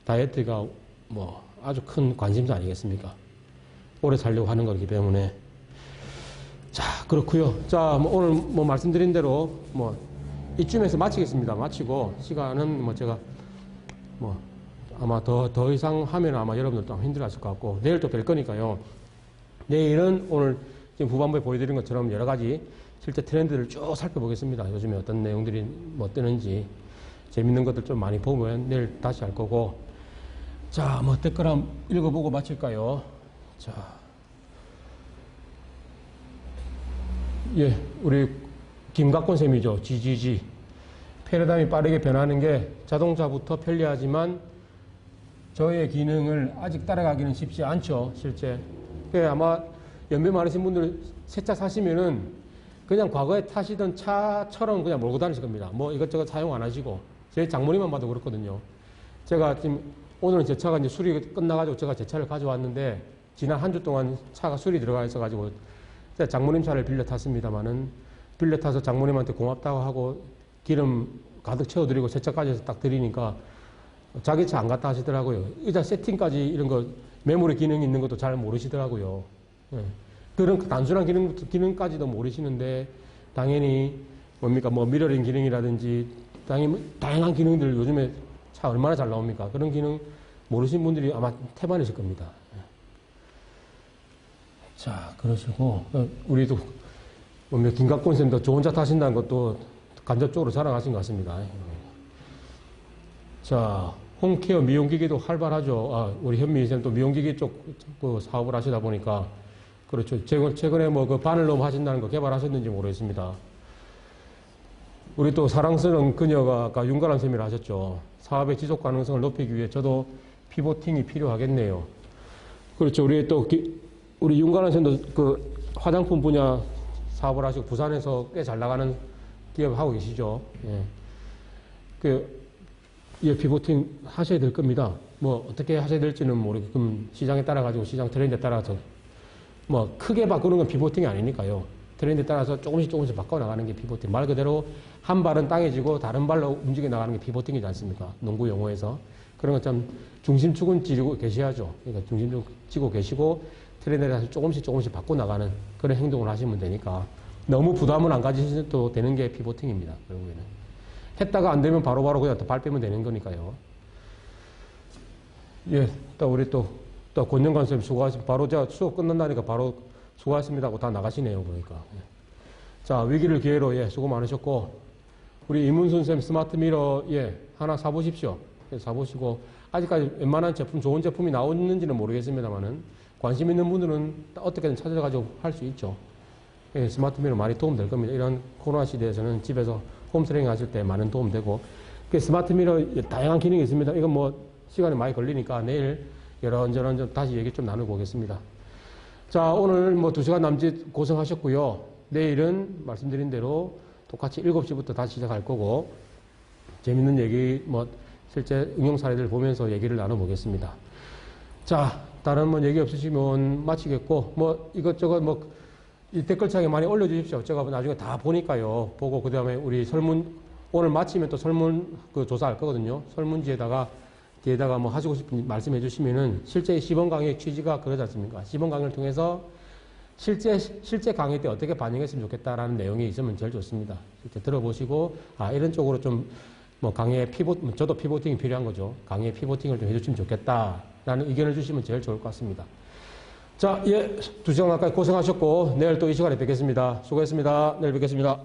다이어트가 뭐 아주 큰 관심사 아니겠습니까? 오래 살려고 하는 거기 때문에. 자, 그렇고요. 자, 뭐 오늘 뭐 말씀드린 대로 뭐 이쯤에서 마치겠습니다. 마치고 시간은 뭐 제가 뭐 아마 더 이상 하면 아마 여러분들도 힘들어하실 것 같고 내일 또 뵐 거니까요. 내일은 오늘 지금 후반부에 보여드린 것처럼 여러 가지 실제 트렌드를 쭉 살펴보겠습니다. 요즘에 어떤 내용들이 뭐 뜨는지 재밌는 것들 좀 많이 보면 내일 다시 할 거고. 자, 뭐 댓글 한번 읽어보고 마칠까요? 자, 예, 우리 김각권 쌤이죠. GGG. 패러다임이 빠르게 변하는 게 자동차부터 편리하지만 저의 기능을 아직 따라가기는 쉽지 않죠, 실제. 아마 연배 많으신 분들 새 차 사시면은 그냥 과거에 타시던 차처럼 그냥 몰고 다니실 겁니다. 뭐 이것저것 사용 안 하시고. 제 장모님만 봐도 그렇거든요. 제가 지금 오늘은 제 차가 이제 수리 끝나가지고 제가 제 차를 가져왔는데 지난 한 주 동안 차가 수리 들어가 있어가지고 제가 장모님 차를 빌려 탔습니다만은 빌려 타서 장모님한테 고맙다고 하고 기름 가득 채워드리고 제 차까지 딱 드리니까 자기 차 안 갔다 하시더라고요. 의자 세팅까지 이런 거 메모리 기능이 있는 것도 잘 모르시더라고요. 예. 그런 단순한 기능까지도 모르시는데 당연히 뭡니까 뭐 미러링 기능이라든지 당연히 다양한 기능들 요즘에 차 얼마나 잘 나옵니까? 그런 기능 모르신 분들이 아마 태반이실 겁니다. 예. 자, 그러시고 우리도 뭡니까 김각권 쌤도 좋은 차 타신다는 것도 간접적으로 자랑하신 것 같습니다. 자, 홈케어 미용기기도 활발하죠. 아, 우리 현미 쌤도 미용기기 쪽 그 사업을 하시다 보니까 그렇죠. 최근에 뭐 그 바늘놈 하신다는 거 개발하셨는지 모르겠습니다. 우리 또 사랑스러운 그녀가 아까 윤가람 쌤이 하셨죠. 사업의 지속 가능성을 높이기 위해 저도 피보팅이 필요하겠네요. 그렇죠. 우리 또 우리 윤가람 쌤도 그 화장품 분야 사업을 하시고 부산에서 꽤 잘 나가는 기업 하고 계시죠. 예. 예, 피보팅 하셔야 될 겁니다. 뭐 어떻게 하셔야 될지는 모르겠지만 시장에 따라 가지고 시장 트렌드에 따라서 뭐 크게 바꾸는 건 피보팅이 아니니까요. 트렌드에 따라서 조금씩 바꿔 나가는 게 피보팅. 말 그대로 한 발은 땅에 쥐고 다른 발로 움직여 나가는 게 피보팅이지 않습니까? 농구 용어에서. 그런 것처럼 중심축은 쥐고 계셔야죠. 그러니까 중심축 쥐고 계시고 트렌드를 조금씩 바꿔나가는 그런 행동을 하시면 되니까 너무 부담을 안 가지셔도 되는 게 피보팅입니다. 결국에는. 했다가 안 되면 바로바로 그냥 발 빼면 되는 거니까요. 예, 또 우리 또 권영관 선생님 수고하십니다. 바로 제가 수업 끝난다니까 바로 수고하십니다 하고 다 나가시네요, 보니까. 예. 자, 위기를 기회로, 예, 수고 많으셨고, 우리 이문순 선생님 스마트 미러, 예, 하나 사보십시오. 예, 사보시고, 아직까지 웬만한 제품, 좋은 제품이 나오는지는 모르겠습니다만은, 관심 있는 분들은 어떻게든 찾아가지고 할 수 있죠. 예, 스마트 미러 많이 도움될 겁니다. 이런 코로나 시대에서는 집에서 홈스트링 하실 때 많은 도움되고, 스마트 미러 다양한 기능이 있습니다. 이건 뭐, 시간이 많이 걸리니까 내일 이런저런 다시 얘기 좀 나누고 오겠습니다. 자, 오늘 뭐 2시간 남짓 고생하셨고요. 내일은 말씀드린 대로 똑같이 7시부터 다시 시작할 거고, 재밌는 얘기, 뭐, 실제 응용 사례들 보면서 얘기를 나눠보겠습니다. 자, 다른 뭐 얘기 없으시면 마치겠고, 뭐, 이것저것 뭐, 이 댓글창에 많이 올려주십시오. 제가 나중에 다 보니까요. 보고, 그 다음에 우리 오늘 마치면 또 설문 조사할 거거든요. 설문지에다가 뒤에다가 뭐 하시고 싶은 말씀해 주시면은 실제 시범 강의 취지가 그러지 않습니까? 시범 강의를 통해서 실제 강의 때 어떻게 반영했으면 좋겠다라는 내용이 있으면 제일 좋습니다. 실제 들어보시고, 이런 쪽으로 좀 뭐 강의에 저도 피보팅이 필요한 거죠. 강의에 피보팅을 좀 해주시면 좋겠다라는 의견을 주시면 제일 좋을 것 같습니다. 자, 예, 2시간 가까이 고생하셨고, 내일 또 이 시간에 뵙겠습니다. 수고했습니다. 내일 뵙겠습니다.